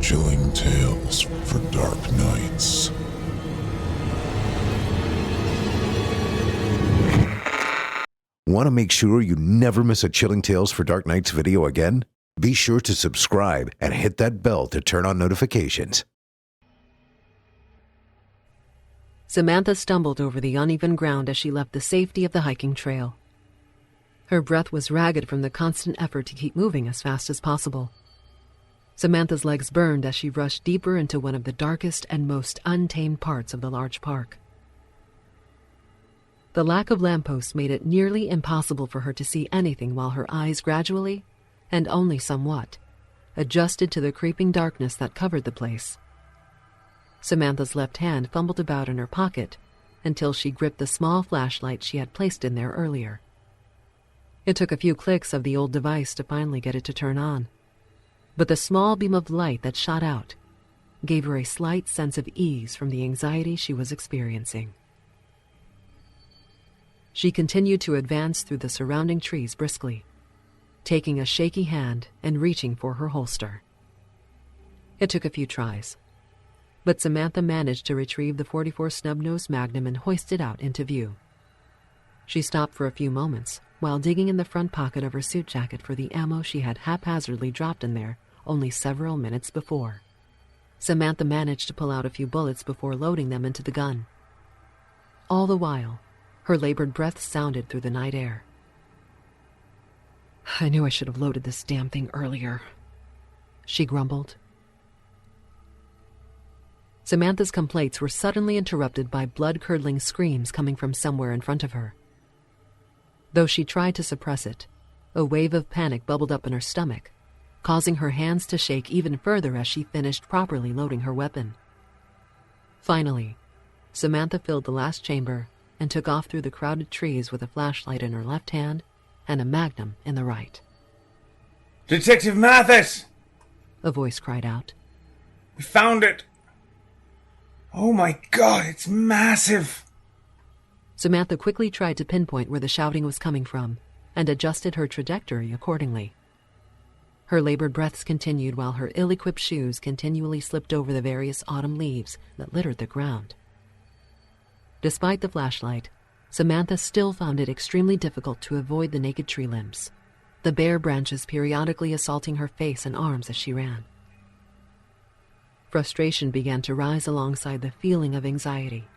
Chilling tales for dark nights. Want to make sure you never miss a Chilling Tales for Dark Nights video again? Be sure to subscribe and hit that bell to turn on notifications. Samantha stumbled over the uneven ground as she left the safety of the hiking trail. Her breath was ragged from the constant effort to keep moving as fast as possible. Samantha's legs burned as she rushed deeper into one of the darkest and most untamed parts of the large park. The lack of lampposts made it nearly impossible for her to see anything while her eyes gradually, and only somewhat, adjusted to the creeping darkness that covered the place. Samantha's left hand fumbled about in her pocket until she gripped the small flashlight she had placed in there earlier. It took a few clicks of the old device to finally get it to turn on, but the small beam of light that shot out gave her a slight sense of ease from the anxiety she was experiencing. She continued to advance through the surrounding trees briskly, taking a shaky hand and reaching for her holster. It took a few tries, but Samantha managed to retrieve the .44 snub-nosed Magnum and hoist it out into view. She stopped for a few moments while digging in the front pocket of her suit jacket for the ammo she had haphazardly dropped in there only several minutes before. Samantha managed to pull out a few bullets before loading them into the gun. All the while, her labored breath sounded through the night air. "I knew I should have loaded this damn thing earlier," she grumbled. Samantha's complaints were suddenly interrupted by blood-curdling screams coming from somewhere in front of her. Though she tried to suppress it, a wave of panic bubbled up in her stomach, causing her hands to shake even further as she finished properly loading her weapon. Finally, Samantha filled the last chamber and took off through the crowded trees with a flashlight in her left hand and a Magnum in the right. "Detective Mathis!" A voice cried out. "We found it! Oh my God, it's massive!" Samantha quickly tried to pinpoint where the shouting was coming from and adjusted her trajectory accordingly. Her labored breaths continued while her ill-equipped shoes continually slipped over the various autumn leaves that littered the ground. Despite the flashlight, Samantha still found it extremely difficult to avoid the naked tree limbs, the bare branches periodically assaulting her face and arms as she ran. Frustration began to rise alongside the feeling of anxiety,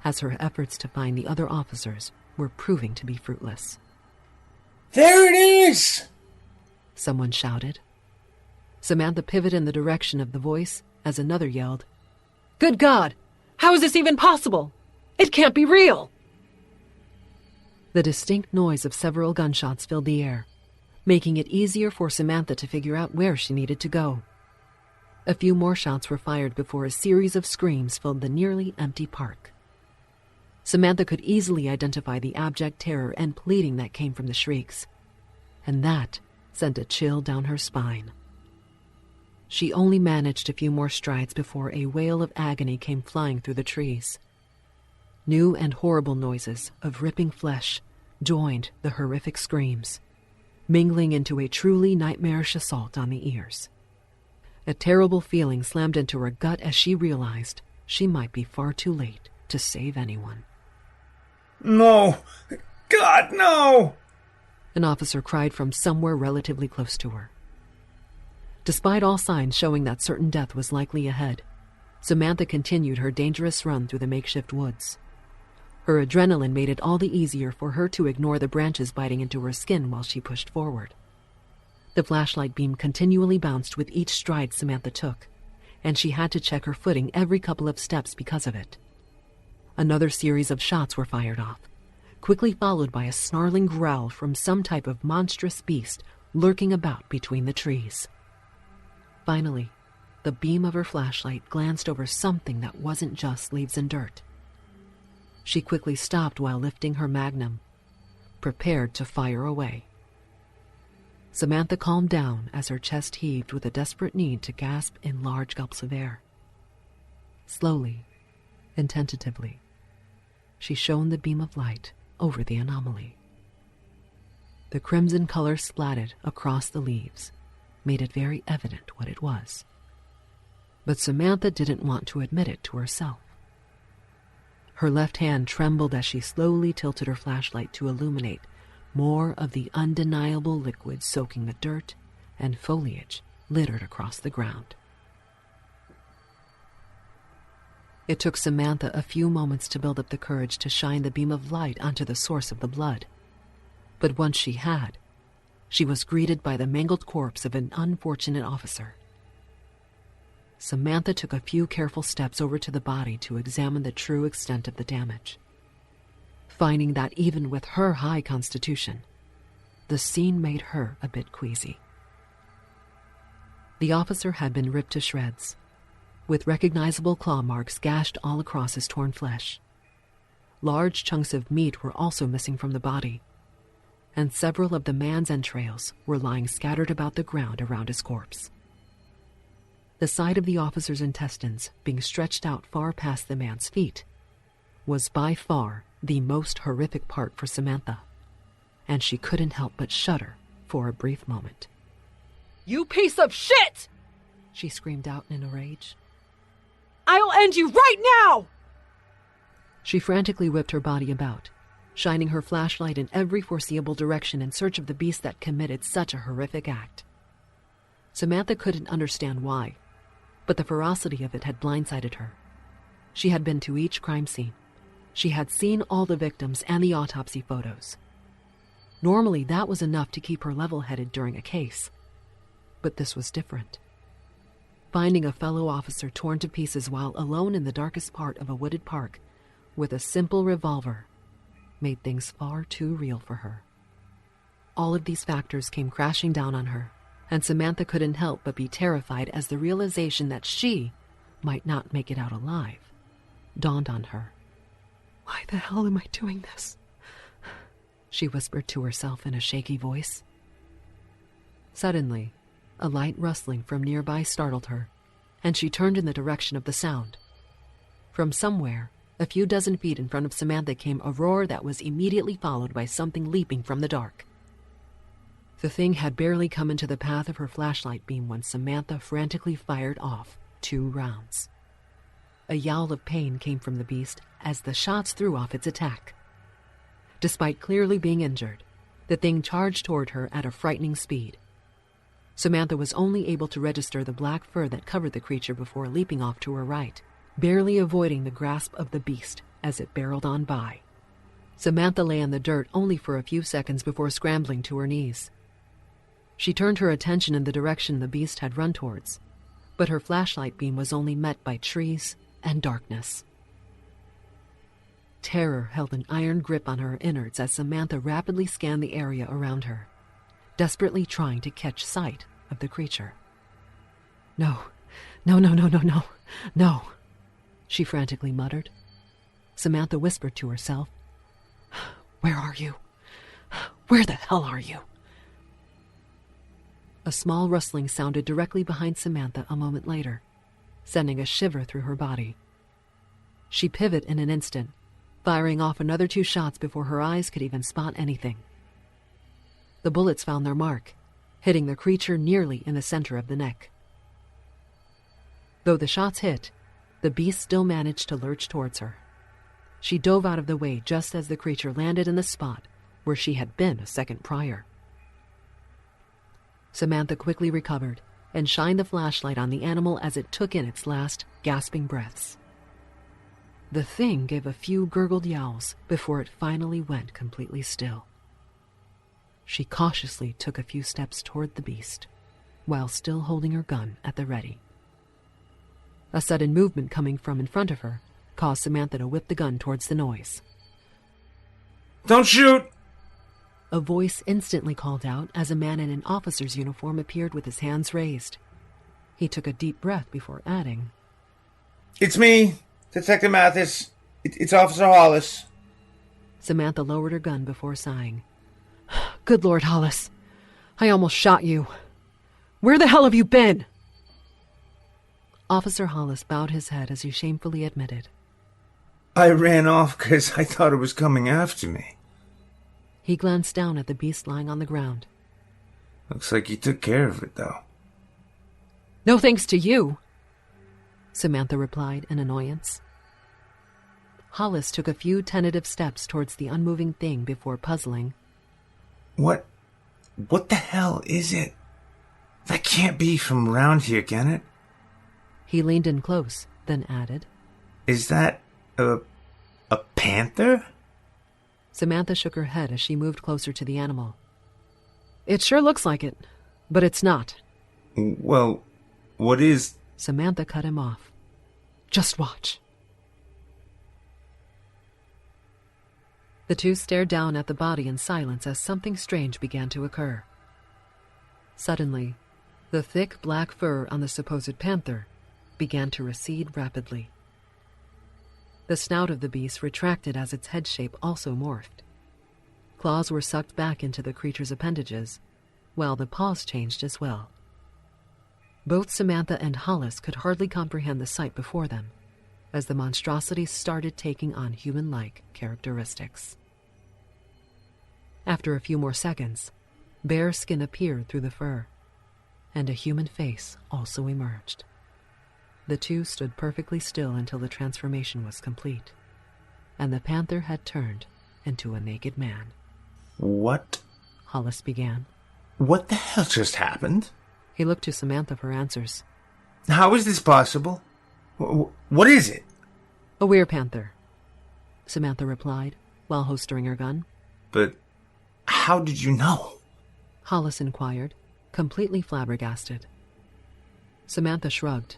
as her efforts to find the other officers were proving to be fruitless. "There it is!" Someone shouted. Samantha pivoted in the direction of the voice as another yelled, "Good God! How is this even possible? It can't be real!" The distinct noise of several gunshots filled the air, making it easier for Samantha to figure out where she needed to go. A few more shots were fired before a series of screams filled the nearly empty park. Samantha could easily identify the abject terror and pleading that came from the shrieks, and that sent a chill down her spine. She only managed a few more strides before a wail of agony came flying through the trees. New and horrible noises of ripping flesh joined the horrific screams, mingling into a truly nightmarish assault on the ears. A terrible feeling slammed into her gut as she realized she might be far too late to save anyone. "No! God, no!" An officer cried from somewhere relatively close to her. Despite all signs showing that certain death was likely ahead, Samantha continued her dangerous run through the makeshift woods. Her adrenaline made it all the easier for her to ignore the branches biting into her skin while she pushed forward. The flashlight beam continually bounced with each stride Samantha took, and she had to check her footing every couple of steps because of it. Another series of shots were fired off, quickly followed by a snarling growl from some type of monstrous beast lurking about between the trees. Finally, the beam of her flashlight glanced over something that wasn't just leaves and dirt. She quickly stopped while lifting her Magnum, prepared to fire away. Samantha calmed down as her chest heaved with a desperate need to gasp in large gulps of air. Slowly and tentatively, she shone the beam of light over the anomaly. The crimson color splatted across the leaves, made it very evident what it was. But Samantha didn't want to admit it to herself. Her left hand trembled as she slowly tilted her flashlight to illuminate more of the undeniable liquid soaking the dirt and foliage littered across the ground. It took Samantha a few moments to build up the courage to shine the beam of light onto the source of the blood. But once she had, she was greeted by the mangled corpse of an unfortunate officer. Samantha took a few careful steps over to the body to examine the true extent of the damage, finding that even with her high constitution, the scene made her a bit queasy. The officer had been ripped to shreds, with recognizable claw marks gashed all across his torn flesh. Large chunks of meat were also missing from the body, and several of the man's entrails were lying scattered about the ground around his corpse. The sight of the officer's intestines being stretched out far past the man's feet was by far the most horrific part for Samantha, and she couldn't help but shudder for a brief moment. "You piece of shit!" she screamed out in a rage. "I'll end you right now!" She frantically whipped her body about, shining her flashlight in every foreseeable direction in search of the beast that committed such a horrific act. Samantha couldn't understand why, but the ferocity of it had blindsided her. She had been to each crime scene. She had seen all the victims and the autopsy photos. Normally, that was enough to keep her level-headed during a case. But this was different. Finding a fellow officer torn to pieces while alone in the darkest part of a wooded park with a simple revolver made things far too real for her. All of these factors came crashing down on her, and Samantha couldn't help but be terrified as the realization that she might not make it out alive dawned on her. "Why the hell am I doing this?" she whispered to herself in a shaky voice. Suddenly, a light rustling from nearby startled her, and she turned in the direction of the sound. From somewhere, a few dozen feet in front of Samantha came a roar that was immediately followed by something leaping from the dark. The thing had barely come into the path of her flashlight beam when Samantha frantically fired off 2 rounds. A yowl of pain came from the beast as the shots threw off its attack. Despite clearly being injured, the thing charged toward her at a frightening speed. Samantha was only able to register the black fur that covered the creature before leaping off to her right, barely avoiding the grasp of the beast as it barreled on by. Samantha lay in the dirt only for a few seconds before scrambling to her knees. She turned her attention in the direction the beast had run towards, but her flashlight beam was only met by trees and darkness. Terror held an iron grip on her innards as Samantha rapidly scanned the area around her, desperately trying to catch sight of the creature. No, she frantically muttered. Samantha whispered to herself, "Where are you? Where the hell are you?" A small rustling sounded directly behind Samantha a moment later, sending a shiver through her body. She pivoted in an instant, firing off another 2 shots before her eyes could even spot anything. The bullets found their mark, hitting the creature nearly in the center of the neck. Though the shots hit, the beast still managed to lurch towards her. She dove out of the way just as the creature landed in the spot where she had been a second prior. Samantha quickly recovered and shined the flashlight on the animal as it took in its last gasping breaths. The thing gave a few gurgled yowls before it finally went completely still. She cautiously took a few steps toward the beast, while still holding her gun at the ready. A sudden movement coming from in front of her caused Samantha to whip the gun towards the noise. "Don't shoot!" A voice instantly called out as a man in an officer's uniform appeared with his hands raised. He took a deep breath before adding, "It's me, Detective Mathis. It's Officer Hollis." Samantha lowered her gun before sighing. "Good Lord, Hollis. I almost shot you. Where the hell have you been?" Officer Hollis bowed his head as he shamefully admitted, "I ran off because I thought it was coming after me." He glanced down at the beast lying on the ground. "Looks like you took care of it, though." "No thanks to you." Samantha replied in annoyance. Hollis took a few tentative steps towards the unmoving thing before puzzling. What the hell is it? That can't be from around here, can it? He leaned in close, then added, Is that a panther? Samantha shook her head as she moved closer to the animal. It sure looks like it, but it's not. Well, what is... Samantha cut him off. Just watch. The two stared down at the body in silence as something strange began to occur. Suddenly, the thick black fur on the supposed panther began to recede rapidly. The snout of the beast retracted as its head shape also morphed. Claws were sucked back into the creature's appendages, while the paws changed as well. Both Samantha and Hollis could hardly comprehend the sight before them, as the monstrosity started taking on human-like characteristics. After a few more seconds, bare skin appeared through the fur, and a human face also emerged. The two stood perfectly still until the transformation was complete, and the panther had turned into a naked man. What? Hollis began. What the hell just happened? He looked to Samantha for answers. How is this possible? What is it? A were-panther, Samantha replied, while holstering her gun. But how did you know? Hollis inquired, completely flabbergasted. Samantha shrugged.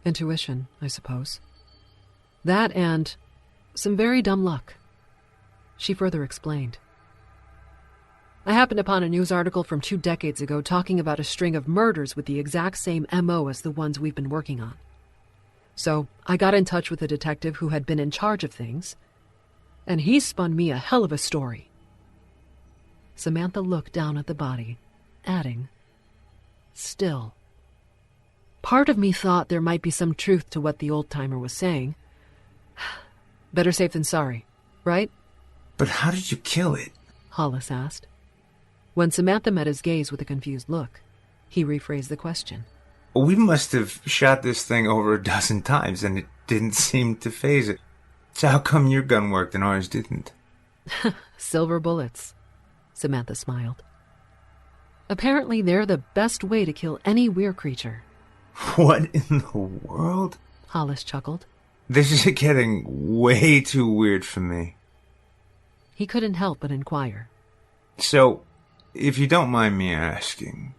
Intuition, I suppose. That and some very dumb luck. She further explained. I happened upon a news article from 2 decades ago talking about a string of murders with the exact same MO as the ones we've been working on. So I got in touch with a detective who had been in charge of things, and he spun me a hell of a story. Samantha looked down at the body, adding, Still. Part of me thought there might be some truth to what the old-timer was saying. Better safe than sorry, right? But how did you kill it? Hollis asked. When Samantha met his gaze with a confused look, he rephrased the question. We must have shot this thing over a dozen times, and it didn't seem to faze it. So how come your gun worked and ours didn't? Silver bullets, Samantha smiled. Apparently they're the best way to kill any weird creature. What in the world? Hollis chuckled. This is getting way too weird for me. He couldn't help but inquire. So, if you don't mind me asking,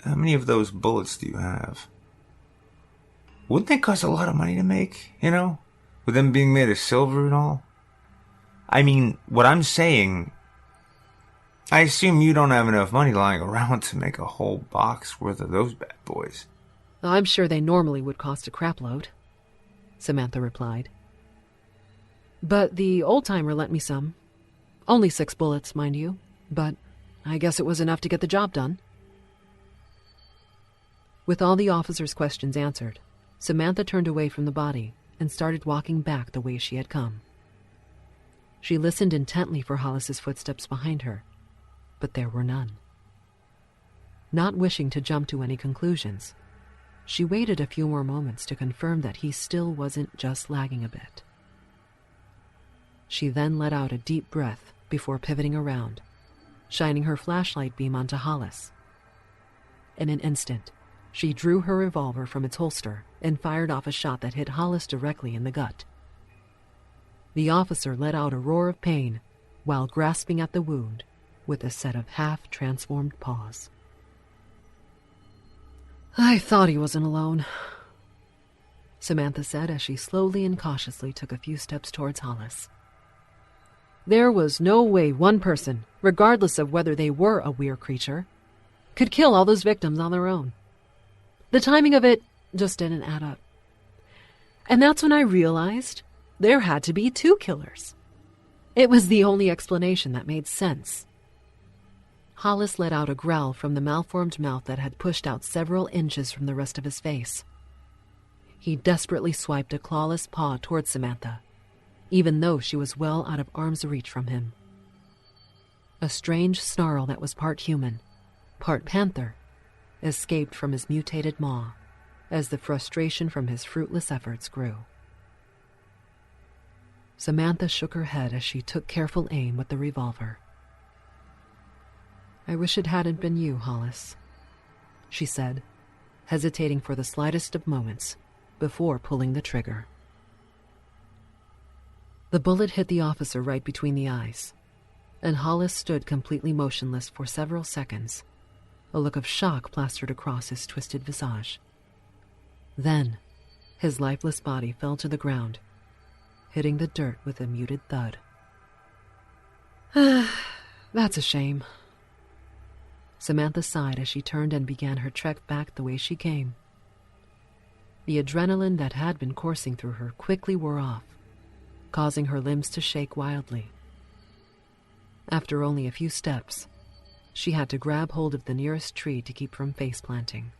how many of those bullets do you have? Wouldn't they cost a lot of money to make, you know? With them being made of silver and all? I mean, what I'm saying, I assume you don't have enough money lying around to make a whole box worth of those bad boys. I'm sure they normally would cost a crapload, Samantha replied. But the old-timer lent me some. Only 6 bullets, mind you, but I guess it was enough to get the job done. With all the officer's questions answered, Samantha turned away from the body and started walking back the way she had come. She listened intently for Hollis's footsteps behind her, but there were none. Not wishing to jump to any conclusions, she waited a few more moments to confirm that he still wasn't just lagging a bit. She then let out a deep breath before pivoting around, shining her flashlight beam onto Hollis. In an instant, she drew her revolver from its holster and fired off a shot that hit Hollis directly in the gut. The officer let out a roar of pain while grasping at the wound with a set of half-transformed paws. I thought he wasn't alone, Samantha said as she slowly and cautiously took a few steps towards Hollis. There was no way one person, regardless of whether they were a weird creature, could kill all those victims on their own. The timing of it just didn't add up. And that's when I realized there had to be 2 killers. It was the only explanation that made sense. Hollis let out a growl from the malformed mouth that had pushed out several inches from the rest of his face. He desperately swiped a clawless paw towards Samantha, even though she was well out of arm's reach from him. A strange snarl that was part human, part panther, escaped from his mutated maw, as the frustration from his fruitless efforts grew. Samantha shook her head as she took careful aim with the revolver. "I wish it hadn't been you, Hollis," she said, hesitating for the slightest of moments before pulling the trigger. The bullet hit the officer right between the eyes, and Hollis stood completely motionless for several seconds, a look of shock plastered across his twisted visage. Then, his lifeless body fell to the ground, hitting the dirt with a muted thud. "That's a shame." Samantha sighed as she turned and began her trek back the way she came. The adrenaline that had been coursing through her quickly wore off, causing her limbs to shake wildly. After only a few steps, she had to grab hold of the nearest tree to keep from face-planting.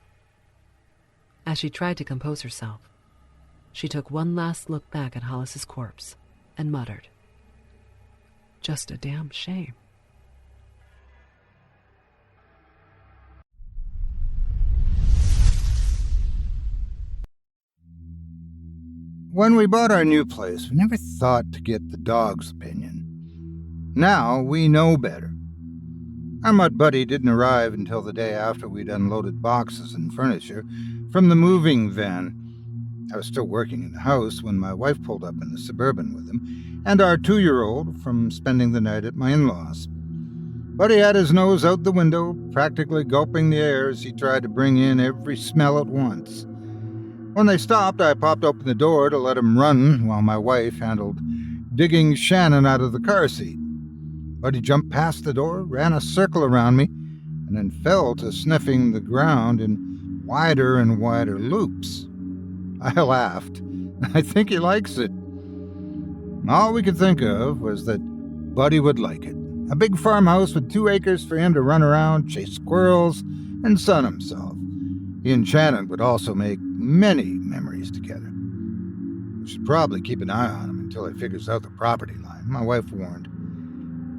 As she tried to compose herself, she took one last look back at Hollis's corpse and muttered, "Just a damn shame." When we bought our new place, we never thought to get the dog's opinion. Now we know better. Our mud buddy didn't arrive until the day after we'd unloaded boxes and furniture from the moving van. I was still working in the house when my wife pulled up in the Suburban with him, and our 2-year-old from spending the night at my in-laws. Buddy had his nose out the window, practically gulping the air as he tried to bring in every smell at once. When they stopped, I popped open the door to let him run while my wife handled digging Shannon out of the car seat. Buddy jumped past the door, ran a circle around me, and then fell to sniffing the ground in wider and wider loops. I laughed. I think he likes it. All we could think of was that Buddy would like it. A big farmhouse with 2 acres for him to run around, chase squirrels, and sun himself. He and Shannon would also make many memories together. We should probably keep an eye on him until he figures out the property line, my wife warned.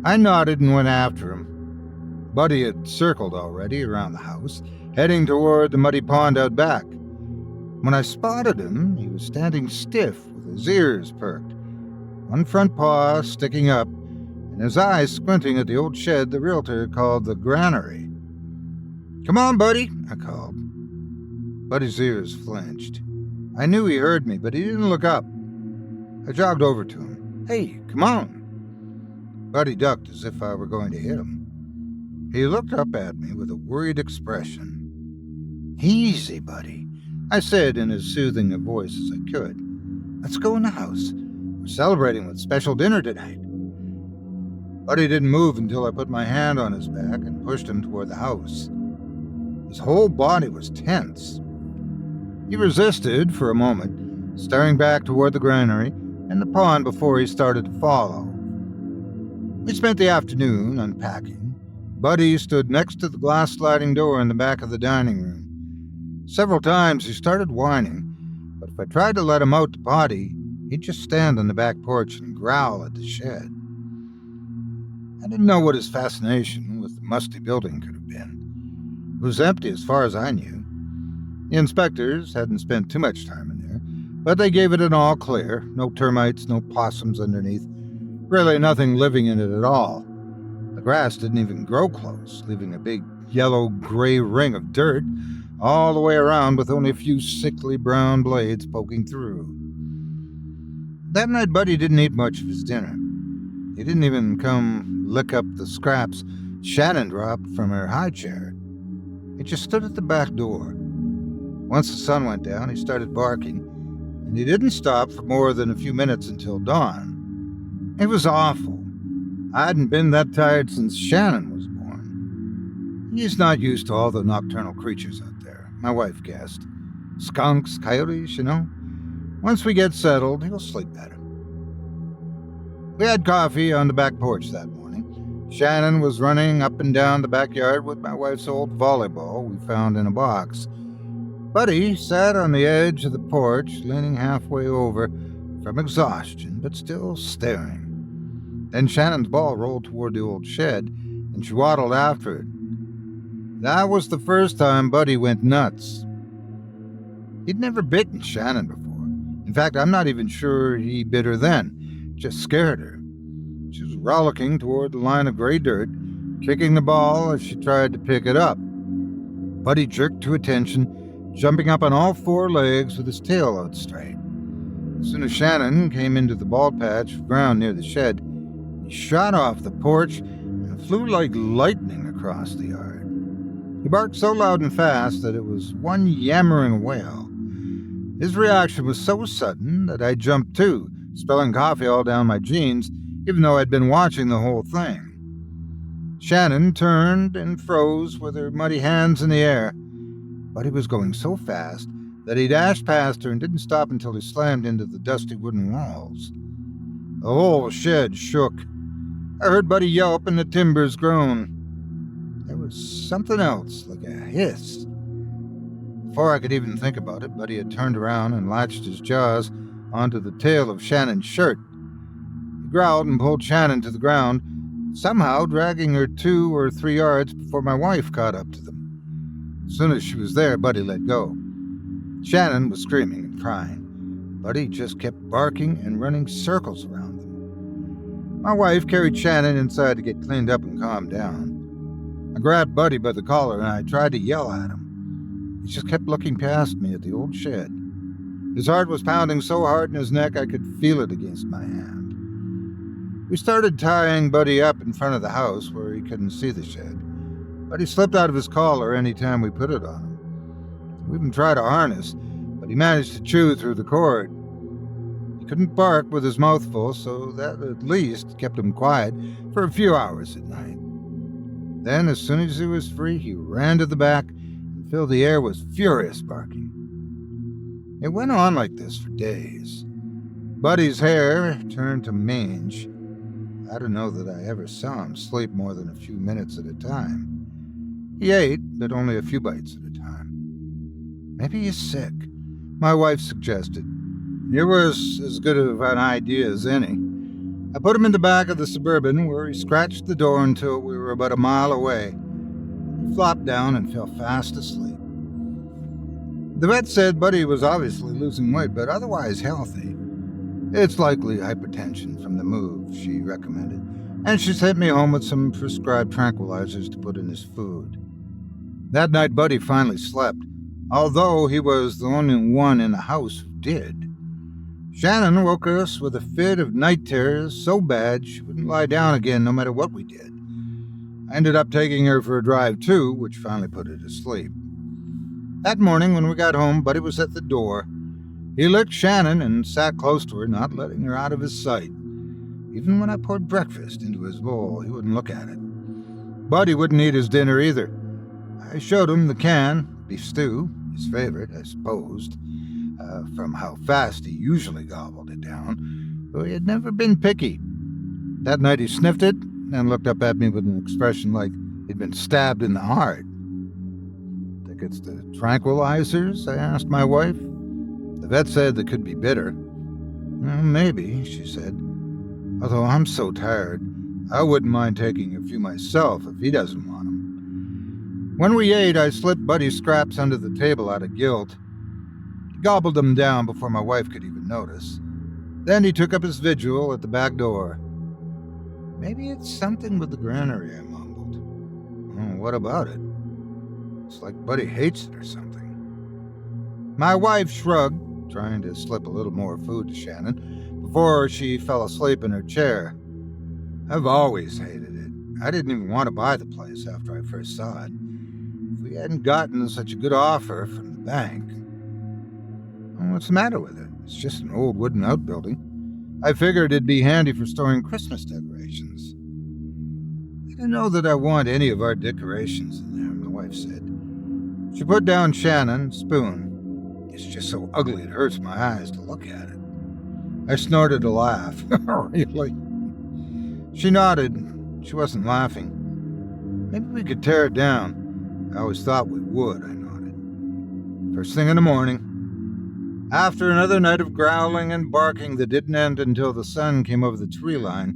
I nodded and went after him. Buddy had circled already around the house, heading toward the muddy pond out back. When I spotted him, he was standing stiff with his ears perked, one front paw sticking up, and his eyes squinting at the old shed the realtor called the granary. "Come on, Buddy," I called. Buddy's ears flinched. I knew he heard me, but he didn't look up. I jogged over to him. "Hey, come on." Buddy ducked as if I were going to hit him. He looked up at me with a worried expression. "Easy, Buddy," I said in as soothing a voice as I could. "Let's go in the house. We're celebrating with special dinner tonight." Buddy didn't move until I put my hand on his back and pushed him toward the house. His whole body was tense. He resisted for a moment, staring back toward the granary and the pond before he started to follow. We spent the afternoon unpacking. Buddy stood next to the glass sliding door in the back of the dining room. Several times he started whining, but if I tried to let him out to potty, he'd just stand on the back porch and growl at the shed. I didn't know what his fascination with the musty building could have been. It was empty as far as I knew. The inspectors hadn't spent too much time in there, but they gave it an all clear. No termites, no possums underneath. Really nothing living in it at all. The grass didn't even grow close, leaving a big yellow-gray ring of dirt all the way around with only a few sickly brown blades poking through. That night, Buddy didn't eat much of his dinner. He didn't even come lick up the scraps Shannon dropped from her high chair. He just stood at the back door. Once the sun went down, he started barking, and he didn't stop for more than a few minutes until dawn. It was awful. I hadn't been that tired since Shannon was born. He's not used to all the nocturnal creatures out there, my wife guessed. Skunks, coyotes, you know. Once we get settled, he'll sleep better. We had coffee on the back porch that morning. Shannon was running up and down the backyard with my wife's old volleyball we found in a box. Buddy sat on the edge of the porch, leaning halfway over from exhaustion, but still staring. Then Shannon's ball rolled toward the old shed, and she waddled after it. That was the first time Buddy went nuts. He'd never bitten Shannon before. In fact, I'm not even sure he bit her then, just scared her. She was rollicking toward the line of gray dirt, kicking the ball as she tried to pick it up. Buddy jerked to attention, jumping up on all four legs with his tail out straight. As soon as Shannon came into the bald patch of ground near the shed, he shot off the porch and flew like lightning across the yard. He barked so loud and fast that it was one yammering wail. His reaction was so sudden that I jumped too, spilling coffee all down my jeans, even though I'd been watching the whole thing. Shannon turned and froze with her muddy hands in the air. Buddy was going so fast that he dashed past her and didn't stop until he slammed into the dusty wooden walls. The whole shed shook. I heard Buddy yelp and the timbers groan. There was something else, like a hiss. Before I could even think about it, Buddy had turned around and latched his jaws onto the tail of Shannon's shirt. He growled and pulled Shannon to the ground, somehow dragging her 2 or 3 yards before my wife caught up to them. As soon as she was there, Buddy let go. Shannon was screaming and crying. Buddy just kept barking and running circles around them. My wife carried Shannon inside to get cleaned up and calmed down. I grabbed Buddy by the collar and I tried to yell at him. He just kept looking past me at the old shed. His heart was pounding so hard in his neck I could feel it against my hand. We started tying Buddy up in front of the house where he couldn't see the shed. Buddy slipped out of his collar any time we put it on him. We even tried a harness, but he managed to chew through the cord. He couldn't bark with his mouth full, so that at least kept him quiet for a few hours at night. Then, as soon as he was free, he ran to the back and filled the air with furious barking. It went on like this for days. Buddy's hair turned to mange. I don't know that I ever saw him sleep more than a few minutes at a time. He ate, but only a few bites at a time. Maybe he's sick, my wife suggested. It was as good of an idea as any. I put him in the back of the Suburban, where he scratched the door until we were about a mile away. He flopped down and fell fast asleep. The vet said Buddy was obviously losing weight, but otherwise healthy. It's likely hypertension from the move, she recommended, and she sent me home with some prescribed tranquilizers to put in his food. That night, Buddy finally slept, although he was the only one in the house who did. Shannon woke us with a fit of night terrors so bad she wouldn't lie down again no matter what we did. I ended up taking her for a drive too, which finally put her to sleep. That morning when we got home, Buddy was at the door. He licked Shannon and sat close to her, not letting her out of his sight. Even when I poured breakfast into his bowl, he wouldn't look at it. Buddy wouldn't eat his dinner either. I showed him the can, beef stew, his favorite, I supposed, from how fast he usually gobbled it down, though he had never been picky. That night he sniffed it and looked up at me with an expression like he'd been stabbed in the heart. Think it's the tranquilizers? I asked my wife. The vet said they could be bitter. Well, maybe, she said. Although I'm so tired, I wouldn't mind taking a few myself if he doesn't want them. When we ate, I slipped Buddy's scraps under the table out of guilt. He gobbled them down before my wife could even notice. Then he took up his vigil at the back door. Maybe it's something with the granary, I mumbled. Oh, what about it? It's like Buddy hates it or something. My wife shrugged, trying to slip a little more food to Shannon before she fell asleep in her chair. I've always hated it. I didn't even want to buy the place after I first saw it. If we hadn't gotten such a good offer from the bank. Well, what's the matter with it? It's just an old wooden outbuilding. I figured it'd be handy for storing Christmas decorations. I don't know that I want any of our decorations in there, my wife said. She put down Shannon's spoon. It's just so ugly it hurts my eyes to look at it. I snorted a laugh. Really? She nodded. She wasn't laughing. Maybe we could tear it down. I always thought we would, I nodded. First thing in the morning. After another night of growling and barking that didn't end until the sun came over the tree line,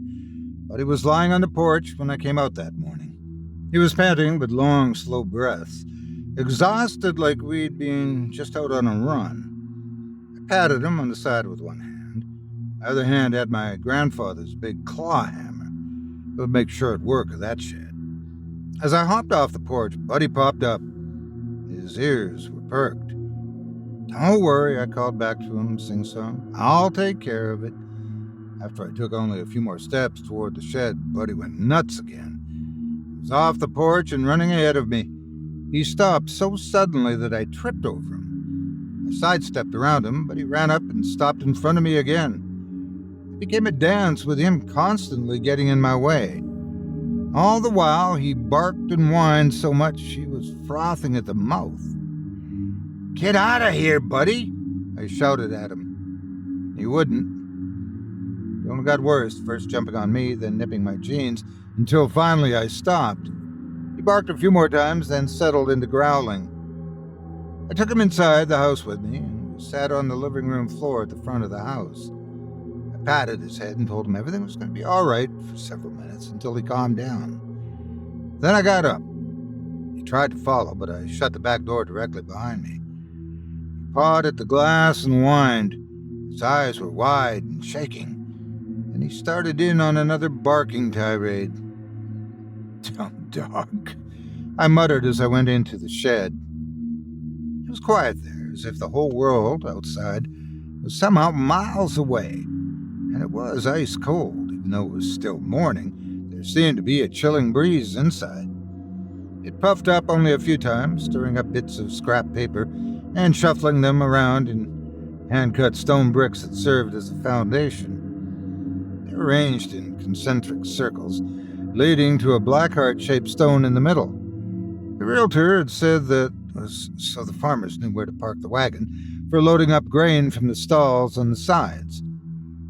Buddy was lying on the porch when I came out that morning. He was panting with long, slow breaths, exhausted like we'd been just out on a run. I patted him on the side with one hand. My other hand had my grandfather's big claw hammer. It would make short work of that shed. As I hopped off the porch, Buddy popped up. His ears were perked. "Don't worry," I called back to him, sing-song. "I'll take care of it." After I took only a few more steps toward the shed, Buddy went nuts again. He was off the porch and running ahead of me. He stopped so suddenly that I tripped over him. I sidestepped around him, but he ran up and stopped in front of me again. It became a dance with him constantly getting in my way. All the while, he barked and whined so much he was frothing at the mouth. "Get out of here, Buddy!" I shouted at him. He wouldn't. It only got worse, first jumping on me, then nipping my jeans, until finally I stopped. He barked a few more times, then settled into growling. I took him inside the house with me, and we sat on the living room floor at the front of the house. I patted his head and told him everything was going to be all right for several minutes until he calmed down. Then I got up. He tried to follow, but I shut the back door directly behind me. He pawed at the glass and whined. His eyes were wide and shaking, and he started in on another barking tirade. "Dumb dog," I muttered as I went into the shed. It was quiet there, as if the whole world outside was somehow miles away, and it was ice cold, even though it was still morning. There seemed to be a chilling breeze inside. It puffed up only a few times, stirring up bits of scrap paper and shuffling them around in hand-cut stone bricks that served as a foundation. They were arranged in concentric circles, leading to a black heart-shaped stone in the middle. The realtor had said that was so the farmers knew where to park the wagon for loading up grain from the stalls on the sides.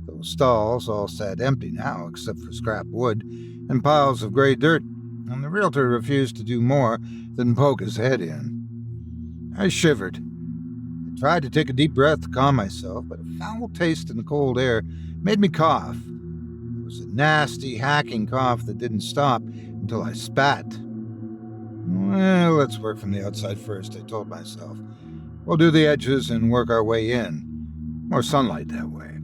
Those stalls all sat empty now, except for scrap wood and piles of gray dirt, and the realtor refused to do more than poke his head in. I shivered. I tried to take a deep breath to calm myself, but a foul taste in the cold air made me cough. It was a nasty, hacking cough that didn't stop until I spat. "Well, let's work from the outside first," I told myself. "We'll do the edges and work our way in. More sunlight that way."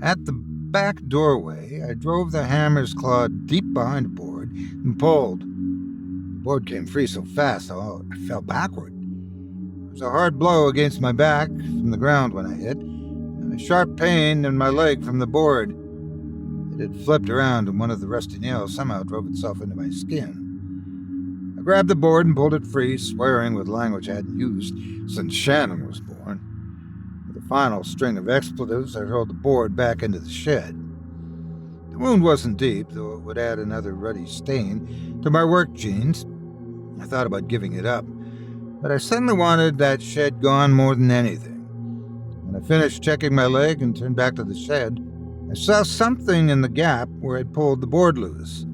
At the back doorway, I drove the hammer's claw deep behind the board and pulled. The board came free so fast I fell backward. There was a hard blow against my back from the ground when I hit, and a sharp pain in my leg from the board. It had flipped around, and one of the rusty nails somehow drove itself into my skin. I grabbed the board and pulled it free, swearing with language I hadn't used since Shannon was born. With a final string of expletives, I hurled the board back into the shed. The wound wasn't deep, though it would add another ruddy stain to my work jeans. I thought about giving it up, but I suddenly wanted that shed gone more than anything. When I finished checking my leg and turned back to the shed, I saw something in the gap where I'd pulled the board loose.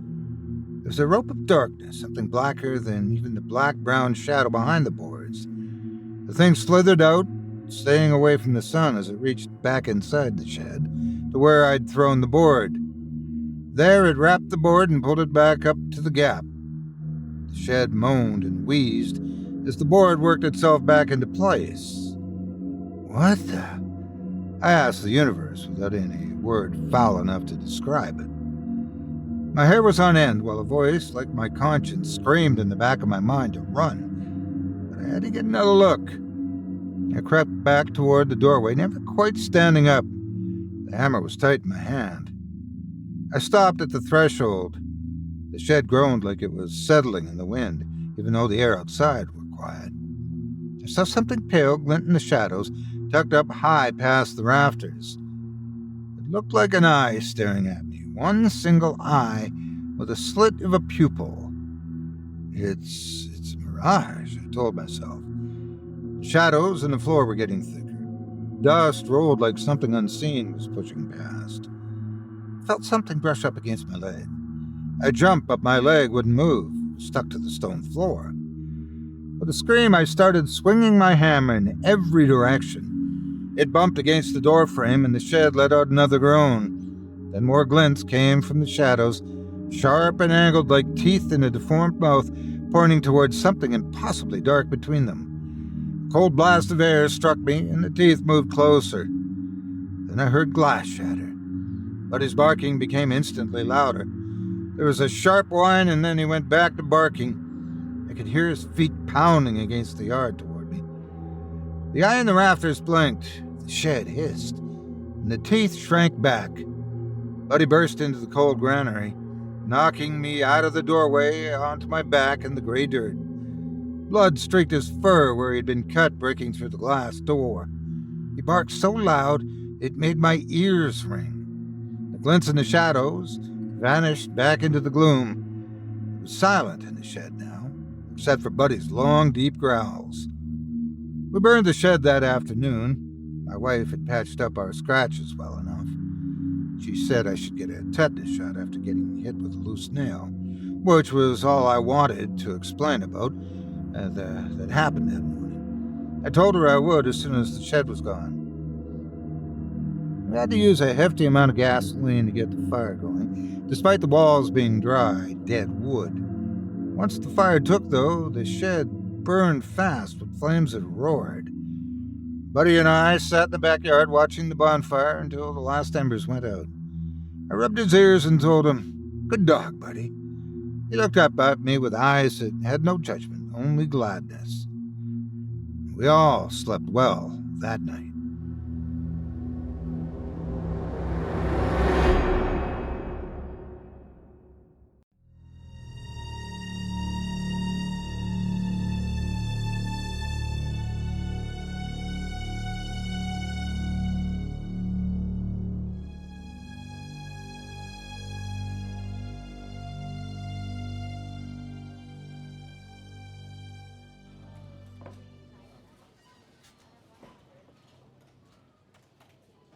There was a rope of darkness, something blacker than even the black-brown shadow behind the boards. The thing slithered out, staying away from the sun as it reached back inside the shed to where I'd thrown the board. There it wrapped the board and pulled it back up to the gap. The shed moaned and wheezed as the board worked itself back into place. "What the?" I asked the universe without any word foul enough to describe it. My hair was on end while a voice, like my conscience, screamed in the back of my mind to run. But I had to get another look. I crept back toward the doorway, never quite standing up. The hammer was tight in my hand. I stopped at the threshold. The shed groaned like it was settling in the wind, even though the air outside were quiet. I saw something pale glint in the shadows, tucked up high past the rafters. It looked like an eye staring at me, one single eye with a slit of a pupil. It's a mirage, I told myself. The shadows and the floor were getting thicker. Dust rolled like something unseen was pushing past. I felt something brush up against my leg. I jumped, but my leg wouldn't move, stuck to the stone floor. With a scream, I started swinging my hammer in every direction. It bumped against the door frame, and the shed let out another groan. Then more glints came from the shadows, sharp and angled like teeth in a deformed mouth, pointing towards something impossibly dark between them. A cold blast of air struck me, and the teeth moved closer. Then I heard glass shatter. But his barking became instantly louder. There was a sharp whine, and then he went back to barking. I could hear his feet pounding against the yard toward me. The eye in the rafters blinked, the shed hissed, and the teeth shrank back. Buddy burst into the cold granary, knocking me out of the doorway onto my back in the gray dirt. Blood streaked his fur where he'd been cut breaking through the glass door. He barked so loud it made my ears ring. The glints in the shadows vanished back into the gloom. It was silent in the shed now, except for Buddy's long, deep growls. We burned the shed that afternoon. My wife had patched up our scratches well enough. She said I should get a tetanus shot after getting hit with a loose nail, which was all I wanted to explain about that happened that morning. I told her I would as soon as the shed was gone. We had to use a hefty amount of gasoline to get the fire going, despite the walls being dry, dead wood. Once the fire took, though, the shed burned fast with flames that roared. Buddy and I sat in the backyard watching the bonfire until the last embers went out. I rubbed his ears and told him, "Good dog, Buddy." He looked up at me with eyes that had no judgment, only gladness. We all slept well that night.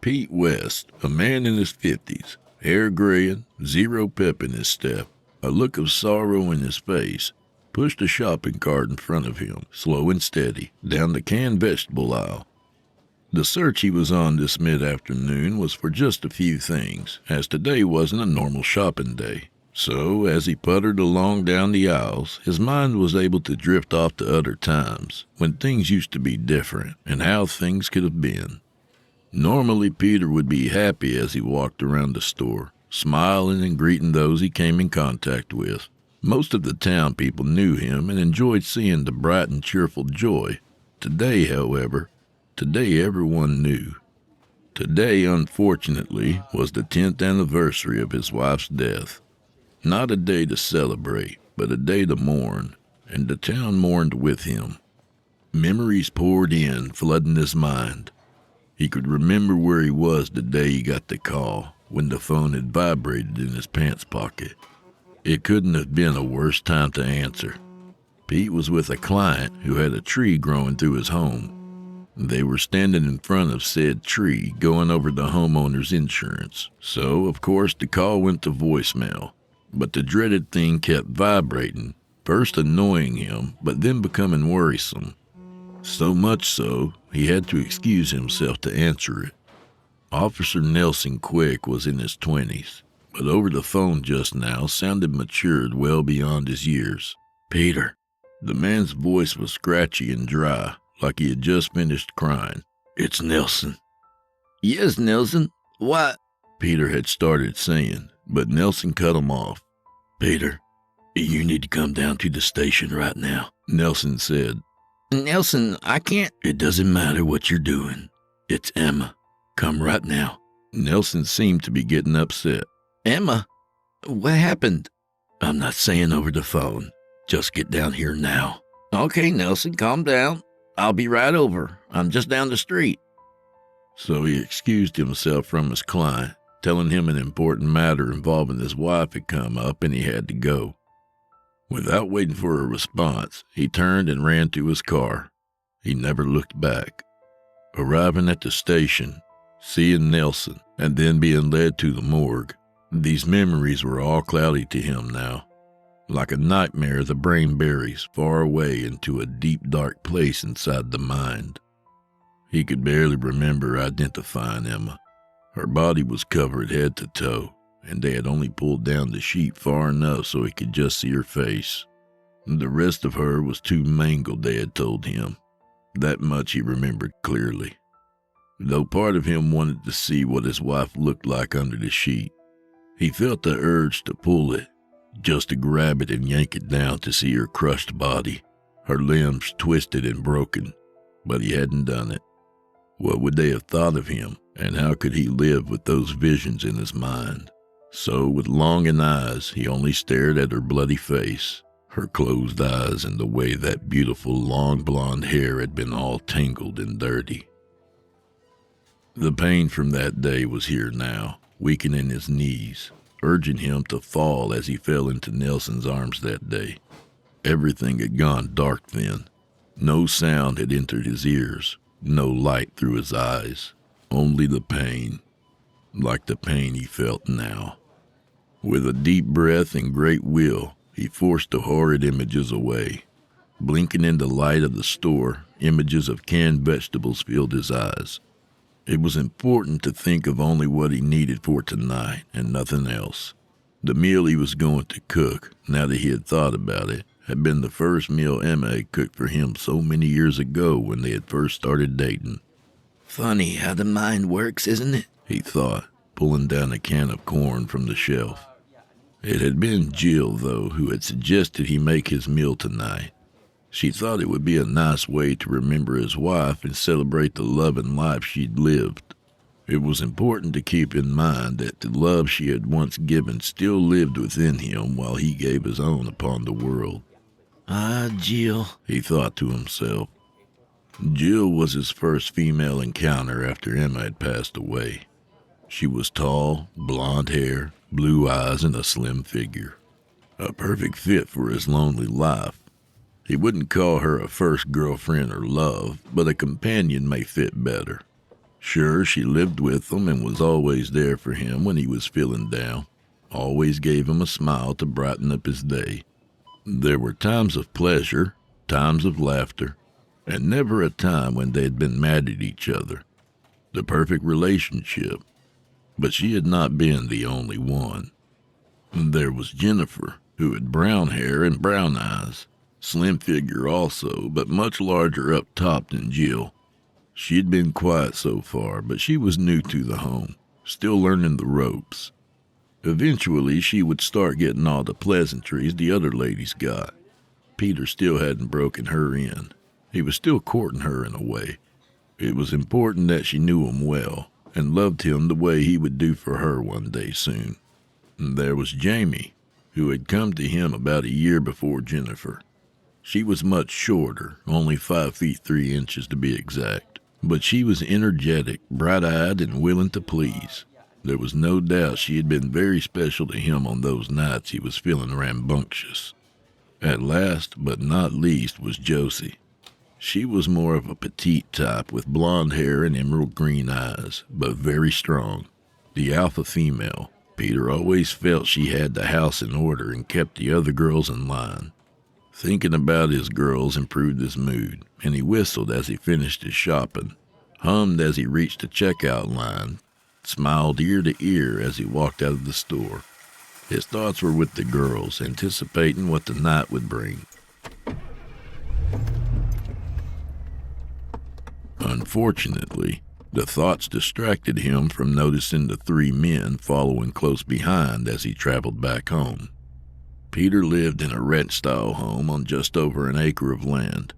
Pete West, a man in his 50s, hair graying, zero pep in his step, a look of sorrow in his face, pushed a shopping cart in front of him, slow and steady, down the canned vegetable aisle. The search he was on this mid-afternoon was for just a few things, as today wasn't a normal shopping day. So, as he puttered along down the aisles, his mind was able to drift off to other times, when things used to be different, and how things could have been. Normally, Peter would be happy as he walked around the store, smiling and greeting those he came in contact with. Most of the town people knew him and enjoyed seeing the bright and cheerful joy. Today, however, everyone knew. Today, unfortunately, was the 10th anniversary of his wife's death. Not a day to celebrate, but a day to mourn, and the town mourned with him. Memories poured in, flooding his mind. He could remember where he was the day he got the call, when the phone had vibrated in his pants pocket. It couldn't have been a worse time to answer. Pete was with a client who had a tree growing through his home. They were standing in front of said tree, going over the homeowner's insurance. So, of course, the call went to voicemail. But the dreaded thing kept vibrating, first annoying him, but then becoming worrisome. So much so, he had to excuse himself to answer it. Officer Nelson Quick was in his 20s, but over the phone just now sounded matured well beyond his years. "Peter." The man's voice was scratchy and dry, like he had just finished crying. "It's Nelson." "Yes, Nelson. What?" Peter had started saying, but Nelson cut him off. "Peter, you need to come down to the station right now," Nelson said. "Nelson, I can't." "It doesn't matter what you're doing. It's Emma. Come right now." Nelson seemed to be getting upset. "Emma? What happened?" "I'm not saying over the phone. Just get down here now." "Okay, Nelson, calm down. I'll be right over. I'm just down the street." So he excused himself from his client, telling him an important matter involving his wife had come up and he had to go. Without waiting for a response, he turned and ran to his car. He never looked back. Arriving at the station, seeing Nelson, and then being led to the morgue, these memories were all cloudy to him now. Like a nightmare, the brain buries far away into a deep, dark place inside the mind. He could barely remember identifying Emma. Her body was covered head to toe, and they had only pulled down the sheet far enough so he could just see her face. The rest of her was too mangled, they had told him. That much he remembered clearly. Though part of him wanted to see what his wife looked like under the sheet, he felt the urge to pull it, just to grab it and yank it down to see her crushed body, her limbs twisted and broken, but he hadn't done it. What would they have thought of him, and how could he live with those visions in his mind? So, with longing eyes, he only stared at her bloody face, her closed eyes, and the way that beautiful long blonde hair had been all tangled and dirty. The pain from that day was here now, weakening his knees, urging him to fall as he fell into Nelson's arms that day. Everything had gone dark then. No sound had entered his ears, no light through his eyes, only the pain, like the pain he felt now. With a deep breath and great will, he forced the horrid images away. Blinking in the light of the store, images of canned vegetables filled his eyes. It was important to think of only what he needed for tonight and nothing else. The meal he was going to cook, now that he had thought about it, had been the first meal Emma had cooked for him so many years ago when they had first started dating. Funny how the mind works, isn't it? He thought, pulling down a can of corn from the shelf. It had been Jill, though, who had suggested he make his meal tonight. She thought it would be a nice way to remember his wife and celebrate the loving life she'd lived. It was important to keep in mind that the love she had once given still lived within him while he gave his own upon the world. Ah, Jill, he thought to himself. Jill was his first female encounter after Emma had passed away. She was tall, blonde hair, blue eyes, and a slim figure. A perfect fit for his lonely life. He wouldn't call her a first girlfriend or love, but a companion may fit better. Sure, she lived with him and was always there for him when he was feeling down, always gave him a smile to brighten up his day. There were times of pleasure, times of laughter, and never a time when they had been mad at each other. The perfect relationship. But she had not been the only one. There was Jennifer, who had brown hair and brown eyes. Slim figure also, but much larger up top than Jill. She had been quiet so far, but she was new to the home, still learning the ropes. Eventually, she would start getting all the pleasantries the other ladies got. Peter still hadn't broken her in. He was still courting her in a way. It was important that she knew him well, and loved him the way he would do for her one day soon. And there was Jamie, who had come to him about a year before Jennifer. She was much shorter, only 5 feet 3 inches to be exact, but she was energetic, bright-eyed, and willing to please. There was no doubt she had been very special to him on those nights he was feeling rambunctious. At last, but not least, was Josie. She was more of a petite type with blonde hair and emerald green eyes, but very strong. The alpha female, Peter always felt she had the house in order and kept the other girls in line. Thinking about his girls improved his mood, and he whistled as he finished his shopping, hummed as he reached the checkout line, smiled ear to ear as he walked out of the store. His thoughts were with the girls, anticipating what the night would bring. Unfortunately, the thoughts distracted him from noticing the 3 men following close behind as he traveled back home. Peter lived in a ranch-style home on just over an acre of land.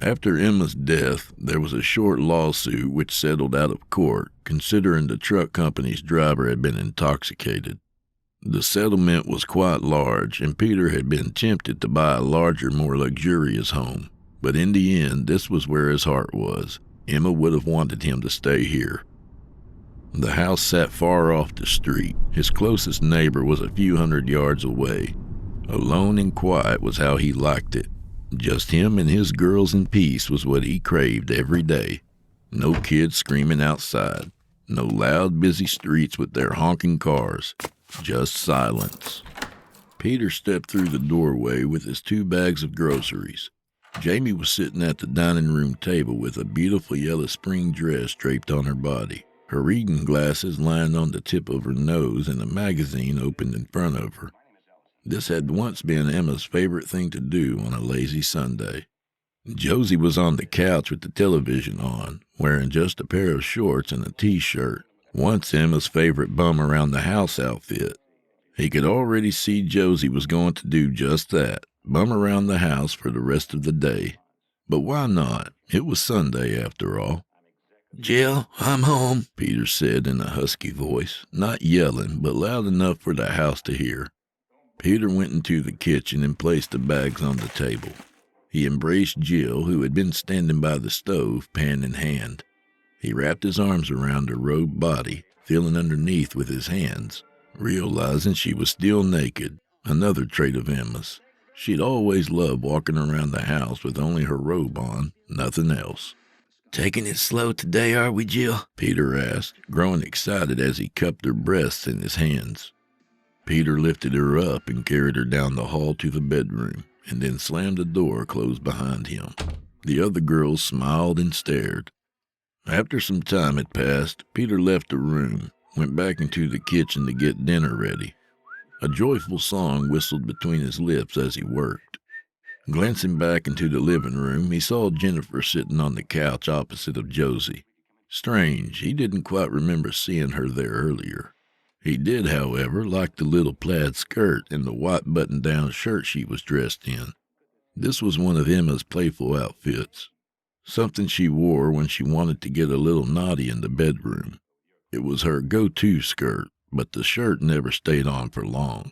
After Emma's death, there was a short lawsuit which settled out of court, considering the truck company's driver had been intoxicated. The settlement was quite large, and Peter had been tempted to buy a larger, more luxurious home. But in the end, this was where his heart was. Emma would have wanted him to stay here. The house sat far off the street. His closest neighbor was a few hundred yards away. Alone and quiet was how he liked it. Just him and his girls in peace was what he craved every day. No kids screaming outside. No loud, busy streets with their honking cars. Just silence. Peter stepped through the doorway with his 2 bags of groceries. Jamie was sitting at the dining room table with a beautiful yellow spring dress draped on her body, her reading glasses lying on the tip of her nose and a magazine opened in front of her. This had once been Emma's favorite thing to do on a lazy Sunday. Josie was on the couch with the television on, wearing just a pair of shorts and a t-shirt, once Emma's favorite bum-around-the-house outfit. He could already see Josie was going to do just that, bum around the house for the rest of the day. But why not? It was Sunday after all. "Jill, I'm home," Peter said in a husky voice, not yelling, but loud enough for the house to hear. Peter went into the kitchen and placed the bags on the table. He embraced Jill, who had been standing by the stove, pan in hand. He wrapped his arms around her robed body, feeling underneath with his hands, realizing she was still naked, another trait of Emma's. She'd always loved walking around the house with only her robe on, nothing else. "Taking it slow today, are we, Jill?" Peter asked, growing excited as he cupped her breasts in his hands. Peter lifted her up and carried her down the hall to the bedroom, and then slammed the door closed behind him. The other girls smiled and stared. After some time had passed, Peter left the room, went back into the kitchen to get dinner ready. A joyful song whistled between his lips as he worked. Glancing back into the living room, he saw Jennifer sitting on the couch opposite of Josie. Strange, he didn't quite remember seeing her there earlier. He did, however, like the little plaid skirt and the white button-down shirt she was dressed in. This was one of Emma's playful outfits, something she wore when she wanted to get a little naughty in the bedroom. It was her go-to skirt, but the shirt never stayed on for long.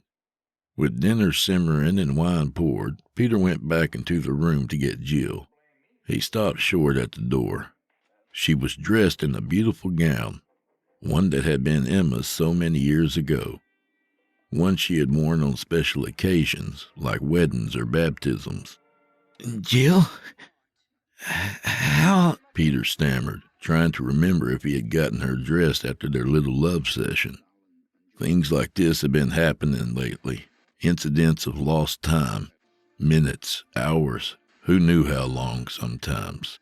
With dinner simmering and wine poured, Peter went back into the room to get Jill. He stopped short at the door. She was dressed in a beautiful gown, one that had been Emma's so many years ago, one she had worn on special occasions, like weddings or baptisms. "Jill, how—" Peter stammered, trying to remember if he had gotten her dressed after their little love session. Things like this had been happening lately, incidents of lost time, minutes, hours, who knew how long sometimes.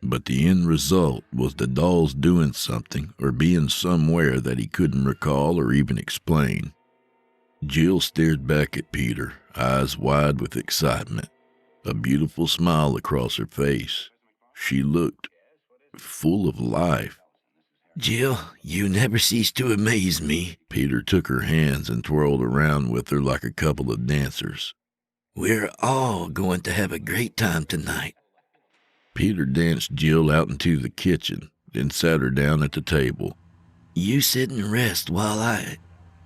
But the end result was the dolls doing something or being somewhere that he couldn't recall or even explain. Jill stared back at Peter, eyes wide with excitement, a beautiful smile across her face. She looked full of life. "Jill, you never cease to amaze me." Peter took her hands and twirled around with her like a couple of dancers. "We're all going to have a great time tonight." Peter danced Jill out into the kitchen, then sat her down at the table. "You sit and rest while I—"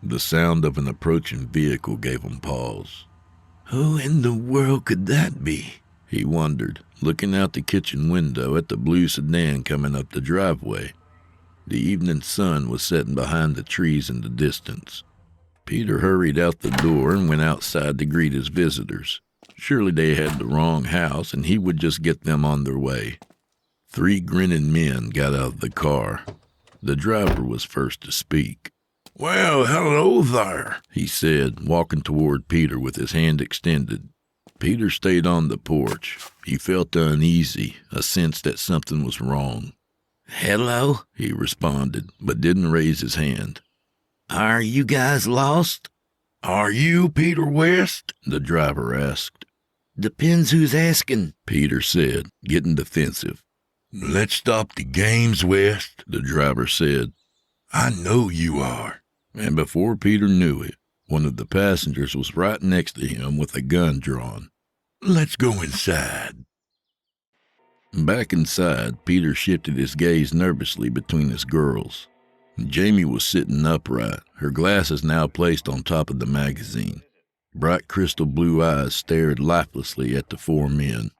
The sound of an approaching vehicle gave him pause. "Who in the world could that be?" he wondered, looking out the kitchen window at the blue sedan coming up the driveway. The evening sun was setting behind the trees in the distance. Peter hurried out the door and went outside to greet his visitors. Surely they had the wrong house, and he would just get them on their way. 3 grinning men got out of the car. The driver was first to speak. "Well, hello there," he said, walking toward Peter with his hand extended. Peter stayed on the porch. He felt uneasy, a sense that something was wrong. "Hello," he responded, but didn't raise his hand. "Are you guys lost?" "Are you Peter West?" the driver asked. "Depends who's asking," Peter said, getting defensive. "Let's stop the games, West," the driver said. "I know you are." And before Peter knew it, one of the passengers was right next to him with a gun drawn. "Let's go inside." Back inside, Peter shifted his gaze nervously between his girls. Jamie was sitting upright, her glasses now placed on top of the magazine. Bright crystal blue eyes stared lifelessly at the 4 men.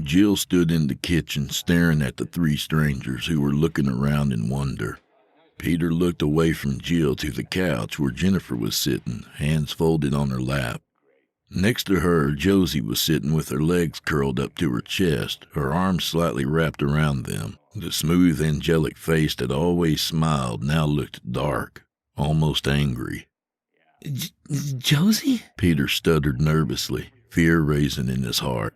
Jill stood in the kitchen staring at the 3 strangers who were looking around in wonder. Peter looked away from Jill to the couch where Jennifer was sitting, hands folded on her lap. Next to her, Josie was sitting with her legs curled up to her chest, her arms slightly wrapped around them. The smooth, angelic face that always smiled now looked dark, almost angry. "Josie?" Peter stuttered nervously, fear raising in his heart.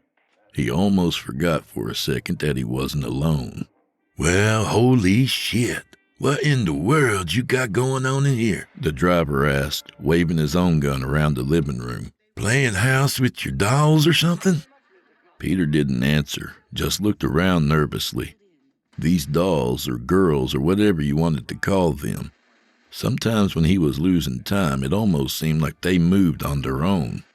He almost forgot for a second that he wasn't alone. "Well, holy shit," What in the world you got going on in here? The driver asked, waving his own gun around the living room. Playing house with your dolls or something? Peter didn't answer, just looked around nervously. These dolls, or girls, or whatever you wanted to call them, sometimes when he was losing time, it almost seemed like they moved on their own.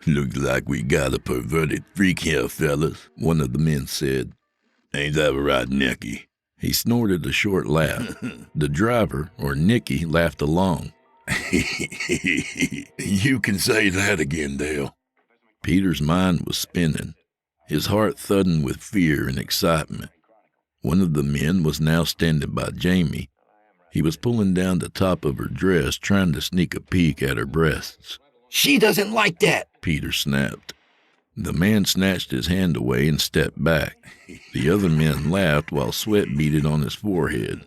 Looks like we got a perverted freak here, fellas, one of the men said. Ain't that right, Nicky? He snorted a short laugh. The driver, or Nicky, laughed along. You can say that again, Dale. Peter's mind was spinning, his heart thudding with fear and excitement. One of the men was now standing by Jamie. He was pulling down the top of her dress, trying to sneak a peek at her breasts. She doesn't like that, Peter snapped. The man snatched his hand away and stepped back. The other men laughed while sweat beaded on his forehead.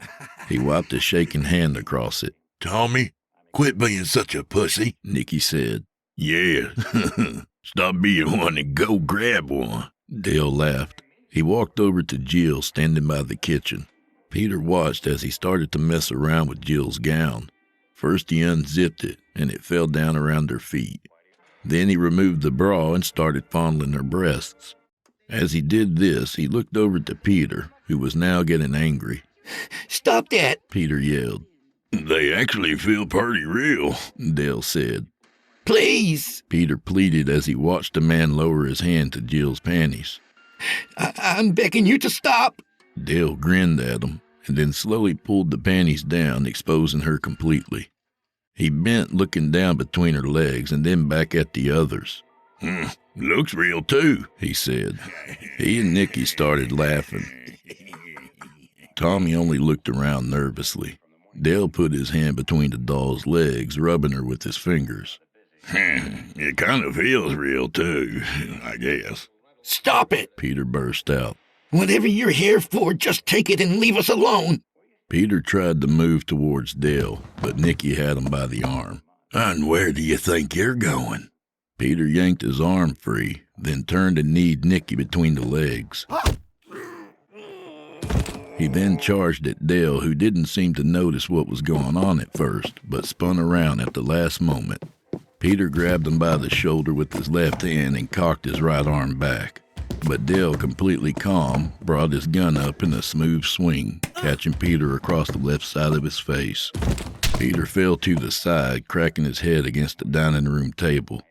He wiped a shaking hand across it. Tommy, quit being such a pussy, Nicky said. Yeah, stop being one and go grab one. Dale laughed. He walked over to Jill standing by the kitchen. Peter watched as he started to mess around with Jill's gown. First he unzipped it, and it fell down around her feet. Then he removed the bra and started fondling her breasts. As he did this, he looked over to Peter, who was now getting angry. Stop that, Peter yelled. They actually feel pretty real, Dale said. please. Peter pleaded as he watched the man lower his hand to Jill's panties. I'm begging you to stop. Dale grinned at him, and then slowly pulled the panties down, exposing her completely. He bent, looking down between her legs and then back at the others. Looks real too, he said. He and Nicky started laughing. Tommy only looked around nervously. Dale put his hand between the doll's legs, rubbing her with his fingers. It kind of feels real too, I guess. Stop it. Peter burst out. Whatever you're here for, just take it and leave us alone. Peter tried to move towards Dale, but Nicky had him by the arm. And where do you think you're going? Peter yanked his arm free, then turned and kneed Nicky between the legs. He then charged at Dale, who didn't seem to notice what was going on at first, but spun around at the last moment. Peter grabbed him by the shoulder with his left hand and cocked his right arm back. But Dale, completely calm, brought his gun up in a smooth swing, catching Peter across the left side of his face. Peter fell to the side, cracking his head against the dining room table.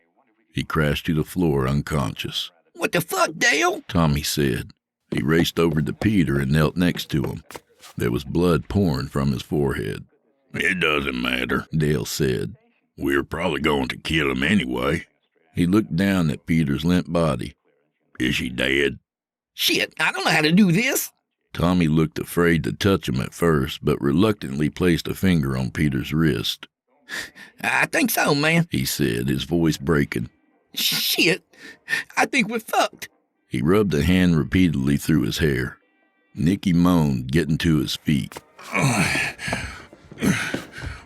He crashed to the floor unconscious. What the fuck, Dale? Tommy said. He raced over to Peter and knelt next to him. There was blood pouring from his forehead. It doesn't matter, Dale said. We're probably going to kill him anyway. He looked down at Peter's limp body. Is she dead? Shit, I don't know how to do this. Tommy looked afraid to touch him at first, but reluctantly placed a finger on Peter's wrist. I think so, man, he said, his voice breaking. Shit, I think we're fucked. He rubbed a hand repeatedly through his hair. Nicky moaned, getting to his feet.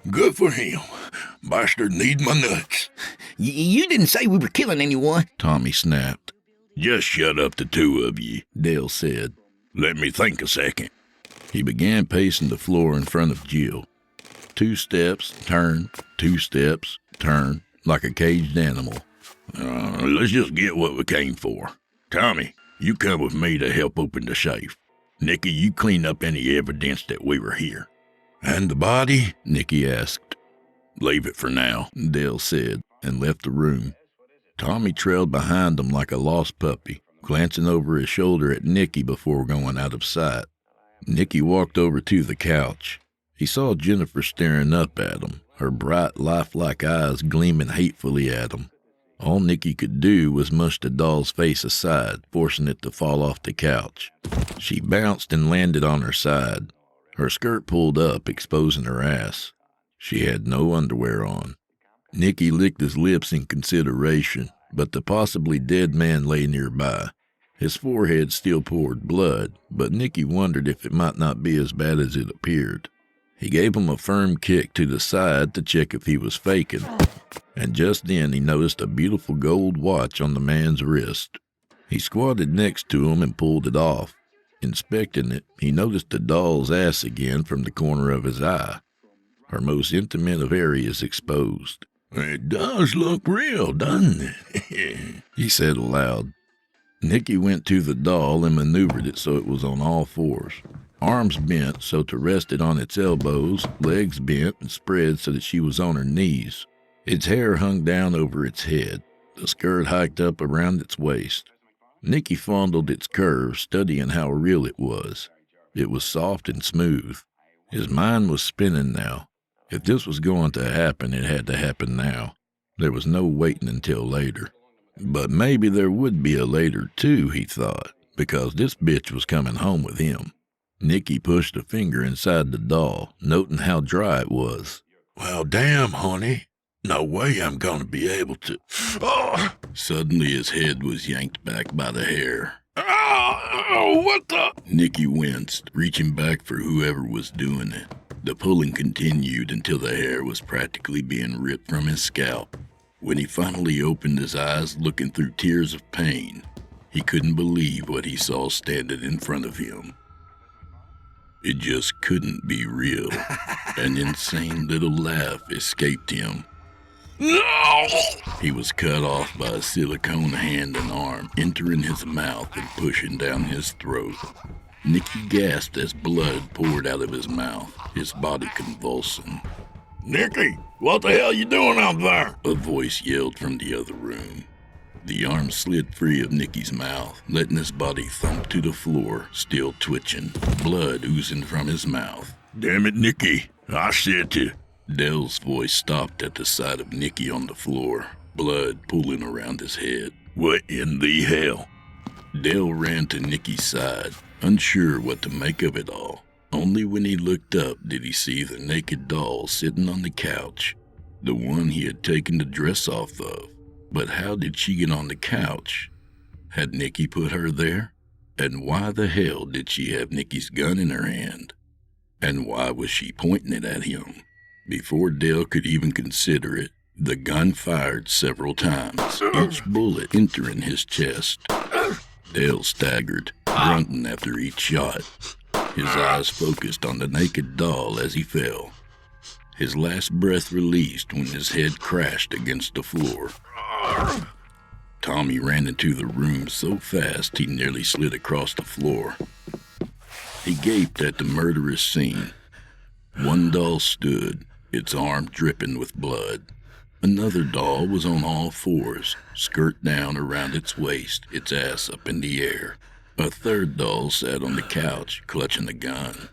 Good for him. Bastard need my nuts. You didn't say we were killing anyone. Tommy snapped. Just shut up, the two of you, Dale said. Let me think a second. He began pacing the floor in front of Jill. 2 steps, turn, 2 steps, turn, like a caged animal. Let's just get what we came for. Tommy, you come with me to help open the safe. Nicky, you clean up any evidence that we were here. And the body? Nicky asked. Leave it for now, Dale said, and left the room. Tommy trailed behind him like a lost puppy, glancing over his shoulder at Nicky before going out of sight. Nicky walked over to the couch. He saw Jennifer staring up at him, her bright, lifelike eyes gleaming hatefully at him. All Nicky could do was mush the doll's face aside, forcing it to fall off the couch. She bounced and landed on her side. Her skirt pulled up, exposing her ass. She had no underwear on. Nicky licked his lips in consideration, but the possibly dead man lay nearby. His forehead still poured blood, but Nicky wondered if it might not be as bad as it appeared. He gave him a firm kick to the side to check if he was faking, and just then he noticed a beautiful gold watch on the man's wrist. He squatted next to him and pulled it off. Inspecting it, he noticed the doll's ass again from the corner of his eye. Her most intimate of areas exposed. "It does look real, doesn't it?" he said aloud. Nicky went to the doll and maneuvered it so it was on all fours. Arms bent so to rest it on its elbows, legs bent and spread so that she was on her knees. Its hair hung down over its head. The skirt hiked up around its waist. Nicky fondled its curves, studying how real it was. It was soft and smooth. His mind was spinning now. If this was going to happen, it had to happen now. There was no waiting until later. But maybe there would be a later too, he thought, because this bitch was coming home with him. Nicky pushed a finger inside the doll, noting how dry it was. "Well, damn, honey. No way I'm gonna be able to..." Oh! Suddenly his head was yanked back by the hair. "Oh, what the..." Nicky winced, reaching back for whoever was doing it. The pulling continued until the hair was practically being ripped from his scalp. When he finally opened his eyes, looking through tears of pain, he couldn't believe what he saw standing in front of him. It just couldn't be real. An insane little laugh escaped him. "No!" He was cut off by a silicone hand and arm, entering his mouth and pushing down his throat. Nicky gasped as blood poured out of his mouth, his body convulsing. "Nicky, what the hell you doing out there?" a voice yelled from the other room. The arm slid free of Nicky's mouth, letting his body thump to the floor, still twitching, blood oozing from his mouth. "Damn it, Nicky, I said to..." Dell's voice stopped at the sight of Nicky on the floor, blood pooling around his head. "What in the hell?" Dell ran to Nicky's side, unsure what to make of it all. Only when he looked up did he see the naked doll sitting on the couch, the one he had taken the dress off of. But how did she get on the couch? Had Nicky put her there? And why the hell did she have Nicky's gun in her hand? And why was she pointing it at him? Before Dell could even consider it, the gun fired several times, each bullet entering his chest. Dell staggered, grunting after each shot. His eyes focused on the naked doll as he fell. His last breath released when his head crashed against the floor. Tommy ran into the room so fast he nearly slid across the floor. He gaped at the murderous scene. One doll stood, its arm dripping with blood. Another doll was on all fours, skirt down around its waist, its ass up in the air. A third doll sat on the couch, clutching a gun.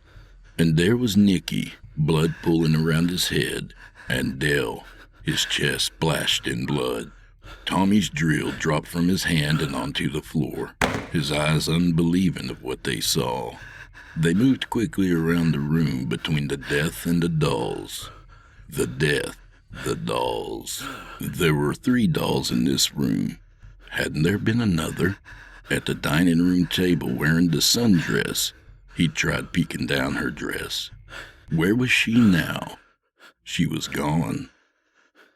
And there was Nicky, blood pooling around his head, and Dell, his chest splashed in blood. Tommy's drill dropped from his hand and onto the floor, his eyes unbelieving of what they saw. They moved quickly around the room between the death and the dolls. The death, the dolls. There were 3 dolls in this room. Hadn't there been another? At the dining room table wearing the sundress, he tried peeking down her dress. Where was she now? She was gone.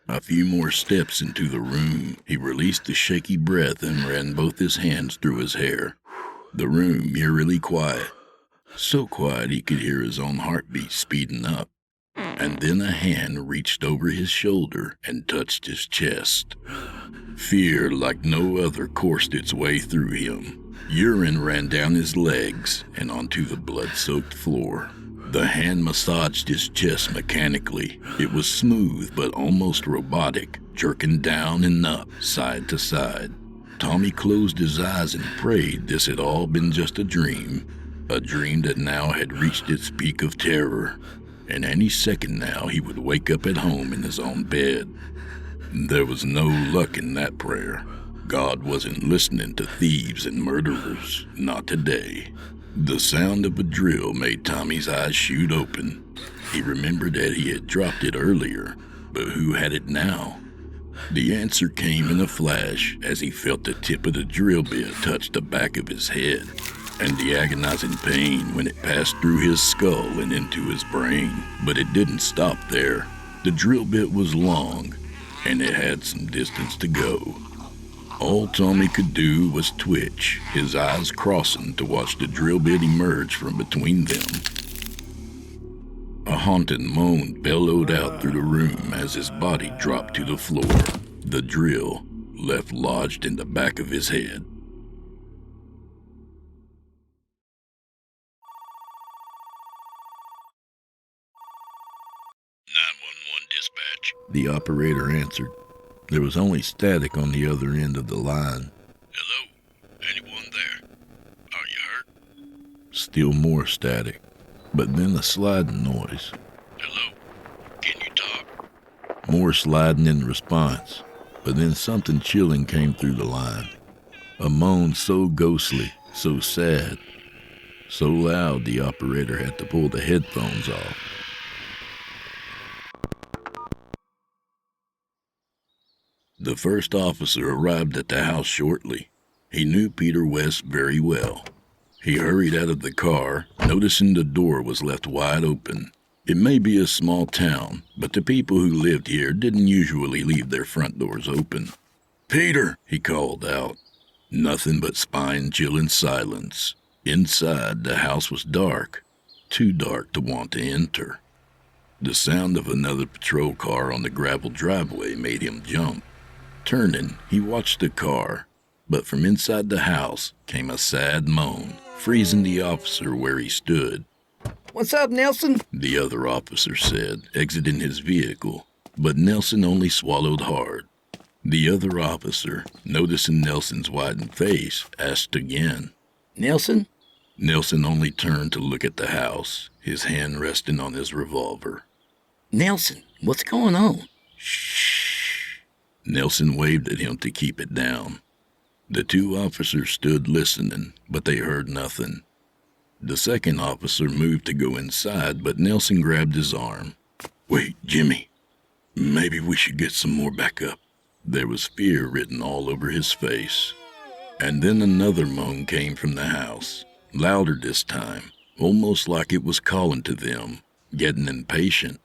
A few more steps into the room, he released a shaky breath and ran both his hands through his hair. The room eerily quiet. So quiet he could hear his own heartbeat speeding up. And then a hand reached over his shoulder and touched his chest. Fear like no other coursed its way through him. Urine ran down his legs and onto the blood-soaked floor. The hand massaged his chest mechanically. It was smooth but almost robotic, jerking down and up, side to side. Tommy closed his eyes and prayed this had all been just a dream that now had reached its peak of terror. And any second now he would wake up at home in his own bed. There was no luck in that prayer. God wasn't listening to thieves and murderers, not today. The sound of a drill made Tommy's eyes shoot open. He remembered that he had dropped it earlier, but who had it now? The answer came in a flash as he felt the tip of the drill bit touch the back of his head, and the agonizing pain when it passed through his skull and into his brain. But it didn't stop there. The drill bit was long, and it had some distance to go. All Tommy could do was twitch, his eyes crossing to watch the drill bit emerge from between them. A haunted moan bellowed out through the room as his body dropped to the floor, the drill left lodged in the back of his head. Dispatch. The operator answered. There was only static on the other end of the line. Hello? Anyone there? Are you hurt? Still more static, but then a sliding noise. Hello? Can you talk? More sliding in response, but then something chilling came through the line. A moan so ghostly, so sad, so loud the operator had to pull the headphones off. The first officer arrived at the house shortly. He knew Peter West very well. He hurried out of the car, noticing the door was left wide open. It may be a small town, but the people who lived here didn't usually leave their front doors open. "Peter," he called out. Nothing but spine-chilling silence. Inside, the house was dark, too dark to want to enter. The sound of another patrol car on the gravel driveway made him jump. Turning, he watched the car, but from inside the house came a sad moan, freezing the officer where he stood. What's up, Nelson? The other officer said, exiting his vehicle, but Nelson only swallowed hard. The other officer, noticing Nelson's whitened face, asked again. Nelson? Nelson only turned to look at the house, his hand resting on his revolver. Nelson, what's going on? Shh. Nelson waved at him to keep it down. The two officers stood listening, but they heard nothing. The second officer moved to go inside, but Nelson grabbed his arm. "Wait, Jimmy. Maybe we should get some more backup." There was fear written all over his face. And then another moan came from the house, louder this time, almost like it was calling to them, getting impatient.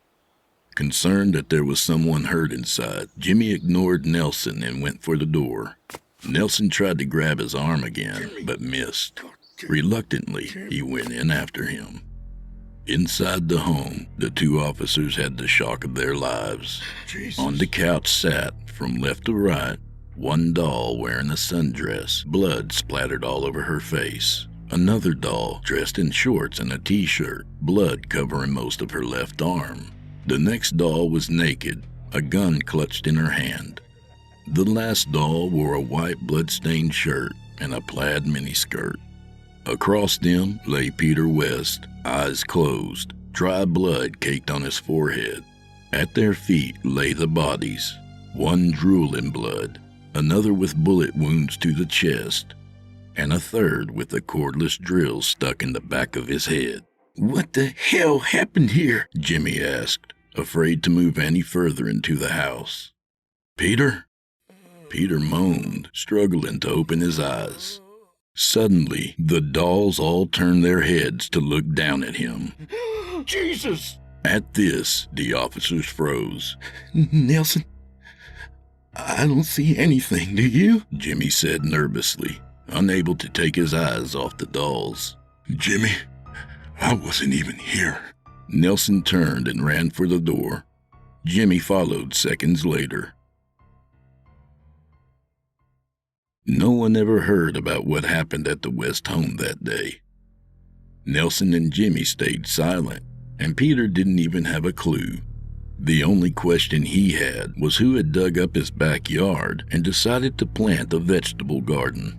Concerned that there was someone hurt inside, Jimmy ignored Nelson and went for the door. Nelson tried to grab his arm again, but missed. Reluctantly, he went in after him. Inside the home, the two officers had the shock of their lives. Jesus. On the couch sat, from left to right, one doll wearing a sundress, blood splattered all over her face. Another doll, dressed in shorts and a t-shirt, blood covering most of her left arm. The next doll was naked, a gun clutched in her hand. The last doll wore a white blood-stained shirt and a plaid miniskirt. Across them lay Peter West, eyes closed, dry blood caked on his forehead. At their feet lay the bodies, one drooling blood, another with bullet wounds to the chest, and a third with a cordless drill stuck in the back of his head. What the hell happened here? Jimmy asked, afraid to move any further into the house. "Peter?" Peter moaned, struggling to open his eyes. Suddenly, the dolls all turned their heads to look down at him. Jesus! At this, the officers froze. "Nelson, I don't see anything, do you?" Jimmy said nervously, unable to take his eyes off the dolls. Jimmy, I wasn't even here. Nelson turned and ran for the door. Jimmy followed seconds later. No one ever heard about what happened at the West home that day. Nelson and Jimmy stayed silent, and Peter didn't even have a clue. The only question he had was who had dug up his backyard and decided to plant a vegetable garden.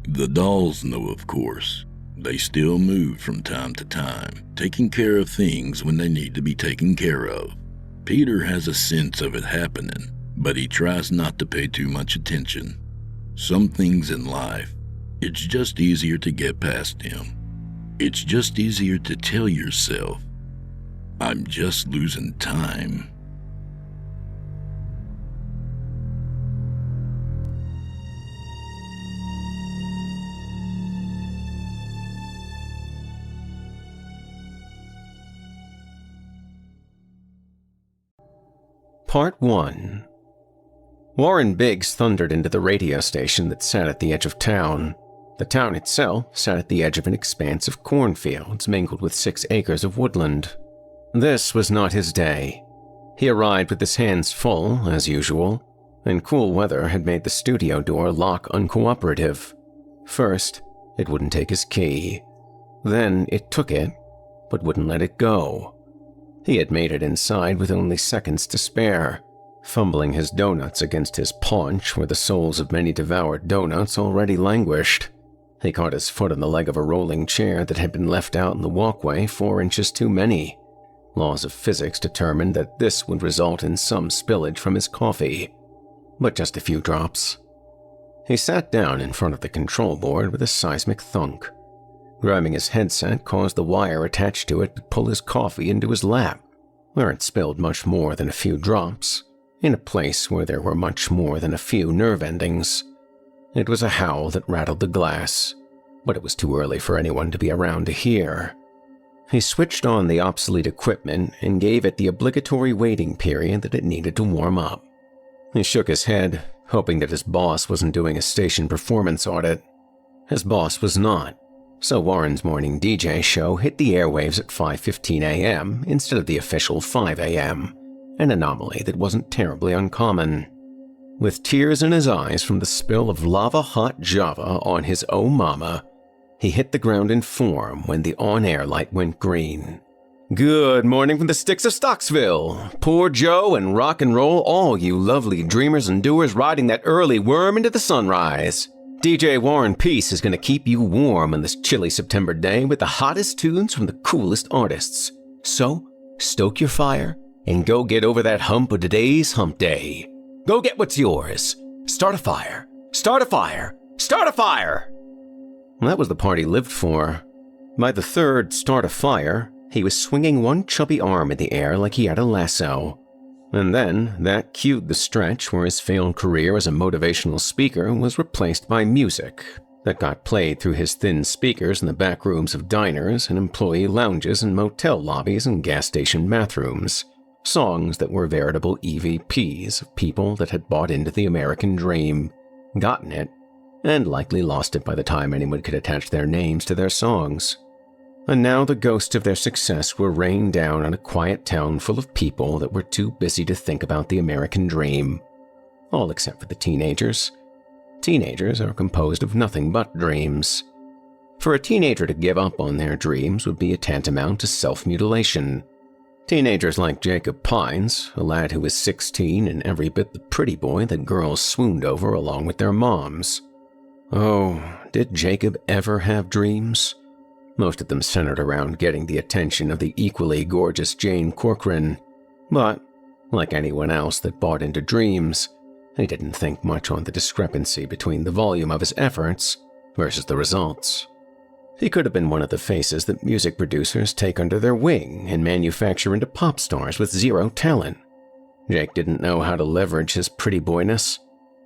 The dolls know, of course. They still move from time to time, taking care of things when they need to be taken care of. Peter has a sense of it happening, but he tries not to pay too much attention. Some things in life, it's just easier to get past them. It's just easier to tell yourself, I'm just losing time. Part 1. Warren Biggs thundered into the radio station that sat at the edge of town. The town itself sat at the edge of an expanse of cornfields mingled with 6 acres of woodland. This was not his day. He arrived with his hands full, as usual, and cool weather had made the studio door lock uncooperative. First, it wouldn't take his key. Then it took it, but wouldn't let it go. He had made it inside with only seconds to spare, fumbling his donuts against his paunch where the souls of many devoured donuts already languished. He caught his foot on the leg of a rolling chair that had been left out in the walkway 4 inches too many. Laws of physics determined that this would result in some spillage from his coffee, but just a few drops. He sat down in front of the control board with a seismic thunk. Grabbing his headset caused the wire attached to it to pull his coffee into his lap, where it spilled much more than a few drops, in a place where there were much more than a few nerve endings. It was a howl that rattled the glass, but it was too early for anyone to be around to hear. He switched on the obsolete equipment and gave it the obligatory waiting period that it needed to warm up. He shook his head, hoping that his boss wasn't doing a station performance audit. His boss was not, so Warren's morning DJ show hit the airwaves at 5:15 a.m. instead of the official 5 a.m., an anomaly that wasn't terribly uncommon. With tears in his eyes from the spill of lava-hot Java on his oh mama, he hit the ground in form when the on-air light went green. Good morning from the sticks of Stocksville. Poor Joe and rock and roll, all you lovely dreamers and doers riding that early worm into the sunrise. DJ Warren Peace is going to keep you warm on this chilly September day with the hottest tunes from the coolest artists. So, stoke your fire and go get over that hump of today's hump day. Go get what's yours. Start a fire. Start a fire. Start a fire! Well, that was the part he lived for. By the third start a fire, he was swinging one chubby arm in the air like he had a lasso. And then that cued the stretch where his failed career as a motivational speaker was replaced by music that got played through his thin speakers in the back rooms of diners and employee lounges and motel lobbies and gas station bathrooms. Songs that were veritable EVPs of people that had bought into the American dream, gotten it, and likely lost it by the time anyone could attach their names to their songs. And now the ghosts of their success were rained down on a quiet town full of people that were too busy to think about the American dream. All except for the teenagers. Teenagers are composed of nothing but dreams. For a teenager to give up on their dreams would be a tantamount to self-mutilation. Teenagers like Jacob Pines, a lad who was 16 and every bit the pretty boy that girls swooned over along with their moms. Oh, did Jacob ever have dreams? Most of them centered around getting the attention of the equally gorgeous Jane Corcoran. But, like anyone else that bought into dreams, he didn't think much on the discrepancy between the volume of his efforts versus the results. He could have been one of the faces that music producers take under their wing and manufacture into pop stars with zero talent. Jake didn't know how to leverage his pretty boyness.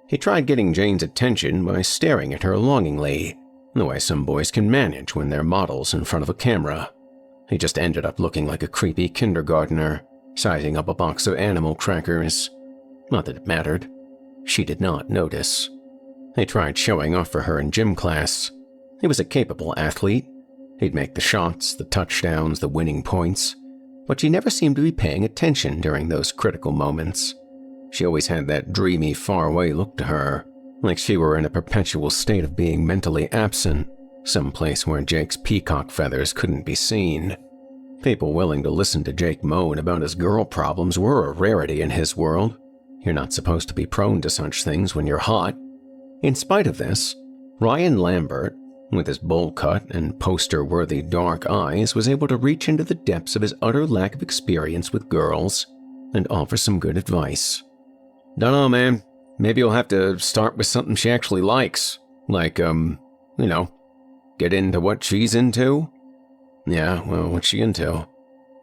He tried getting Jane's attention by staring at her longingly, the way some boys can manage when they're models in front of a camera. He just ended up looking like a creepy kindergartner, sizing up a box of animal crackers. Not that it mattered. She did not notice. He tried showing off for her in gym class. He was a capable athlete. He'd make the shots, the touchdowns, the winning points, but she never seemed to be paying attention during those critical moments. She always had that dreamy, faraway look to her, like she were in a perpetual state of being mentally absent, someplace where Jake's peacock feathers couldn't be seen. People willing to listen to Jake moan about his girl problems were a rarity in his world. You're not supposed to be prone to such things when you're hot. In spite of this, Ryan Lambert, with his bowl cut and poster-worthy dark eyes, was able to reach into the depths of his utter lack of experience with girls and offer some good advice. Dunno, man. Maybe you'll have to start with something she actually likes. Like, get into what she's into? Yeah, well, what's she into?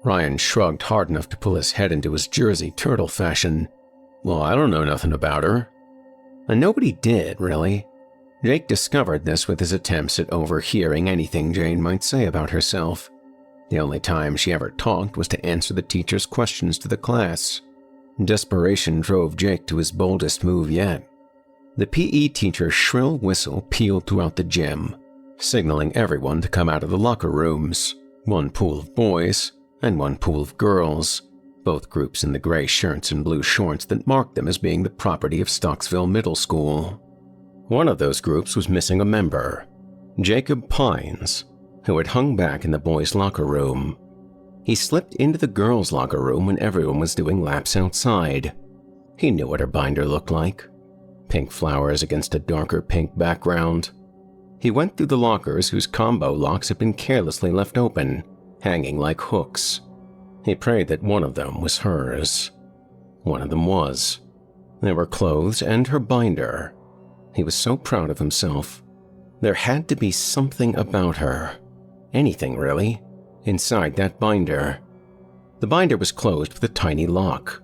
Ryan shrugged hard enough to pull his head into his Jersey turtle fashion. Well, I don't know nothing about her. And nobody did, really. Jake discovered this with his attempts at overhearing anything Jane might say about herself. The only time she ever talked was to answer the teacher's questions to the class. Desperation drove Jake to his boldest move yet. The PE teacher's shrill whistle pealed throughout the gym, signaling everyone to come out of the locker rooms, one pool of boys and one pool of girls, both groups in the gray shirts and blue shorts that marked them as being the property of Stocksville Middle School. One of those groups was missing a member, Jacob Pines, who had hung back in the boys' locker room. He slipped into the girls' locker room when everyone was doing laps outside. He knew what her binder looked like. Pink flowers against a darker pink background. He went through the lockers whose combo locks had been carelessly left open, hanging like hooks. He prayed that one of them was hers. One of them was. There were clothes and her binder. He was so proud of himself. There had to be something about her. Anything, really, inside that binder. The binder was closed with a tiny lock.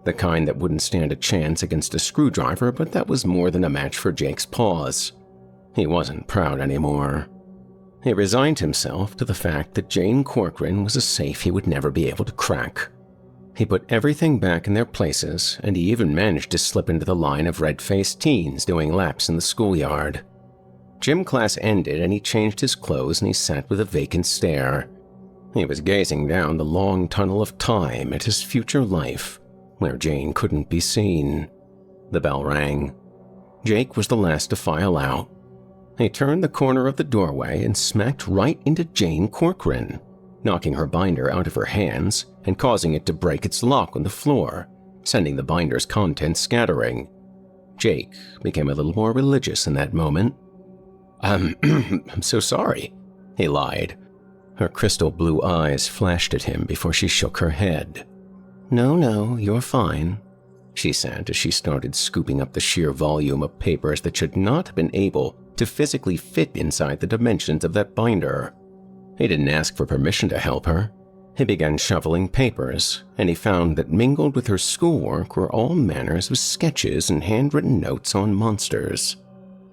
The kind that wouldn't stand a chance against a screwdriver, but that was more than a match for Jake's paws. He wasn't proud anymore. He resigned himself to the fact that Jane Corcoran was a safe he would never be able to crack. He put everything back in their places, and he even managed to slip into the line of red-faced teens doing laps in the schoolyard. Gym class ended and he changed his clothes and he sat with a vacant stare. He was gazing down the long tunnel of time at his future life, where Jane couldn't be seen. The bell rang. Jake was the last to file out. He turned the corner of the doorway and smacked right into Jane Corcoran, knocking her binder out of her hands and causing it to break its lock on the floor, sending the binder's contents scattering. Jake became a little more religious in that moment. I'm so sorry, he lied. Her crystal blue eyes flashed at him before she shook her head. No, you're fine, she said as she started scooping up the sheer volume of papers that should not have been able to physically fit inside the dimensions of that binder. He didn't ask for permission to help her. He began shoveling papers, and he found that mingled with her schoolwork were all manners of sketches and handwritten notes on monsters.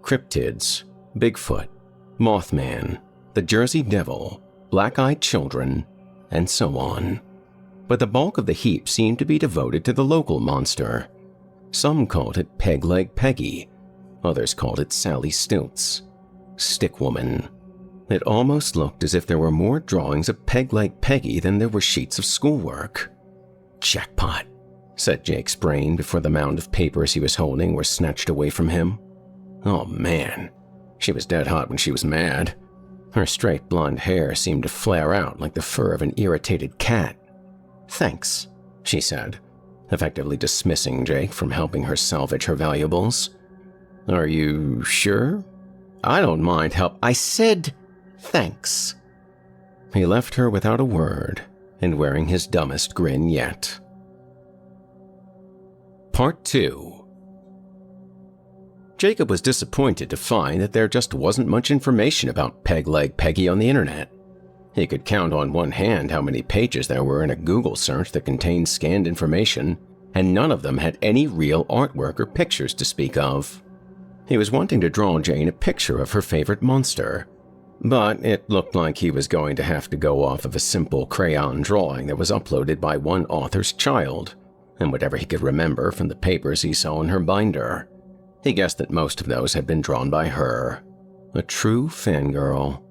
Cryptids, Bigfoot, Mothman, the Jersey Devil, black-eyed children, and so on. But the bulk of the heap seemed to be devoted to the local monster. Some called it Peg-Leg Peggy. Others called it Sally Stilts. Stick Woman. It almost looked as if there were more drawings of Peg-Leg Peggy than there were sheets of schoolwork. Jackpot, said Jake's brain before the mound of papers he was holding were snatched away from him. Oh man, she was dead hot when she was mad. Her straight blonde hair seemed to flare out like the fur of an irritated cat. Thanks, she said, effectively dismissing Jake from helping her salvage her valuables. Are you sure? I don't mind help. I said thanks. He left her without a word and wearing his dumbest grin yet. Part 2. Jacob was disappointed to find that there just wasn't much information about Peg-Leg Peggy on the internet. He could count on one hand how many pages there were in a Google search that contained scanned information, and none of them had any real artwork or pictures to speak of. He was wanting to draw Jane a picture of her favorite monster, but it looked like he was going to have to go off of a simple crayon drawing that was uploaded by one author's child, and whatever he could remember from the papers he saw in her binder. He guessed that most of those had been drawn by her, a true fangirl.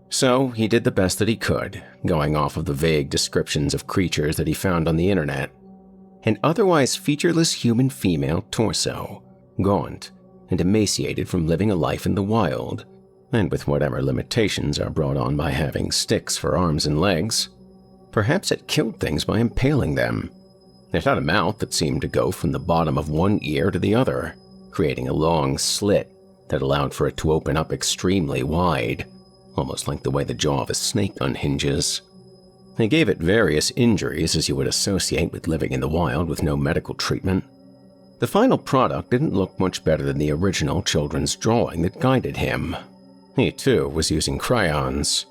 So he did the best that he could, going off of the vague descriptions of creatures that he found on the internet. An otherwise featureless human female torso, gaunt and emaciated from living a life in the wild, and with whatever limitations are brought on by having sticks for arms and legs. Perhaps it killed things by impaling them. It had a mouth that seemed to go from the bottom of one ear to the other, creating a long slit that allowed for it to open up extremely wide, almost like the way the jaw of a snake unhinges. They gave it various injuries as you would associate with living in the wild with no medical treatment. The final product didn't look much better than the original children's drawing that guided him. He too was using crayons,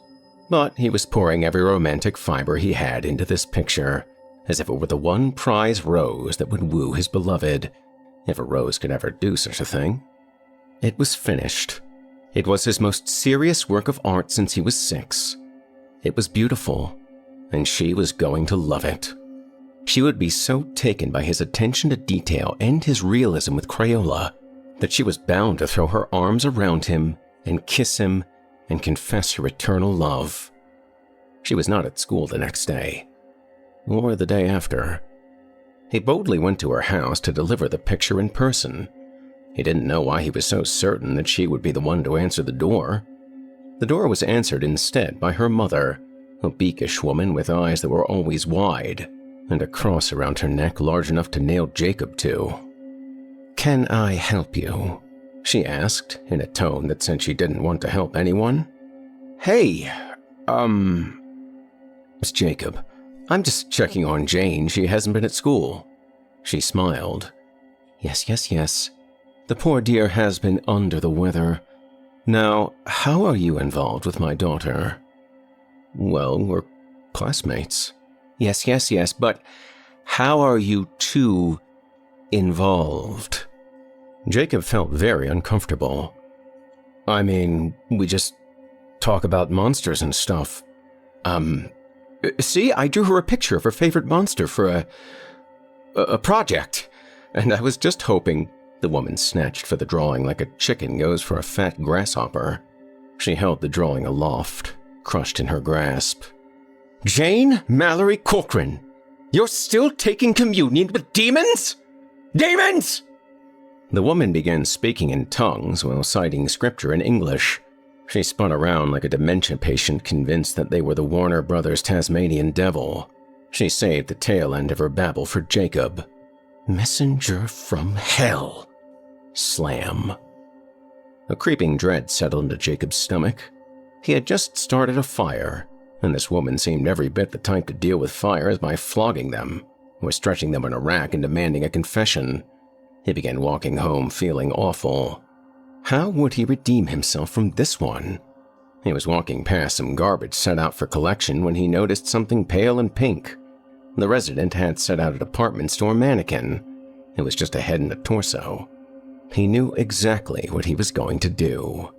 but he was pouring every romantic fiber he had into this picture, as if it were the one prize rose that would woo his beloved, if a rose could ever do such a thing. It was finished. It was his most serious work of art since he was 6. It was beautiful, and she was going to love it. She would be so taken by his attention to detail and his realism with Crayola that she was bound to throw her arms around him and kiss him and confess her eternal love. She was not at school the next day, or the day after. He boldly went to her house to deliver the picture in person. He didn't know why he was so certain that she would be the one to answer the door. The door was answered instead by her mother, a beakish woman with eyes that were always wide, and a cross around her neck large enough to nail Jacob to. "Can I help you?" she asked, in a tone that said she didn't want to help anyone. "Hey, It's Jacob. I'm just checking on Jane. She hasn't been at school." She smiled. Yes. The poor dear has been under the weather. Now, how are you involved with my daughter?" "Well, we're classmates." Yes, but how are you two involved?" Jacob felt very uncomfortable. "I mean, we just talk about monsters and stuff. See, I drew her a picture of her favorite monster for a project, and I was just hoping..." The woman snatched for the drawing like a chicken goes for a fat grasshopper. She held the drawing aloft, crushed in her grasp. "Jane Mallory Corcoran, you're still taking communion with demons? Demons!" The woman began speaking in tongues while citing scripture in English. She spun around like a dementia patient convinced that they were the Warner Brothers Tasmanian devil. She saved the tail end of her babble for Jacob. "Messenger from hell." Slam. A creeping dread settled into Jacob's stomach. He had just started a fire, and this woman seemed every bit the type to deal with fires by flogging them, or stretching them on a rack and demanding a confession. He began walking home feeling awful. How would he redeem himself from this one? He was walking past some garbage set out for collection when he noticed something pale and pink. The resident had set out a department store mannequin. It was just a head and a torso. He knew exactly what he was going to do.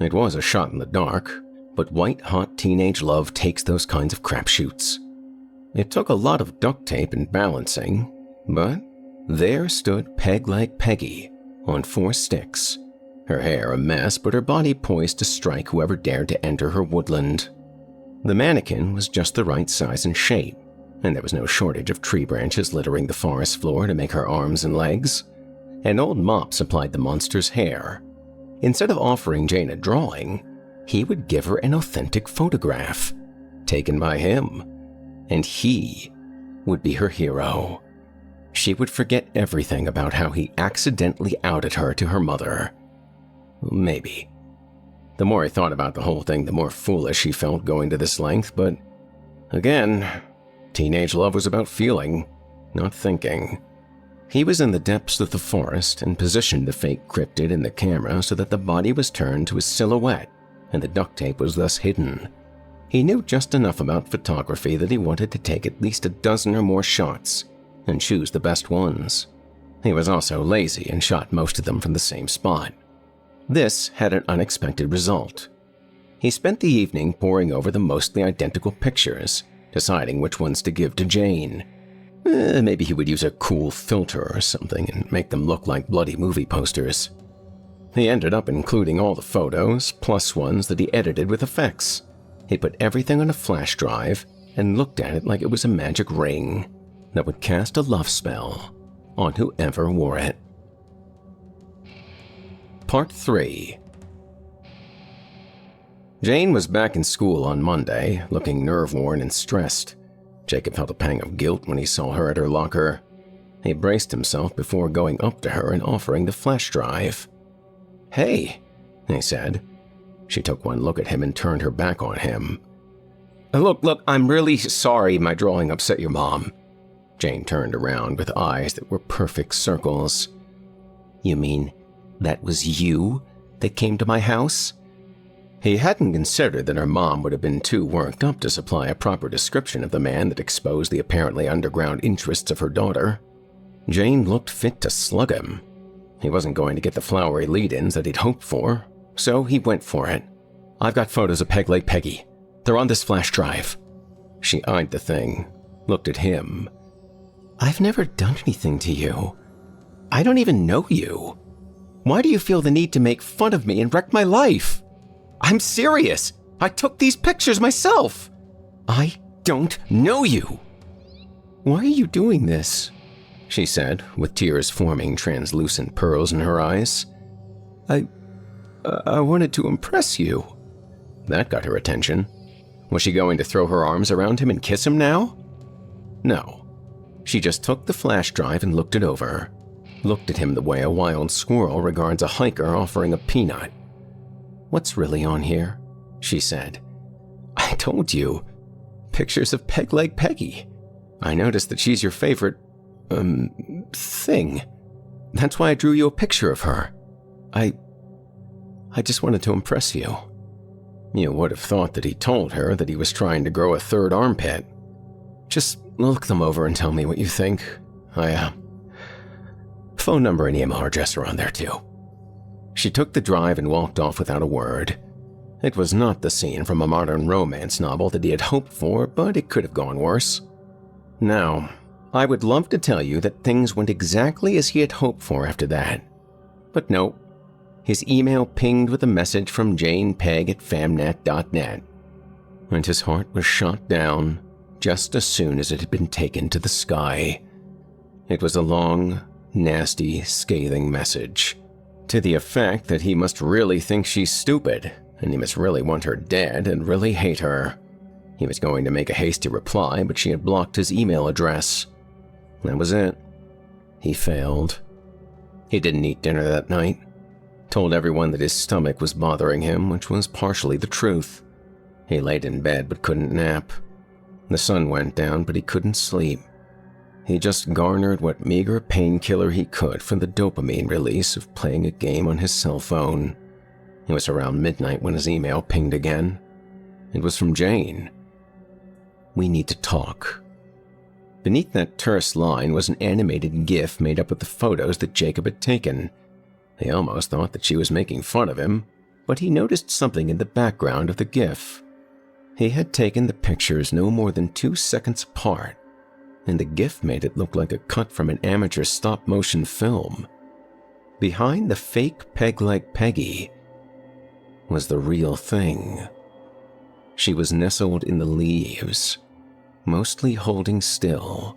It was a shot in the dark, but white-hot teenage love takes those kinds of crapshoots. It took a lot of duct tape and balancing, but there stood Peg-Leg Peggy on 4 sticks, her hair a mess but her body poised to strike whoever dared to enter her woodland. The mannequin was just the right size and shape, and there was no shortage of tree branches littering the forest floor to make her arms and legs. An old mop supplied the monster's hair. Instead of offering Jane a drawing, he would give her an authentic photograph, taken by him, and he would be her hero. She would forget everything about how he accidentally outed her to her mother. Maybe. The more he thought about the whole thing, the more foolish he felt going to this length, but again, teenage love was about feeling, not thinking. He was in the depths of the forest and positioned the fake cryptid in the camera so that the body was turned to a silhouette and the duct tape was thus hidden. He knew just enough about photography that he wanted to take at least a dozen or more shots and choose the best ones. He was also lazy and shot most of them from the same spot. This had an unexpected result. He spent the evening poring over the mostly identical pictures, deciding which ones to give to Jane. Maybe he would use a cool filter or something and make them look like bloody movie posters. He ended up including all the photos, plus ones that he edited with effects. He put everything on a flash drive and looked at it like it was a magic ring that would cast a love spell on whoever wore it. Part 3. Jane was back in school on Monday, looking nerve-worn and stressed. Jacob felt a pang of guilt when he saw her at her locker. He braced himself before going up to her and offering the flash drive. "Hey," he said. She took one look at him and turned her back on him. Look, I'm really sorry my drawing upset your mom." Jane turned around with eyes that were perfect circles. "You mean that was you that came to my house?" He hadn't considered that her mom would have been too worked up to supply a proper description of the man that exposed the apparently underground interests of her daughter. Jane looked fit to slug him. He wasn't going to get the flowery lead-ins that he'd hoped for, so he went for it. "I've got photos of Peg-Leg Peggy. They're on this flash drive." She eyed the thing, looked at him. I've never done anything to you. I don't even know you. Why do you feel the need to make fun of me and wreck my life? I'm serious. I took these pictures myself. I don't know you. Why are you doing this? She said, with tears forming translucent pearls in her eyes. I wanted to impress you. That got her attention. Was she going to throw her arms around him and kiss him now? No. She just took the flash drive and looked it over. Looked at him the way a wild squirrel regards a hiker offering a peanut. What's really on here? She said. I told you. Pictures of Peg Leg Peggy. I noticed that she's your favorite, thing. That's why I drew you a picture of her. I just wanted to impress you. You would have thought that he told her that he was trying to grow a third armpit. Just look them over and tell me what you think. Phone number and email address are on there too. She took the drive and walked off without a word. It was not the scene from a modern romance novel that he had hoped for, but it could have gone worse. Now, I would love to tell you that things went exactly as he had hoped for after that. But no. His email pinged with a message from janepeg@famnet.net, and his heart was shot down just as soon as it had been taken to the sky. It was a long, nasty, scathing message, to the effect that he must really think she's stupid, and he must really want her dead and really hate her. He was going to make a hasty reply, but she had blocked his email address. That was it. He failed. He didn't eat dinner that night. Told everyone that his stomach was bothering him, which was partially the truth. He laid in bed but couldn't nap. The sun went down, but he couldn't sleep. He just garnered what meager painkiller he could from the dopamine release of playing a game on his cell phone. It was around midnight when his email pinged again. It was from Jane. We need to talk. Beneath that terse line was an animated GIF made up of the photos that Jacob had taken. He almost thought that she was making fun of him, but he noticed something in the background of the GIF. He had taken the pictures no more than 2 seconds apart, and the GIF made it look like a cut from an amateur stop-motion film. Behind the fake Peg Leg Peggy was the real thing. She was nestled in the leaves, mostly holding still,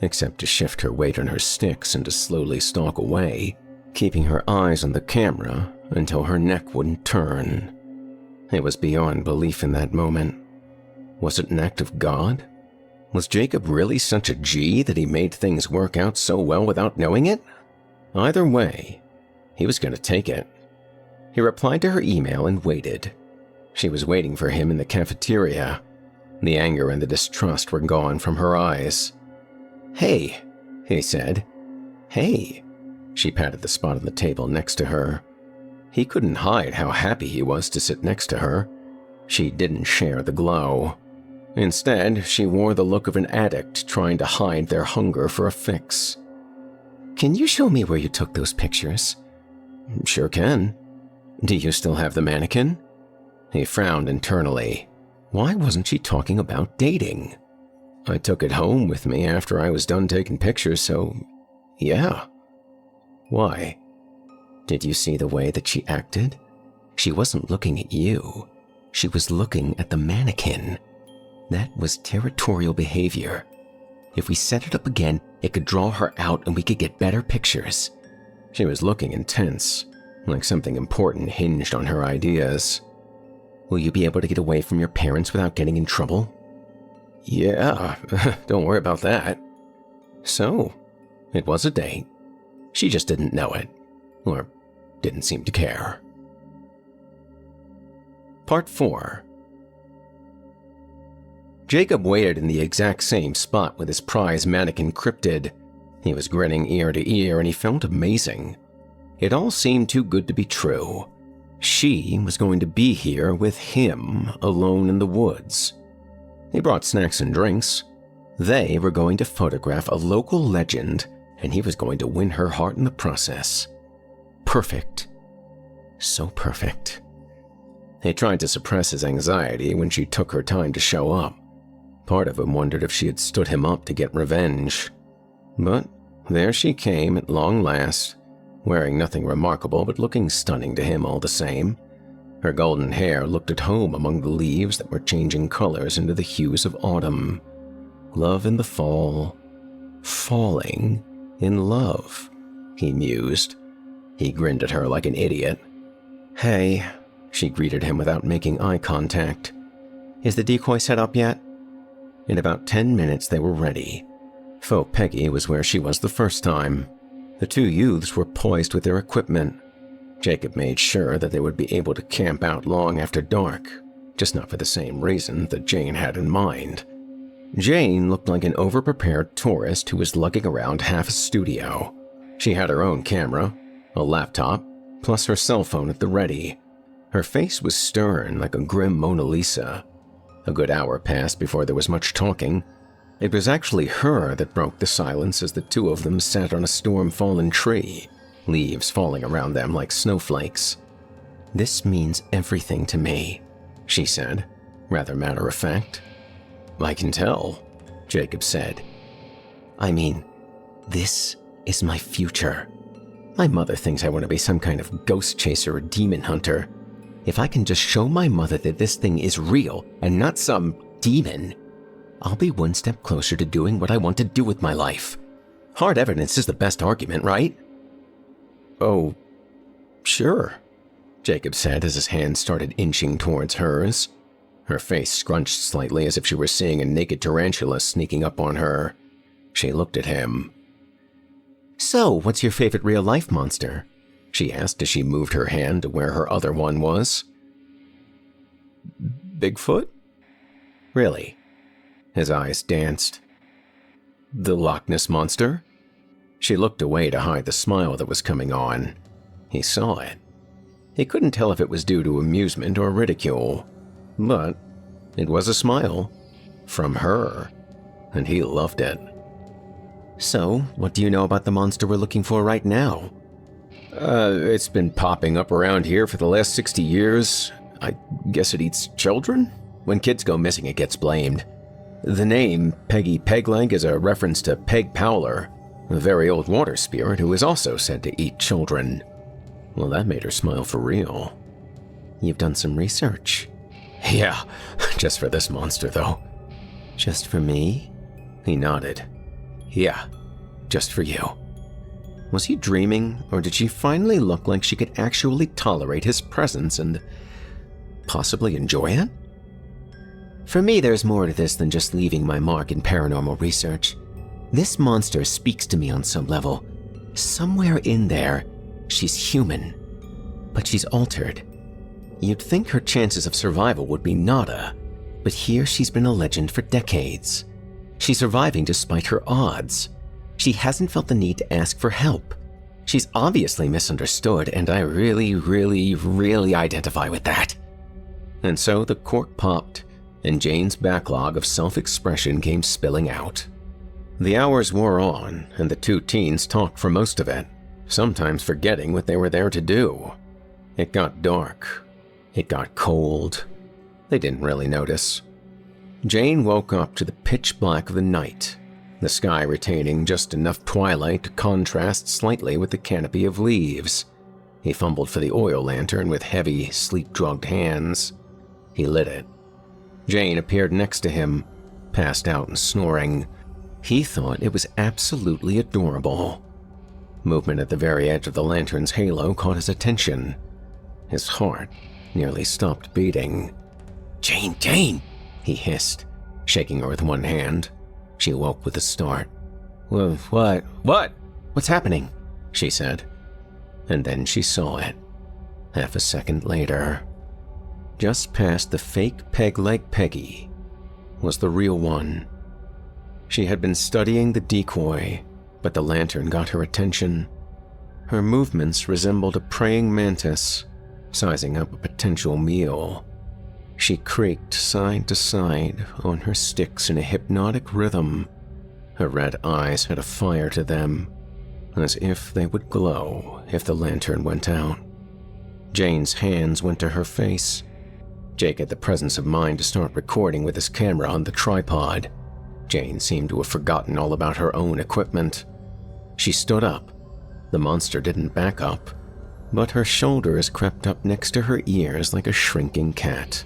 except to shift her weight on her sticks and to slowly stalk away, keeping her eyes on the camera until her neck wouldn't turn. It was beyond belief in that moment. Was it an act of God? Was Jacob really such a G that he made things work out so well without knowing it? Either way, he was going to take it. He replied to her email and waited. She was waiting for him in the cafeteria. The anger and the distrust were gone from her eyes. Hey, he said. Hey. She patted the spot on the table next to her. He couldn't hide how happy he was to sit next to her. She didn't share the glow. Instead, she wore the look of an addict trying to hide their hunger for a fix. Can you show me where you took those pictures? Sure can. Do you still have the mannequin? He frowned internally. Why wasn't she talking about dating? I took it home with me after I was done taking pictures, so yeah. Why? Did you see the way that she acted? She wasn't looking at you. She was looking at the mannequin. That was territorial behavior. If we set it up again, it could draw her out and we could get better pictures. She was looking intense, like something important hinged on her ideas. Will you be able to get away from your parents without getting in trouble? Yeah, don't worry about that. So, it was a date. She just didn't know it, or didn't seem to care. Part 4. Jacob waited in the exact same spot with his prize mannequin cryptid. He was grinning ear to ear and he felt amazing. It all seemed too good to be true. She was going to be here with him alone in the woods. He brought snacks and drinks. They were going to photograph a local legend, and he was going to win her heart in the process. Perfect. So perfect. He tried to suppress his anxiety when she took her time to show up. Part of him wondered if she had stood him up to get revenge. But there she came at long last, wearing nothing remarkable but looking stunning to him all the same. Her golden hair looked at home among the leaves that were changing colors into the hues of autumn. Love in the fall. Falling in love, he mused. He grinned at her like an idiot. "Hey," she greeted him without making eye contact. "Is the decoy set up yet?" In about 10 minutes they were ready. Faux Peggy was where she was the first time. The two youths were poised with their equipment. Jacob made sure that they would be able to camp out long after dark, just not for the same reason that Jane had in mind. Jane looked like an overprepared tourist who was lugging around half a studio. She had her own camera, a laptop, plus her cell phone at the ready. Her face was stern like a grim Mona Lisa. A good hour passed before there was much talking. It was actually her that broke the silence as the two of them sat on a storm-fallen tree, leaves falling around them like snowflakes. "This means everything to me," she said, rather matter-of-fact. "I can tell," Jacob said. "I mean, this is my future. My mother thinks I want to be some kind of ghost chaser or demon hunter. If I can just show my mother that this thing is real and not some demon, I'll be one step closer to doing what I want to do with my life. Hard evidence is the best argument, right?" "Oh, sure," Jacob said as his hand started inching towards hers. Her face scrunched slightly as if she were seeing a naked tarantula sneaking up on her. She looked at him. "So, what's your favorite real-life monster?" she asked as she moved her hand to where her other one was. "Bigfoot?" "Really?" His eyes danced. "The Loch Ness Monster?" She looked away to hide the smile that was coming on. He saw it. He couldn't tell if it was due to amusement or ridicule, but it was a smile. From her. And he loved it. "So, what do you know about the monster we're looking for right now?" It's been popping up around here for the last 60 years. I guess it eats children? When kids go missing, it gets blamed. The name, Peggy Pegleg, is a reference to Peg Powler, a very old water spirit who is also said to eat children. Well, that made her smile for real. "You've done some research." "Yeah, just for this monster, though." "Just for me?" He nodded. "Yeah, just for you." Was he dreaming, or did she finally look like she could actually tolerate his presence and possibly enjoy it? "For me, there's more to this than just leaving my mark in paranormal research. This monster speaks to me on some level. Somewhere in there, she's human, but she's altered. You'd think her chances of survival would be nada, but here she's been a legend for decades. She's surviving despite her odds. She hasn't felt the need to ask for help. She's obviously misunderstood, and I really identify with that." And so the cork popped, and Jane's backlog of self-expression came spilling out. The hours wore on, and the two teens talked for most of it, sometimes forgetting what they were there to do. It got dark. It got cold. They didn't really notice. Jane woke up to the pitch black of the night, the sky retaining just enough twilight to contrast slightly with the canopy of leaves. He fumbled for the oil lantern with heavy, sleep-drugged hands. He lit it. Jane appeared next to him, passed out and snoring. He thought it was absolutely adorable. Movement at the very edge of the lantern's halo caught his attention. His heart nearly stopped beating. "Jane, Jane!" he hissed, shaking her with one hand. She awoke with a start. What? What's happening?" she said. And then she saw it. Half a second later. Just past the fake peg-leg Peggy was the real one. She had been studying the decoy, but the lantern got her attention. Her movements resembled a praying mantis, sizing up a potential meal. She creaked side to side on her sticks in a hypnotic rhythm. Her red eyes had a fire to them, as if they would glow if the lantern went out. Jane's hands went to her face. Jake had the presence of mind to start recording with his camera on the tripod. Jane seemed to have forgotten all about her own equipment. She stood up. The monster didn't back up, but her shoulders crept up next to her ears like a shrinking cat.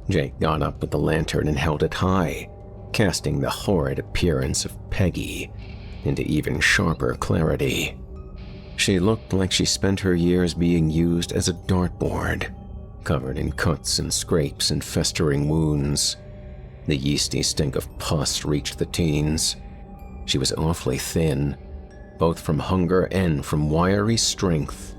Jake got up with the lantern and held it high, casting the horrid appearance of Peggy into even sharper clarity. She looked like she spent her years being used as a dartboard, covered in cuts and scrapes and festering wounds. The yeasty stink of pus reached the teens. She was awfully thin, both from hunger and from wiry strength.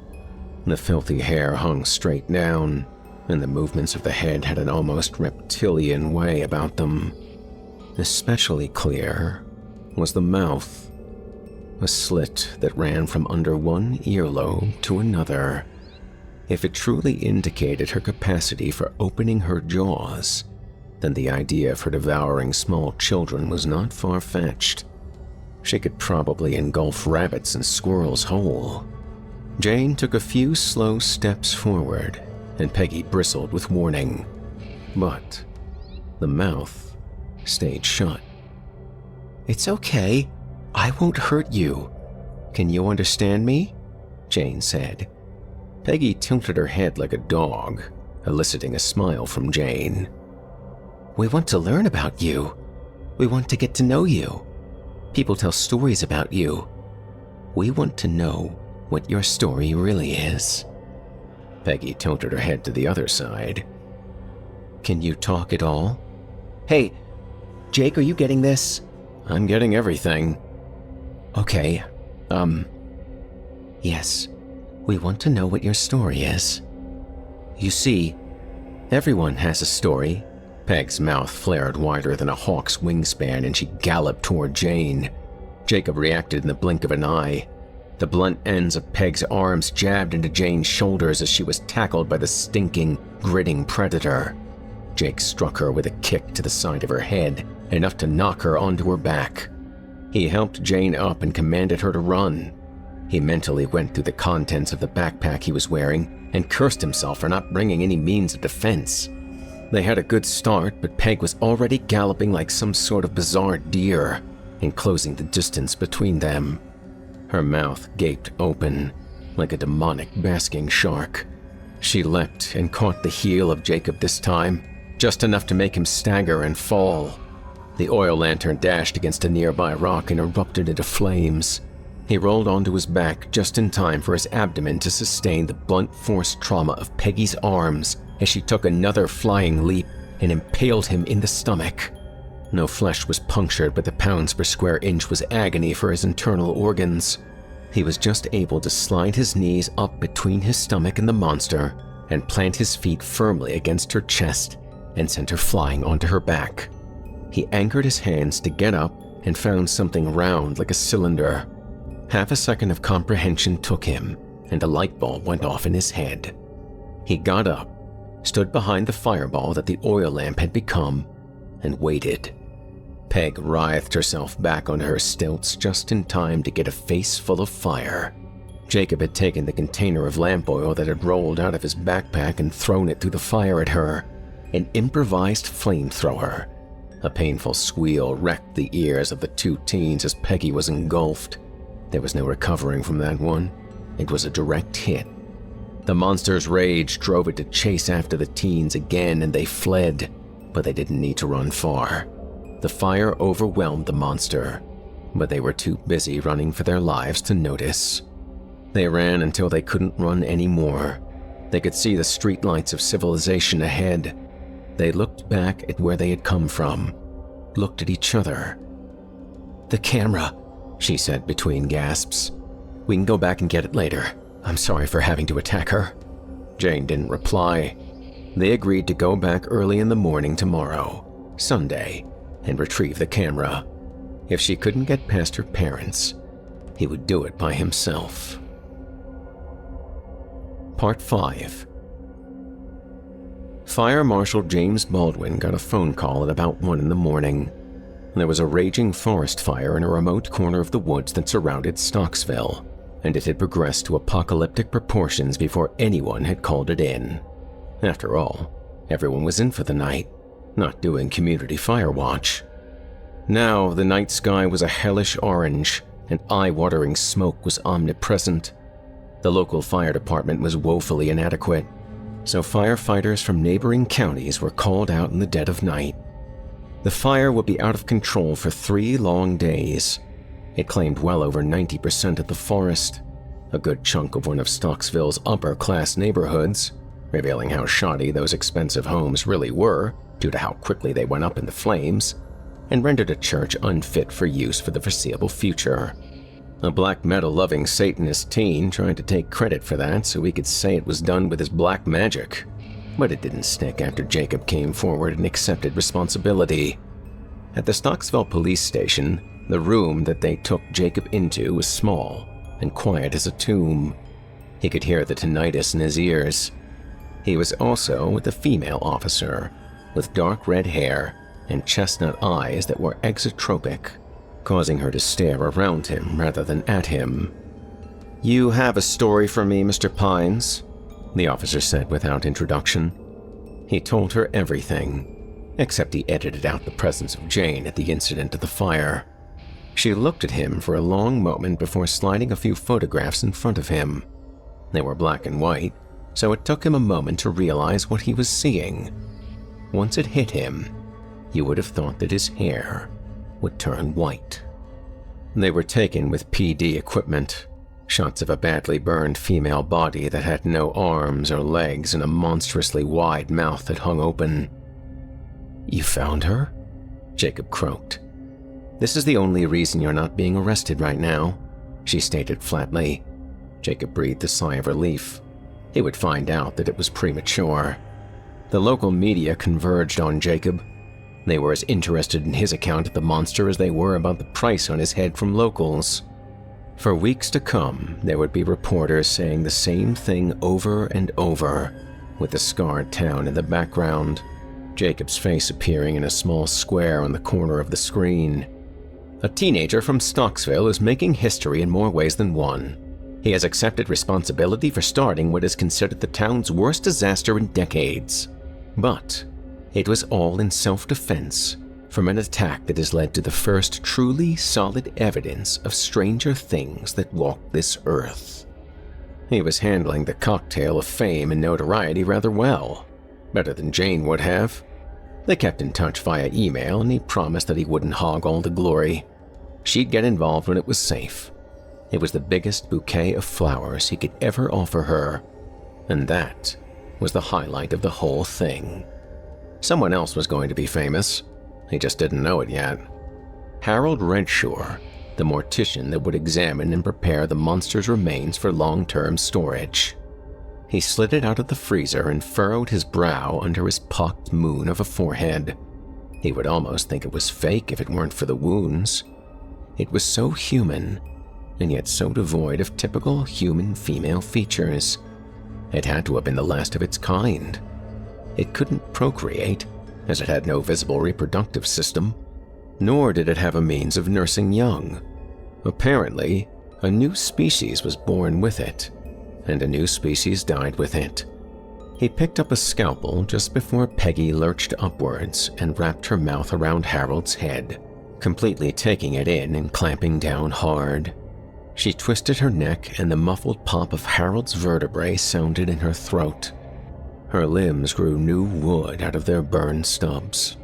The filthy hair hung straight down, and the movements of the head had an almost reptilian way about them. Especially clear was the mouth, a slit that ran from under one earlobe to another. If it truly indicated her capacity for opening her jaws, then the idea of her devouring small children was not far-fetched. She could probably engulf rabbits and squirrels whole. Jane took a few slow steps forward, and Peggy bristled with warning. But the mouth stayed shut. "It's okay. I won't hurt you. Can you understand me?" Jane said. Peggy tilted her head like a dog, eliciting a smile from Jane. "We want to learn about you. We want to get to know you. People tell stories about you. We want to know what your story really is." Peggy tilted her head to the other side. "Can you talk at all?" "Hey, Jake, are you getting this?" "I'm getting everything." "Okay, yes, we want to know what your story is. You see, everyone has a story." Peg's mouth flared wider than a hawk's wingspan, and she galloped toward Jane. Jacob reacted in the blink of an eye. The blunt ends of Peg's arms jabbed into Jane's shoulders as she was tackled by the stinking, gritting predator. Jake struck her with a kick to the side of her head, enough to knock her onto her back. He helped Jane up and commanded her to run. He mentally went through the contents of the backpack he was wearing and cursed himself for not bringing any means of defense. They had a good start, but Peg was already galloping like some sort of bizarre deer, enclosing the distance between them. Her mouth gaped open, like a demonic basking shark. She leapt and caught the heel of Jacob this time, just enough to make him stagger and fall. The oil lantern dashed against a nearby rock and erupted into flames. He rolled onto his back just in time for his abdomen to sustain the blunt force trauma of Peggy's arms as she took another flying leap and impaled him in the stomach. No flesh was punctured, but the pounds per square inch was agony for his internal organs. He was just able to slide his knees up between his stomach and the monster and plant his feet firmly against her chest and sent her flying onto her back. He anchored his hands to get up and found something round like a cylinder. Half a second of comprehension took him, and a light bulb went off in his head. He got up, stood behind the fireball that the oil lamp had become, and waited. Peg writhed herself back onto her stilts just in time to get a face full of fire. Jacob had taken the container of lamp oil that had rolled out of his backpack and thrown it through the fire at her, an improvised flamethrower. A painful squeal wrecked the ears of the two teens as Peggy was engulfed. There was no recovering from that one. It was a direct hit. The monster's rage drove it to chase after the teens again, and they fled, but they didn't need to run far. The fire overwhelmed the monster, but they were too busy running for their lives to notice. They ran until they couldn't run anymore. They could see the streetlights of civilization ahead. They looked back at where they had come from, looked at each other. "The camera," she said between gasps. "We can go back and get it later. I'm sorry for having to attack her." Jane didn't reply. They agreed to go back early in the morning tomorrow, Sunday, and retrieve the camera. If she couldn't get past her parents, he would do it by himself. Part 5. Fire Marshal James Baldwin got a phone call at about 1 in the morning. There was a raging forest fire in a remote corner of the woods that surrounded Stocksville, and it had progressed to apocalyptic proportions before anyone had called it in. After all, everyone was in for the night, not doing community fire watch. Now, the night sky was a hellish orange, and eye-watering smoke was omnipresent. The local fire department was woefully inadequate, so firefighters from neighboring counties were called out in the dead of night. The fire would be out of control for 3 long days. It claimed well over 90% of the forest, a good chunk of one of Stocksville's upper-class neighborhoods, revealing how shoddy those expensive homes really were due to how quickly they went up in the flames, and rendered a church unfit for use for the foreseeable future. A black metal-loving Satanist teen tried to take credit for that so he could say it was done with his black magic, but it didn't stick after Jacob came forward and accepted responsibility. At the Stocksville police station, the room that they took Jacob into was small and quiet as a tomb. He could hear the tinnitus in his ears. He was also with a female officer, with dark red hair and chestnut eyes that were exotropic, causing her to stare around him rather than at him. "You have a story for me, Mr. Pines?" the officer said without introduction. He told her everything, except he edited out the presence of Jane at the incident of the fire. She looked at him for a long moment before sliding a few photographs in front of him. They were black and white, so it took him a moment to realize what he was seeing. Once it hit him, you would have thought that his hair would turn white. They were taken with PD equipment, shots of a badly burned female body that had no arms or legs and a monstrously wide mouth that hung open. "You found her?" Jacob croaked. "This is the only reason you're not being arrested right now," she stated flatly. Jacob breathed a sigh of relief. He would find out that it was premature. The local media converged on Jacob. They were as interested in his account of the monster as they were about the price on his head from locals. For weeks to come, there would be reporters saying the same thing over and over, with the scarred town in the background, Jacob's face appearing in a small square on the corner of the screen. A teenager from Stocksville is making history in more ways than one. He has accepted responsibility for starting what is considered the town's worst disaster in decades. But it was all in self-defense from an attack that has led to the first truly solid evidence of stranger things that walk this earth. He was handling the cocktail of fame and notoriety rather well, better than Jane would have. They kept in touch via email, and he promised that he wouldn't hog all the glory. She'd get involved when it was safe. It was the biggest bouquet of flowers he could ever offer her, and that was the highlight of the whole thing. Someone else was going to be famous. He just didn't know it yet. Harold Redshaw, the mortician that would examine and prepare the monster's remains for long-term storage. He slid it out of the freezer and furrowed his brow under his pocked moon of a forehead. He would almost think it was fake if it weren't for the wounds. It was so human, and yet so devoid of typical human female features. It had to have been the last of its kind. It couldn't procreate, as it had no visible reproductive system, nor did it have a means of nursing young. Apparently, a new species was born with it, and a new species died with it. He picked up a scalpel just before Peggy lurched upwards and wrapped her mouth around Harold's head, completely taking it in and clamping down hard. She twisted her neck, and the muffled pop of Harold's vertebrae sounded in her throat. Her limbs grew new wood out of their burned stubs.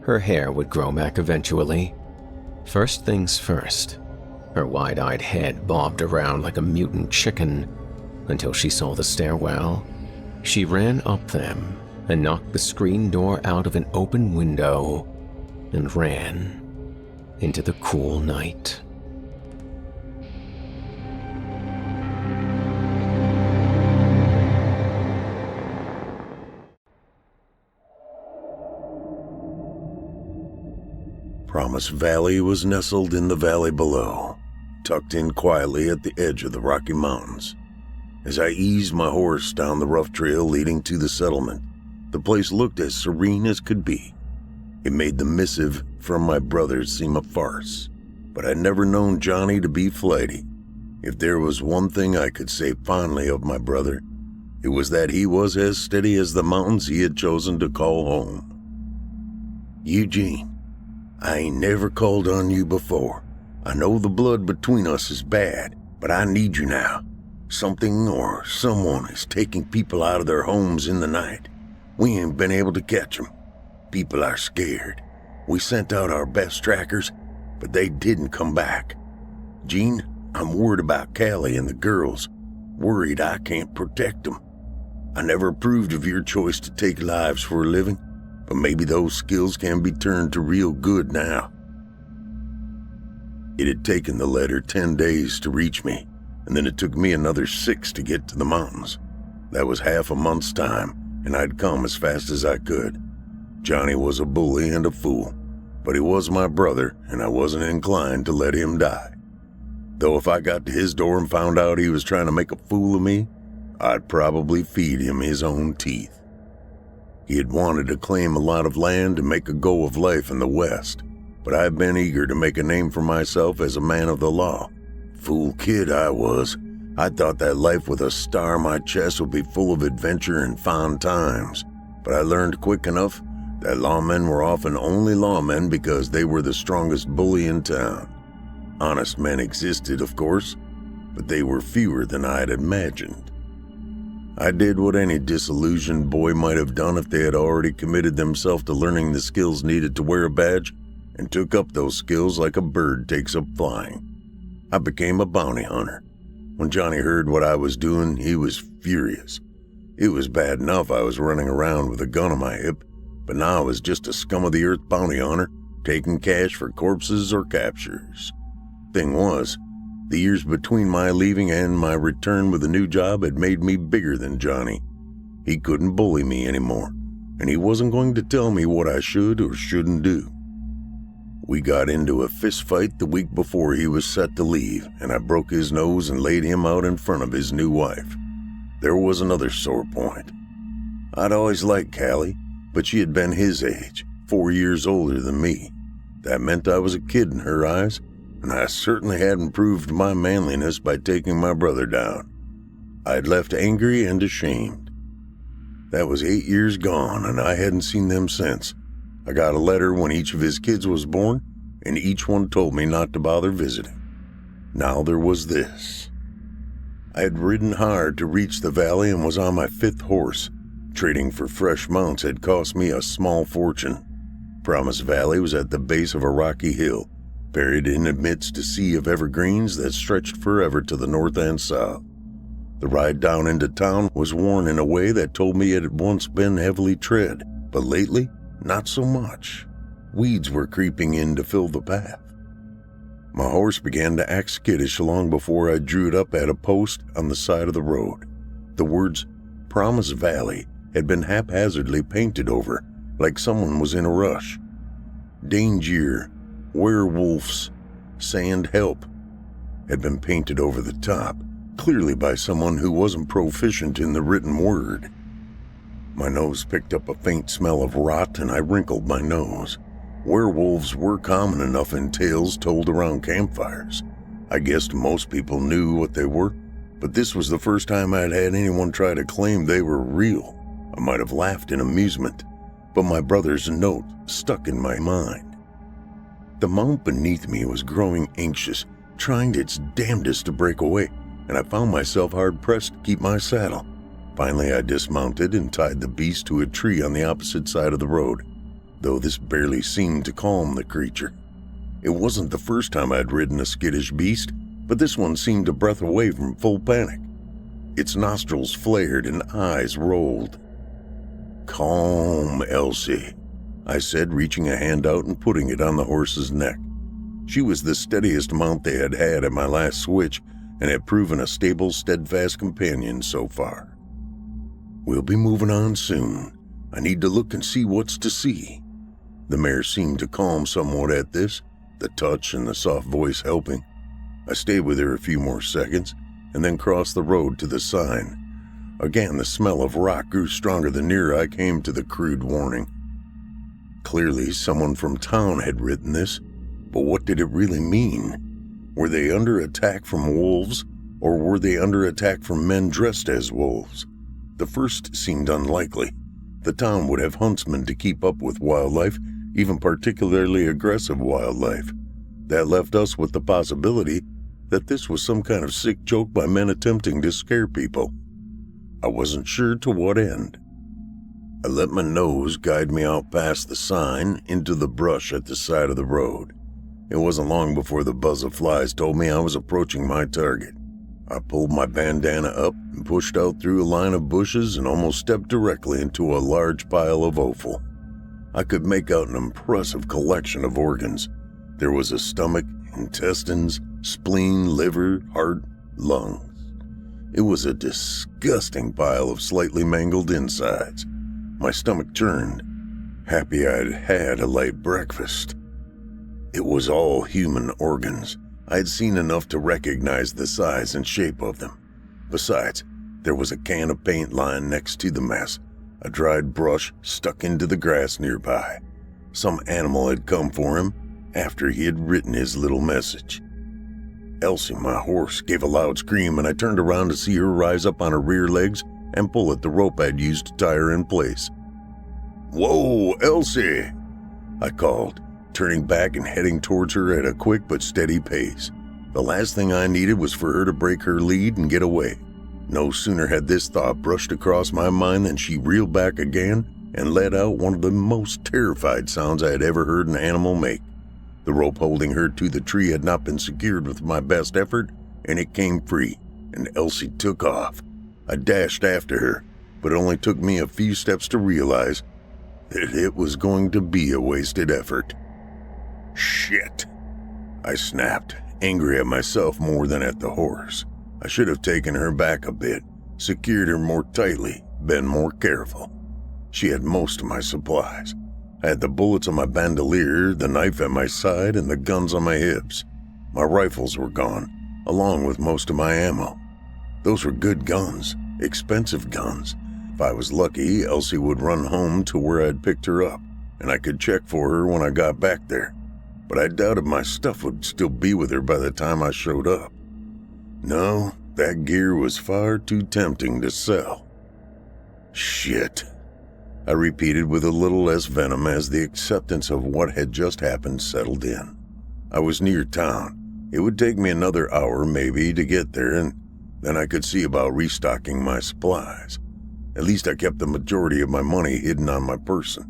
Her hair would grow back eventually. First things first, her wide-eyed head bobbed around like a mutant chicken until she saw the stairwell. She ran up them and knocked the screen door out of an open window and ran into the cool night. Promise Valley was nestled in the valley below, tucked in quietly at the edge of the Rocky Mountains. As I eased my horse down the rough trail leading to the settlement, the place looked as serene as could be. It made the missive from my brothers seem a farce, but I'd never known Johnny to be flighty. If there was one thing I could say fondly of my brother, it was that he was as steady as the mountains he had chosen to call home. Eugene, I ain't never called on you before, I know the blood between us is bad, but I need you now. Something or someone is taking people out of their homes in the night. We ain't been able to catch them. People are scared. We sent out our best trackers, but they didn't come back. Gene, I'm worried about Callie and the girls. Worried I can't protect them. I never approved of your choice to take lives for a living, but maybe those skills can be turned to real good now. It had taken the letter 10 days to reach me, and then it took me another 6 to get to the mountains. That was half a month's time, and I'd come as fast as I could. Johnny was a bully and a fool, but he was my brother, and I wasn't inclined to let him die. Though if I got to his door and found out he was trying to make a fool of me, I'd probably feed him his own teeth. He had wanted to claim a lot of land and make a go of life in the West, but I've been eager to make a name for myself as a man of the law. Fool kid I was. I thought that life with a star on my chest would be full of adventure and fond times, but I learned quick enough that lawmen were often only lawmen because they were the strongest bully in town. Honest men existed, of course, but they were fewer than I had imagined. I did what any disillusioned boy might have done if they had already committed themselves to learning the skills needed to wear a badge, and took up those skills like a bird takes up flying. I became a bounty hunter. When Johnny heard what I was doing, he was furious. It was bad enough I was running around with a gun on my hip, but now I was just a scum-of-the-earth bounty hunter, taking cash for corpses or captures. Thing was, the years between my leaving and my return with a new job had made me bigger than Johnny. He couldn't bully me anymore, and he wasn't going to tell me what I should or shouldn't do. We got into a fist fight the week before he was set to leave, and I broke his nose and laid him out in front of his new wife. There was another sore point. I'd always liked Callie, but she had been his age, 4 years older than me. That meant I was a kid in her eyes, and I certainly hadn't proved my manliness by taking my brother down. I'd left angry and ashamed. That was 8 years gone, and I hadn't seen them since. I got a letter when each of his kids was born, and each one told me not to bother visiting. Now there was this. I had ridden hard to reach the valley and was on my 5th horse. Trading for fresh mounts had cost me a small fortune. Promise Valley was at the base of a rocky hill, buried in amidst a sea of evergreens that stretched forever to the north and south. The ride down into town was worn in a way that told me it had once been heavily tread, but lately, not so much. Weeds were creeping in to fill the path. My horse began to act skittish long before I drew it up at a post on the side of the road. The words, Promise Valley, had been haphazardly painted over, like someone was in a rush. Danger, werewolves, sand help, had been painted over the top, clearly by someone who wasn't proficient in the written word. My nose picked up a faint smell of rot, and I wrinkled my nose. Werewolves were common enough in tales told around campfires. I guessed most people knew what they were, but this was the first time I'd had anyone try to claim they were real. I might have laughed in amusement, but my brother's note stuck in my mind. The mount beneath me was growing anxious, trying its damnedest to break away, and I found myself hard-pressed to keep my saddle. Finally, I dismounted and tied the beast to a tree on the opposite side of the road, though this barely seemed to calm the creature. It wasn't the first time I'd ridden a skittish beast, but this one seemed a breath away from full panic. Its nostrils flared and eyes rolled. "Calm, Elsie," I said, reaching a hand out and putting it on the horse's neck. She was the steadiest mount they had had at my last switch and had proven a stable, steadfast companion so far. "We'll be moving on soon. I need to look and see what's to see." The mare seemed to calm somewhat at this, the touch and the soft voice helping. I stayed with her a few more seconds and then crossed the road to the sign. Again, the smell of rock grew stronger the nearer I came to the crude warning. Clearly, someone from town had written this, but what did it really mean? Were they under attack from wolves, or were they under attack from men dressed as wolves? The first seemed unlikely. The town would have huntsmen to keep up with wildlife, even particularly aggressive wildlife. That left us with the possibility that this was some kind of sick joke by men attempting to scare people. I wasn't sure to what end. I let my nose guide me out past the sign into the brush at the side of the road. It wasn't long before the buzz of flies told me I was approaching my target. I pulled my bandana up and pushed out through a line of bushes and almost stepped directly into a large pile of offal. I could make out an impressive collection of organs. There was a stomach, intestines, spleen, liver, heart, lungs. It was a disgusting pile of slightly mangled insides. My stomach turned, happy I'd had a light breakfast. It was all human organs. I'd seen enough to recognize the size and shape of them. Besides, there was a can of paint lying next to the mess, a dried brush stuck into the grass nearby. Some animal had come for him after he had written his little message. Elsie, my horse, gave a loud scream, and I turned around to see her rise up on her rear legs and pull at the rope I'd used to tie her in place. "Whoa, Elsie!" I called, turning back and heading towards her at a quick but steady pace. The last thing I needed was for her to break her lead and get away. No sooner had this thought brushed across my mind than she reeled back again and let out one of the most terrified sounds I had ever heard an animal make. The rope holding her to the tree had not been secured with my best effort, and it came free, and Elsie took off. I dashed after her, but it only took me a few steps to realize that it was going to be a wasted effort. "Shit!" I snapped, angry at myself more than at the horse. I should have taken her back a bit, secured her more tightly, been more careful. She had most of my supplies. I had the bullets on my bandolier, the knife at my side, and the guns on my hips. My rifles were gone, along with most of my ammo. Those were good guns, expensive guns. If I was lucky, Elsie would run home to where I'd picked her up, and I could check for her when I got back there. But I doubted my stuff would still be with her by the time I showed up. No, that gear was far too tempting to sell. "Shit," I repeated with a little less venom as the acceptance of what had just happened settled in. I was near town. It would take me another hour maybe to get there, and then I could see about restocking my supplies. At least I kept the majority of my money hidden on my person.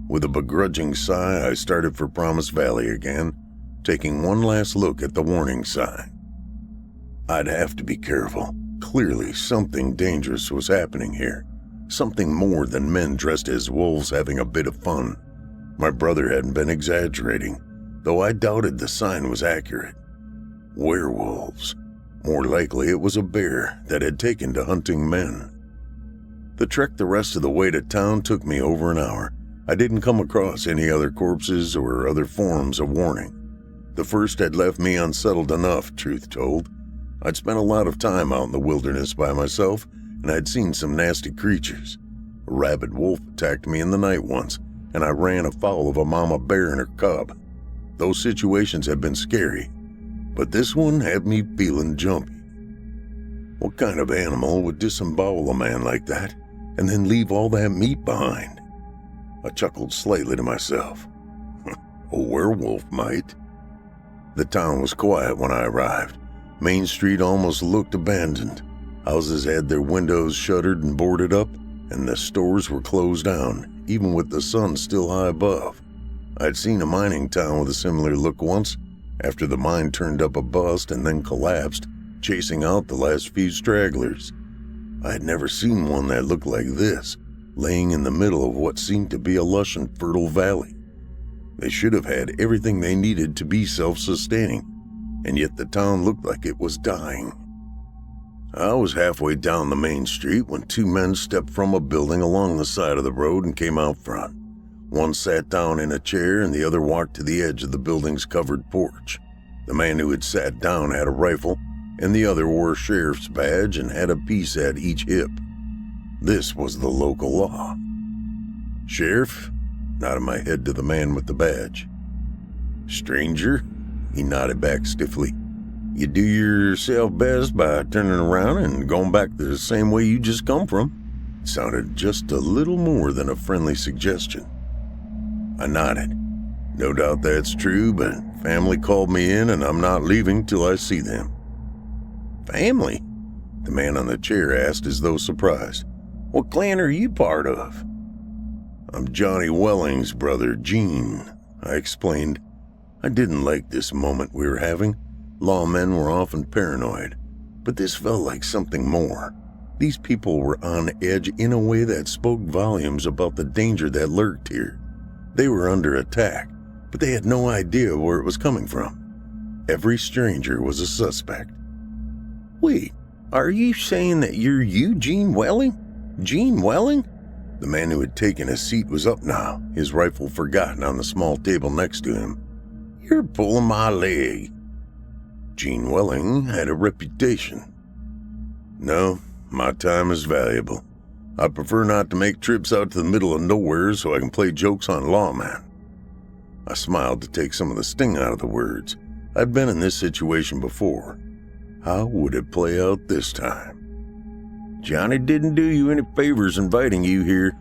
With a begrudging sigh, I started for Promise Valley again, taking one last look at the warning sign. I'd have to be careful. Clearly, something dangerous was happening here. Something more than men dressed as wolves having a bit of fun. My brother hadn't been exaggerating, though I doubted the sign was accurate. Werewolves. More likely it was a bear that had taken to hunting men. The trek the rest of the way to town took me over an hour. I didn't come across any other corpses or other forms of warning. The first had left me unsettled enough, truth told. I'd spent a lot of time out in the wilderness by myself, and I'd seen some nasty creatures. A rabid wolf attacked me in the night once, and I ran afoul of a mama bear and her cub. Those situations had been scary, but this one had me feeling jumpy. What kind of animal would disembowel a man like that, and then leave all that meat behind? I chuckled slightly to myself. A werewolf might. The town was quiet when I arrived. Main Street almost looked abandoned. Houses had their windows shuttered and boarded up, and the stores were closed down, even with the sun still high above. I'd seen a mining town with a similar look once, after the mine turned up a bust and then collapsed, chasing out the last few stragglers. I had never seen one that looked like this, laying in the middle of what seemed to be a lush and fertile valley. They should have had everything they needed to be self-sustaining, and yet the town looked like it was dying. I was halfway down the main street when two men stepped from a building along the side of the road and came out front. One sat down in a chair and the other walked to the edge of the building's covered porch. The man who had sat down had a rifle, and the other wore a sheriff's badge and had a piece at each hip. This was the local law. "Sheriff?" nodded my head to the man with the badge. "Stranger?" he nodded back stiffly. "You do yourself best by turning around and going back the same way you just come from." It sounded just a little more than a friendly suggestion. I nodded. No doubt that's true, but family called me in and I'm not leaving till I see them. Family? The man on the chair asked as though surprised. What clan are you part of? I'm Johnny Welling's brother, Gene, I explained. I didn't like this moment we were having. Lawmen were often paranoid, but this felt like something more. These people were on edge in a way that spoke volumes about the danger that lurked here. They were under attack, but they had no idea where it was coming from. Every stranger was a suspect. Wait, are you saying that you're Gene Welling? Gene Welling? The man who had taken a seat was up now, his rifle forgotten on the small table next to him. You're pulling my leg. Gene Welling had a reputation. No, my time is valuable. I prefer not to make trips out to the middle of nowhere so I can play jokes on lawmen. I smiled to take some of the sting out of the words. I'd been in this situation before. How would it play out this time? Johnny didn't do you any favors inviting you here,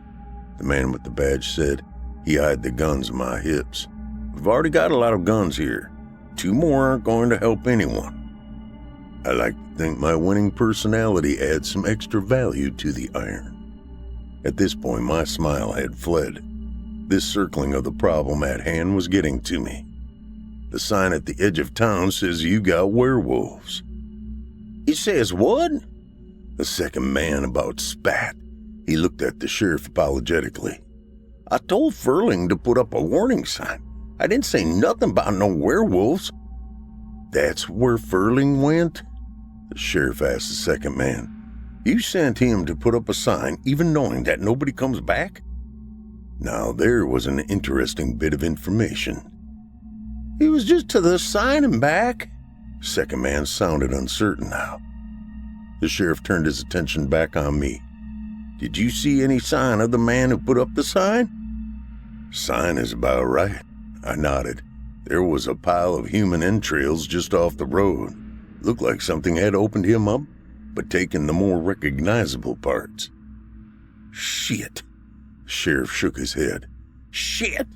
the man with the badge said. He eyed the guns on my hips. We've already got a lot of guns here. 2 more aren't going to help anyone. I like to think my winning personality adds some extra value to the iron. At this point, my smile had fled. This circling of the problem at hand was getting to me. The sign at the edge of town says you got werewolves. It says what? The second man about spat. He looked at the sheriff apologetically. I told Furling to put up a warning sign. I didn't say nothing about no werewolves. That's where Furling went? The sheriff asked the second man. You sent him to put up a sign even knowing that nobody comes back? Now there was an interesting bit of information. He was just to the sign and back. Second man sounded uncertain now. The sheriff turned his attention back on me. Did you see any sign of the man who put up the sign? Sign is about right. I nodded. There was a pile of human entrails just off the road. Looked like something had opened him up, but taken the more recognizable parts. Shit. The sheriff shook his head. Shit,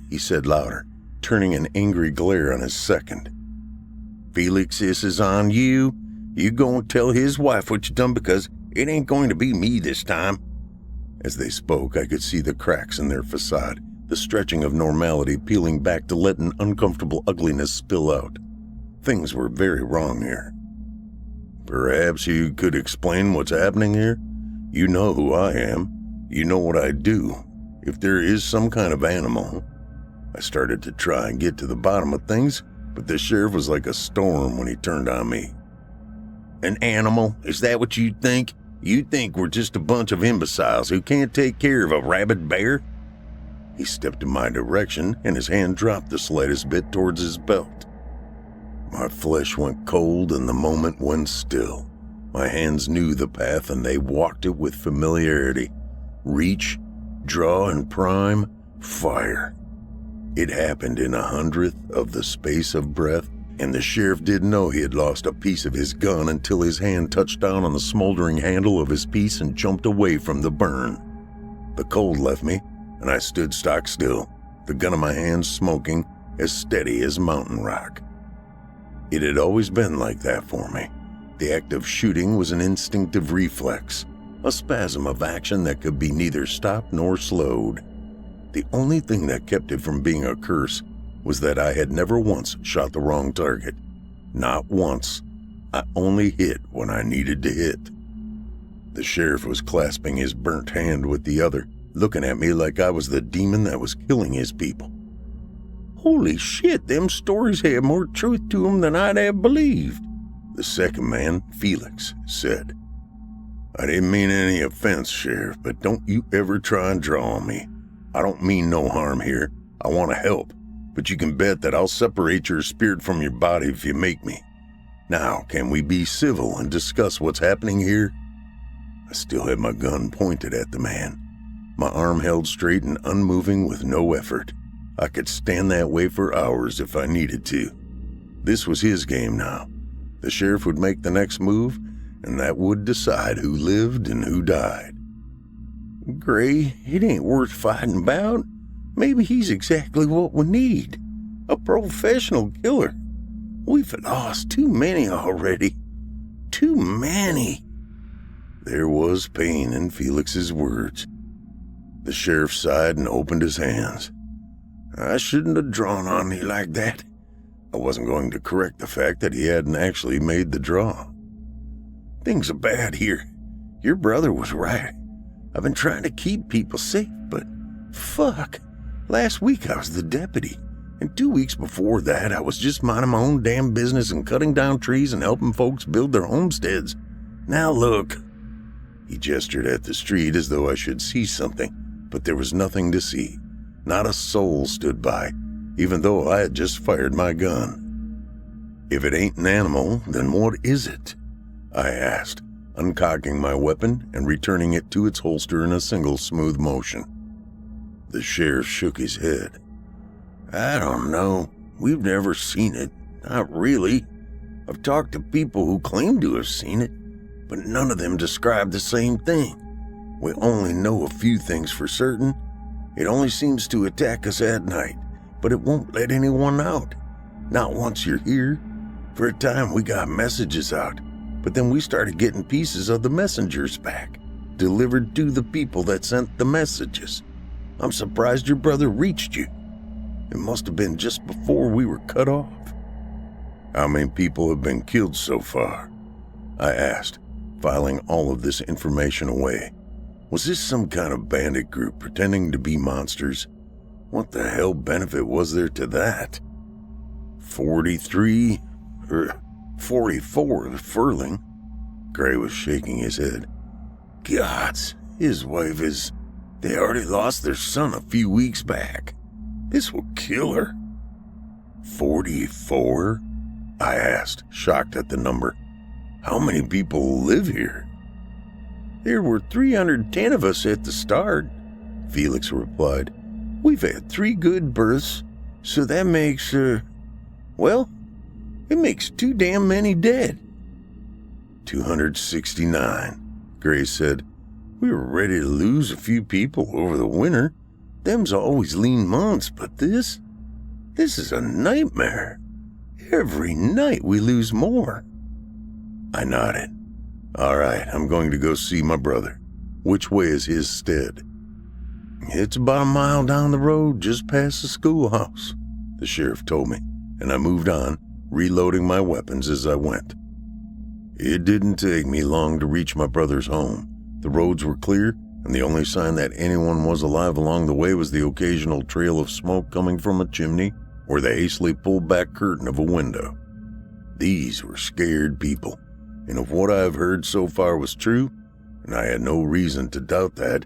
he said louder, turning an angry glare on his second. Felix, this is on you. You go and tell his wife what you done because it ain't going to be me this time. As they spoke, I could see the cracks in their facade, the stretching of normality peeling back to let an uncomfortable ugliness spill out. Things were very wrong here. Perhaps you could explain what's happening here? You know who I am. You know what I do. If there is some kind of animal. I started to try and get to the bottom of things, but the sheriff was like a storm when he turned on me. An animal? Is that what you think? You think we're just a bunch of imbeciles who can't take care of a rabid bear? He stepped in my direction, and his hand dropped the slightest bit towards his belt. My flesh went cold, and the moment went still. My hands knew the path, and they walked it with familiarity. Reach, draw, and prime, fire. It happened in 100th of the space of breath, and the sheriff didn't know he had lost a piece of his gun until his hand touched down on the smoldering handle of his piece and jumped away from the burn. The cold left me, and I stood stock still, the gun in my hand smoking, as steady as mountain rock. It had always been like that for me. The act of shooting was an instinctive reflex, a spasm of action that could be neither stopped nor slowed. The only thing that kept it from being a curse was that I had never once shot the wrong target. Not once. I only hit when I needed to hit. The sheriff was clasping his burnt hand with the other, looking at me like I was the demon that was killing his people. Holy shit, them stories had more truth to them than I'd have believed, the second man, Felix, said. I didn't mean any offense, Sheriff, but don't you ever try and draw on me. I don't mean no harm here. I want to help, but you can bet that I'll separate your spirit from your body if you make me. Now, can we be civil and discuss what's happening here? I still had my gun pointed at the man, my arm held straight and unmoving with no effort. I could stand that way for hours if I needed to. This was his game now. The sheriff would make the next move, and that would decide who lived and who died. Gray, it ain't worth fighting about. Maybe he's exactly what we need. A professional killer. We've lost too many already. Too many. There was pain in Felix's words. The sheriff sighed and opened his hands. I shouldn't have drawn on you like that. I wasn't going to correct the fact that he hadn't actually made the draw. Things are bad here. Your brother was right. I've been trying to keep people safe, but fuck. Last week I was the deputy, and 2 weeks before that I was just minding my own damn business and cutting down trees and helping folks build their homesteads. Now look. He gestured at the street as though I should see something, but there was nothing to see. Not a soul stood by, even though I had just fired my gun. If it ain't an animal, then what is it? I asked, uncocking my weapon and returning it to its holster in a single smooth motion. The sheriff shook his head. I don't know. We've never seen it. Not really. I've talked to people who claim to have seen it, but none of them describe the same thing. We only know a few things for certain. It only seems to attack us at night, but it won't let anyone out. Not once you're here. For a time we got messages out, but then we started getting pieces of the messengers back, delivered to the people that sent the messages. I'm surprised your brother reached you. It must have been just before we were cut off. How many people have been killed so far? I asked, filing all of this information away. Was this some kind of bandit group pretending to be monsters? What the hell benefit was there to that? 44 furling. Gray was shaking his head. Gods, his wife is... They already lost their son a few weeks back. This will kill her. 44? I asked, shocked at the number. How many people live here? There were 310 of us at the start, Felix replied. We've had 3 good births, so that makes, well, it makes too damn many dead. 269, Gray said. We were ready to lose a few people over the winter. Them's always lean months, but this is a nightmare. Every night we lose more. I nodded. All right, I'm going to go see my brother. Which way is his stead? It's about a mile down the road, just past the schoolhouse, the sheriff told me, and I moved on, reloading my weapons as I went. It didn't take me long to reach my brother's home. The roads were clear, and the only sign that anyone was alive along the way was the occasional trail of smoke coming from a chimney or the hastily pulled back curtain of a window. These were scared people, and if what I have heard so far was true, and I had no reason to doubt that,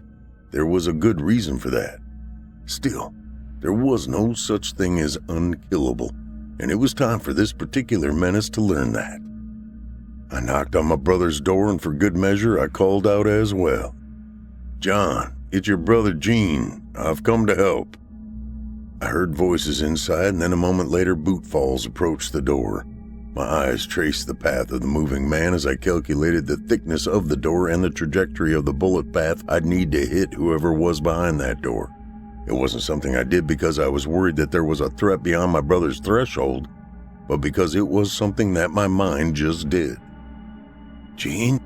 there was a good reason for that. Still, there was no such thing as unkillable, and it was time for this particular menace to learn that. I knocked on my brother's door, and for good measure, I called out as well. John, it's your brother Gene. I've come to help. I heard voices inside, and then a moment later, bootfalls approached the door. My eyes traced the path of the moving man as I calculated the thickness of the door and the trajectory of the bullet path I'd need to hit whoever was behind that door. It wasn't something I did because I was worried that there was a threat beyond my brother's threshold, but because it was something that my mind just did. Gene,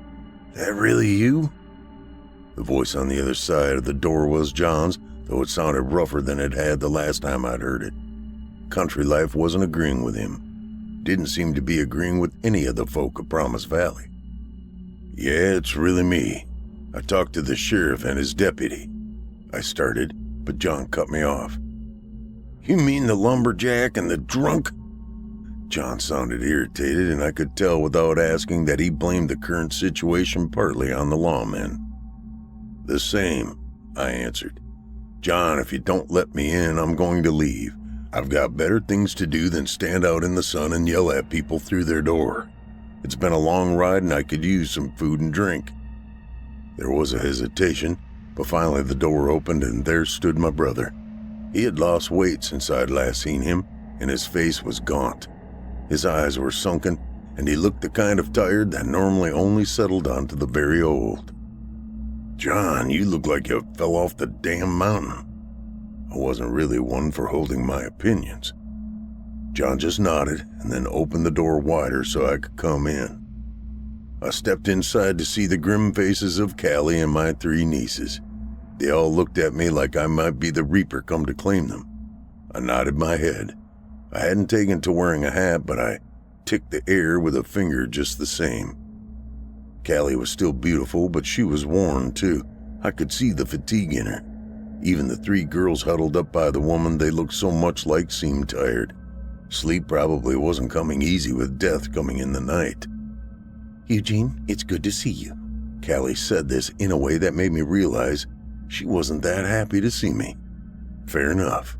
that really you? The voice on the other side of the door was John's, though it sounded rougher than it had the last time I'd heard it. Country life wasn't agreeing with him. Didn't seem to be agreeing with any of the folk of Promise Valley. Yeah, it's really me. I talked to the sheriff and his deputy. I started, but John cut me off. You mean the lumberjack and the drunk? John sounded irritated, and I could tell without asking that he blamed the current situation partly on the lawmen. The same, I answered. John, if you don't let me in, I'm going to leave. I've got better things to do than stand out in the sun and yell at people through their door. It's been a long ride, and I could use some food and drink. There was a hesitation, but finally the door opened, and there stood my brother. He had lost weight since I'd last seen him, and his face was gaunt. His eyes were sunken, and he looked the kind of tired that normally only settled onto the very old. John, you look like you fell off the damn mountain. I wasn't really one for holding my opinions. John just nodded and then opened the door wider so I could come in. I stepped inside to see the grim faces of Callie and my 3 nieces. They all looked at me like I might be the Reaper come to claim them. I nodded my head. I hadn't taken to wearing a hat, but I ticked the air with a finger just the same. Callie was still beautiful, but she was worn too. I could see the fatigue in her. Even the 3 girls huddled up by the woman they looked so much like seemed tired. Sleep probably wasn't coming easy with death coming in the night. "Eugene, it's good to see you." Callie said this in a way that made me realize she wasn't that happy to see me. Fair enough.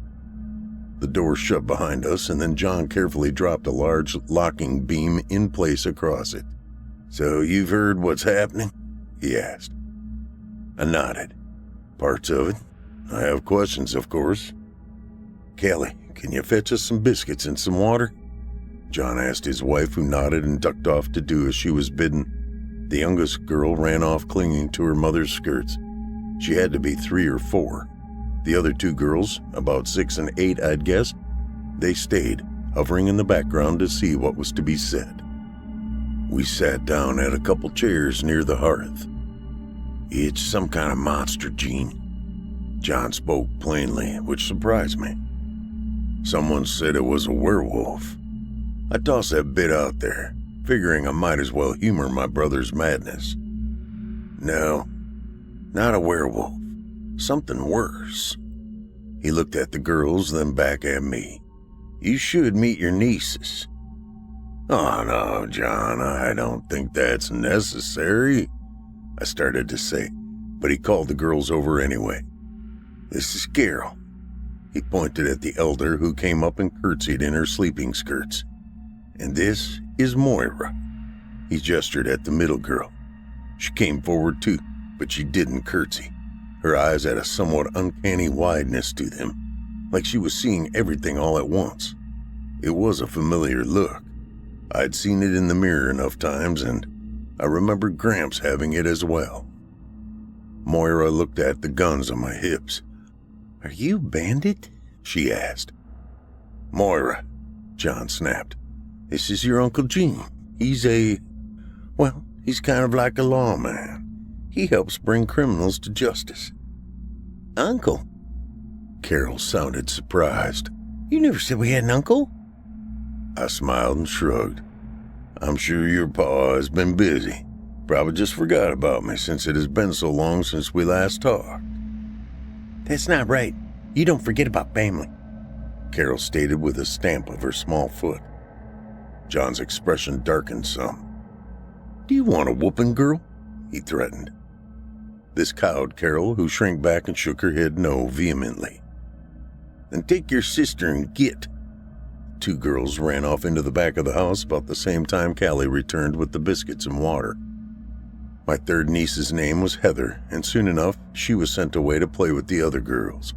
The door shut behind us, and then John carefully dropped a large locking beam in place across it. "So you've heard what's happening?" he asked. I nodded. "Parts of it. I have questions, of course." "Callie, can you fetch us some biscuits and some water?" John asked his wife, who nodded and ducked off to do as she was bidden. The youngest girl ran off clinging to her mother's skirts. She had to be 3 or 4. The other 2 girls, about 6 and 8 I'd guess, they stayed, hovering in the background to see what was to be said. We sat down at a couple chairs near the hearth. "It's some kind of monster, Gene." John spoke plainly, which surprised me. "Someone said it was a werewolf." I tossed that bit out there, figuring I might as well humor my brother's madness. "No, not a werewolf. Something worse." He looked at the girls, then back at me. "You should meet your nieces." "Oh no, John, I don't think that's necessary," I started to say, but he called the girls over anyway. "This is Carol." He pointed at the elder, who came up and curtsied in her sleeping skirts. "And this is Moira." He gestured at the middle girl. She came forward too, but she didn't curtsy. Her eyes had a somewhat uncanny wideness to them, like she was seeing everything all at once. It was a familiar look. I'd seen it in the mirror enough times, and I remembered Gramps having it as well. Moira looked at the guns on my hips. "Are you Bandit?" she asked. "Moira," John snapped. "This is your Uncle Gene. He's he's kind of like a lawman. He helps bring criminals to justice." "Uncle?" Carol sounded surprised. "You never said we had an uncle." I smiled and shrugged. "I'm sure your pa has been busy. Probably just forgot about me since it has been so long since we last talked." "That's not right. You don't forget about family," Carol stated with a stamp of her small foot. John's expression darkened some. "Do you want a whooping, girl?" he threatened. This cowed Carol, who shrank back and shook her head no vehemently. "Then take your sister and get." 2 girls ran off into the back of the house about the same time Callie returned with the biscuits and water. My 3rd niece's name was Heather, and soon enough she was sent away to play with the other girls,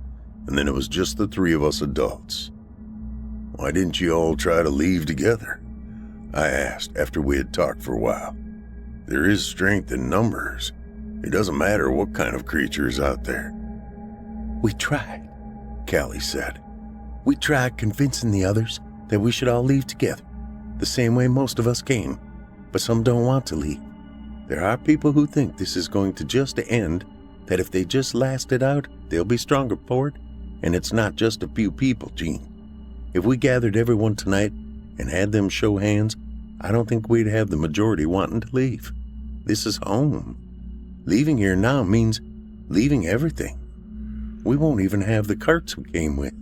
and then it was just the 3 of us adults. "Why didn't you all try to leave together?" I asked after we had talked for a while. "There is strength in numbers. It doesn't matter what kind of creature is out there." "We tried," Callie said. "We tried convincing the others that we should all leave together, the same way most of us came, but some don't want to leave. There are people who think this is going to just end, that if they just last it out, they'll be stronger for it, and it's not just a few people, Gene. If we gathered everyone tonight and had them show hands, I don't think we'd have the majority wanting to leave. This is home. Leaving here now means leaving everything. We won't even have the carts we came with."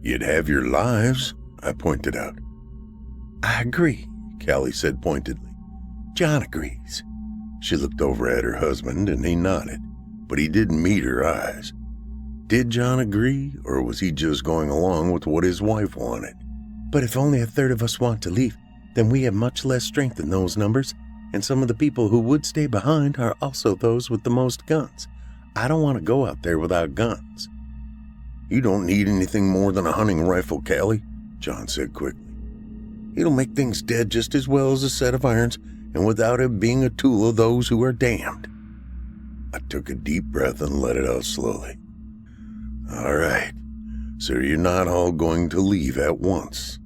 "You'd have your lives," I pointed out. "I agree," Callie said pointedly. "John agrees." She looked over at her husband and he nodded, but he didn't meet her eyes. Did John agree, or was he just going along with what his wife wanted? "But if only a third of us want to leave, then we have much less strength in those numbers, and some of the people who would stay behind are also those with the most guns. I don't want to go out there without guns." "You don't need anything more than a hunting rifle, Callie," John said quickly. "It'll make things dead just as well as a set of irons, and without it being a tool of those who are damned." I took a deep breath and let it out slowly. All right, so you're not all going to leave at once.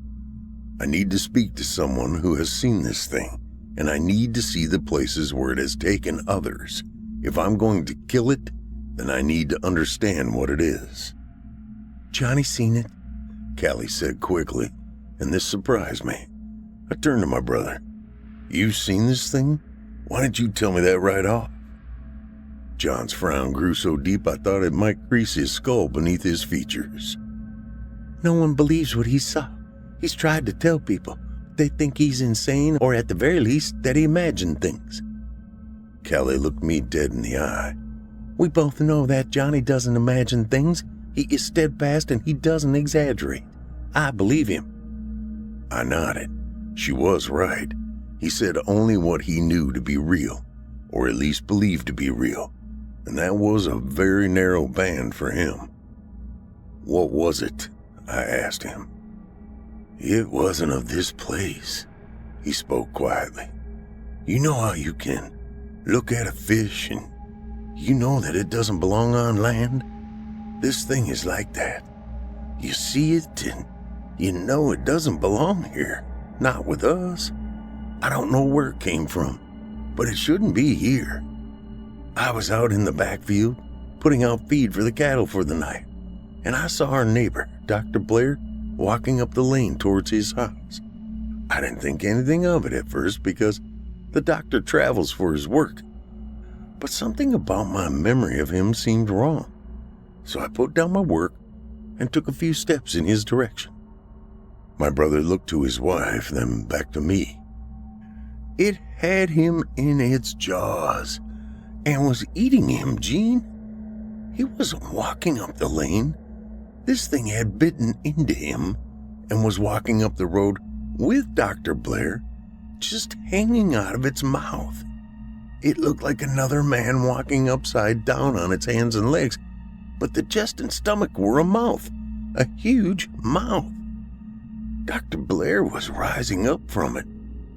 I need to speak to someone who has seen this thing, and I need to see the places where it has taken others. If I'm going to kill it, then I need to understand what it is. Johnny's seen it, Callie said quickly, and this surprised me. I turned to my brother. You've seen this thing? Why didn't you tell me that right off? John's frown grew so deep I thought it might crease his skull beneath his features. No one believes what he saw. He's tried to tell people. They think he's insane, or at the very least, that he imagined things. Callie looked me dead in the eye. We both know that Johnny doesn't imagine things. He is steadfast and he doesn't exaggerate. I believe him. I nodded. She was right. He said only what he knew to be real, or at least believed to be real, and that was a very narrow band for him. What was it? I asked him. It wasn't of this place, he spoke quietly. You know how you can look at a fish and you know that it doesn't belong on land? This thing is like that. You see it and you know it doesn't belong here, not with us. I don't know where it came from, but it shouldn't be here. I was out in the backfield, putting out feed for the cattle for the night, and I saw our neighbor, Dr. Blair, walking up the lane towards his house. I didn't think anything of it at first because the doctor travels for his work, but something about my memory of him seemed wrong. So I put down my work and took a few steps in his direction. My brother looked to his wife, then back to me. It had him in its jaws and was eating him, Gene. He wasn't walking up the lane. This thing had bitten into him and was walking up the road with Dr. Blair, just hanging out of its mouth. It looked like another man walking upside down on its hands and legs, but the chest and stomach were a mouth, a huge mouth. Dr. Blair was rising up from it,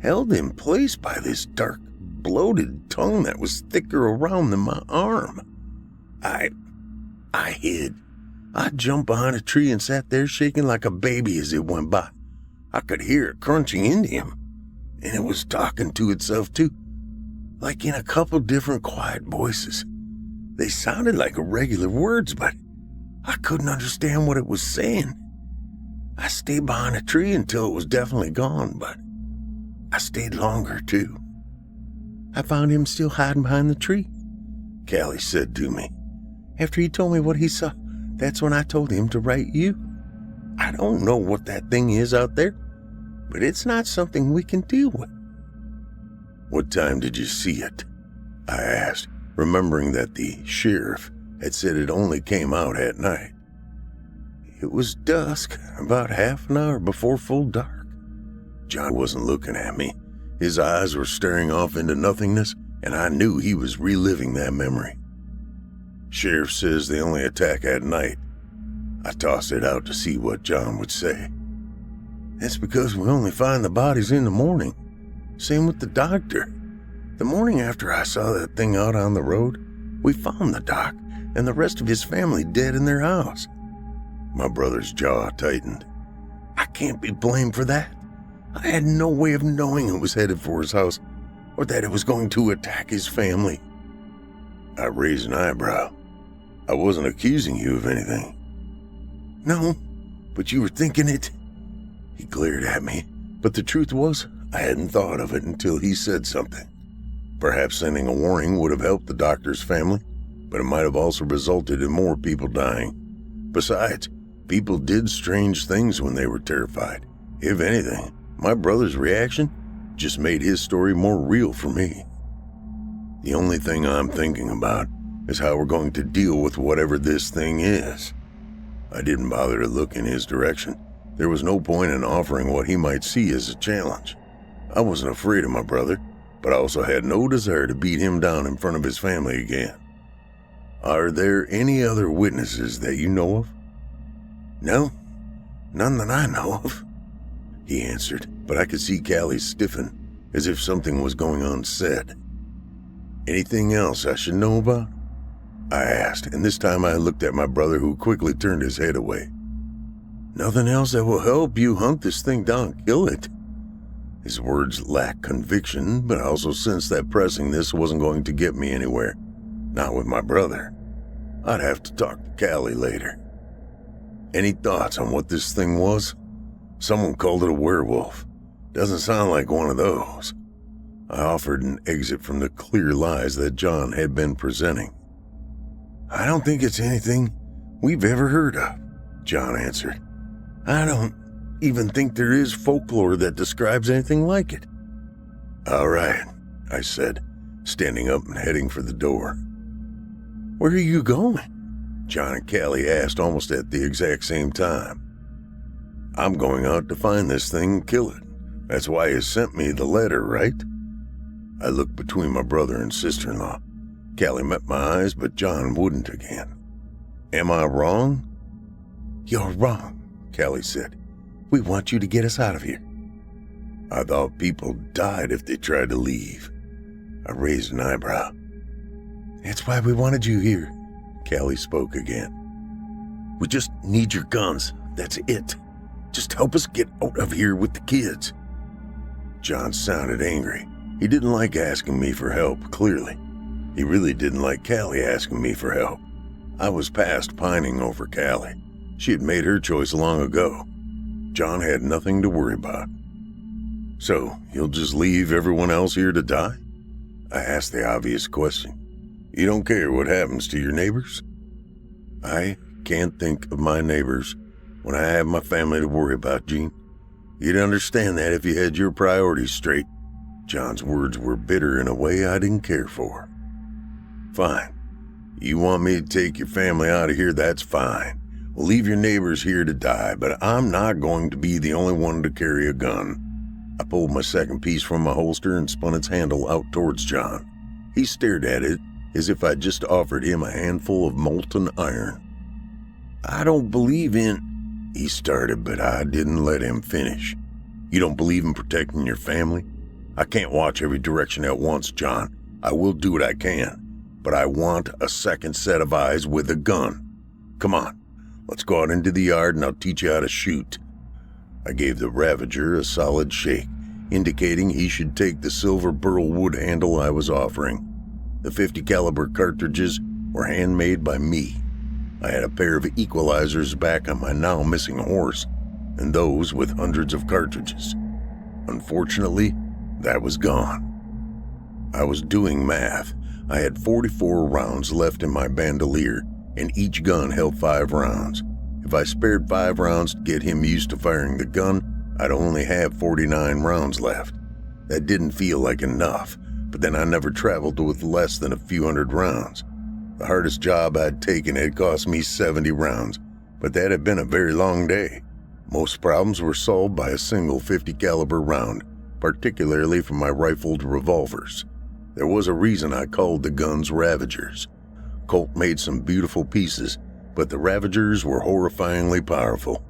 held in place by this dark, bloated tongue that was thicker around than my arm. I hid. I jumped behind a tree and sat there shaking like a baby as it went by. I could hear it crunching into him, and it was talking to itself too, like in a couple different quiet voices. They sounded like regular words, but I couldn't understand what it was saying. I stayed behind a tree until it was definitely gone, but I stayed longer too. I found him still hiding behind the tree, Callie said to me. After he told me what he saw, that's when I told him to write you. I don't know what that thing is out there, but it's not something we can deal with. What time did you see it? I asked, remembering that the sheriff had said it only came out at night. It was dusk, about half an hour before full dark. John wasn't looking at me. His eyes were staring off into nothingness, and I knew he was reliving that memory. Sheriff says they only attack at night. I tossed it out to see what John would say. That's because we only find the bodies in the morning. Same with the doctor. The morning after I saw that thing out on the road, we found the doc and the rest of his family dead in their house. My brother's jaw tightened. I can't be blamed for that. I had no way of knowing it was headed for his house or that it was going to attack his family. I raised an eyebrow. I wasn't accusing you of anything. No, but you were thinking it. He glared at me, but the truth was, I hadn't thought of it until he said something. Perhaps sending a warning would have helped the doctor's family, but it might have also resulted in more people dying. Besides, people did strange things when they were terrified. If anything, my brother's reaction just made his story more real for me. The only thing I'm thinking about is how we're going to deal with whatever this thing is. I didn't bother to look in his direction. There was no point in offering what he might see as a challenge. I wasn't afraid of my brother, but I also had no desire to beat him down in front of his family again. Are there any other witnesses that you know of? No, none that I know of, he answered, but I could see Callie stiffen, as if something was going on said. Anything else I should know about? I asked, and this time I looked at my brother, who quickly turned his head away. Nothing else that will help you hunt this thing down and kill it. His words lacked conviction, but I also sensed that pressing this wasn't going to get me anywhere. Not with my brother. I'd have to talk to Callie later. Any thoughts on what this thing was? Someone called it a werewolf. Doesn't sound like one of those. I offered an exit from the clear lies that John had been presenting. I don't think it's anything we've ever heard of, John answered. I don't even think there is folklore that describes anything like it. All right, I said, standing up and heading for the door. Where are you going? John and Callie asked almost at the exact same time. I'm going out to find this thing and kill it. That's why you sent me the letter, right? I looked between my brother and sister-in-law. Callie met my eyes, but John wouldn't again. Am I wrong? You're wrong, Callie said. We want you to get us out of here. I thought people died if they tried to leave. I raised an eyebrow. That's why we wanted you here, Callie spoke again. We just need your guns, that's it. Just help us get out of here with the kids. John sounded angry. He didn't like asking me for help, clearly. He really didn't like Callie asking me for help. I was past pining over Callie. She had made her choice long ago. John had nothing to worry about. So, you'll just leave everyone else here to die? I asked the obvious question. You don't care what happens to your neighbors? I can't think of my neighbors when I have my family to worry about, Gene. You'd understand that if you had your priorities straight. John's words were bitter in a way I didn't care for. Fine. You want me to take your family out of here, that's fine. We'll leave your neighbors here to die, but I'm not going to be the only one to carry a gun. I pulled my second piece from my holster and spun its handle out towards John. He stared at it as if I'd just offered him a handful of molten iron. I don't believe in... He started, but I didn't let him finish. You don't believe in protecting your family? I can't watch every direction at once, John. I will do what I can, but I want a second set of eyes with a gun. Come on, let's go out into the yard and I'll teach you how to shoot. I gave the Ravager a solid shake, indicating he should take the silver burl wood handle I was offering. The .50 caliber cartridges were handmade by me. I had a pair of equalizers back on my now missing horse, and those with hundreds of cartridges. Unfortunately, that was gone. I was doing math. I had 44 rounds left in my bandolier, and each gun held 5 rounds. If I spared 5 rounds to get him used to firing the gun, I'd only have 49 rounds left. That didn't feel like enough, but then I never traveled with less than a few hundred rounds. The hardest job I'd taken had cost me 70 rounds, but that had been a very long day. Most problems were solved by a single .50 caliber round, particularly from my rifled revolvers. There was a reason I called the guns Ravagers. Colt made some beautiful pieces, but the Ravagers were horrifyingly powerful.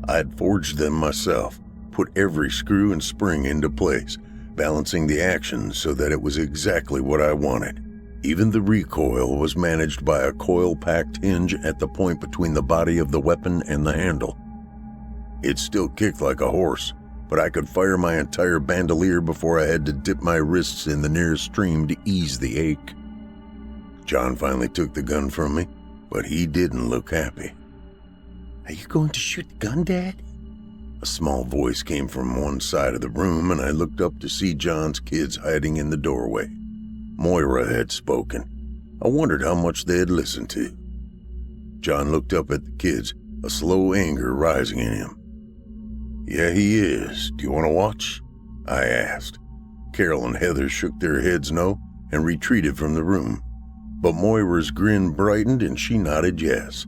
I had forged them myself, put every screw and spring into place, balancing the action so that it was exactly what I wanted. Even the recoil was managed by a coil-packed hinge at the point between the body of the weapon and the handle. It still kicked like a horse, but I could fire my entire bandolier before I had to dip my wrists in the nearest stream to ease the ache. John finally took the gun from me, but he didn't look happy. Are you going to shoot the gun, Dad? A small voice came from one side of the room, and I looked up to see John's kids hiding in the doorway. Moira had spoken. I wondered how much they had listened to. John looked up at the kids, a slow anger rising in him. Yeah, he is. Do you want to watch? I asked. Carol and Heather shook their heads no and retreated from the room. But Moira's grin brightened and she nodded yes.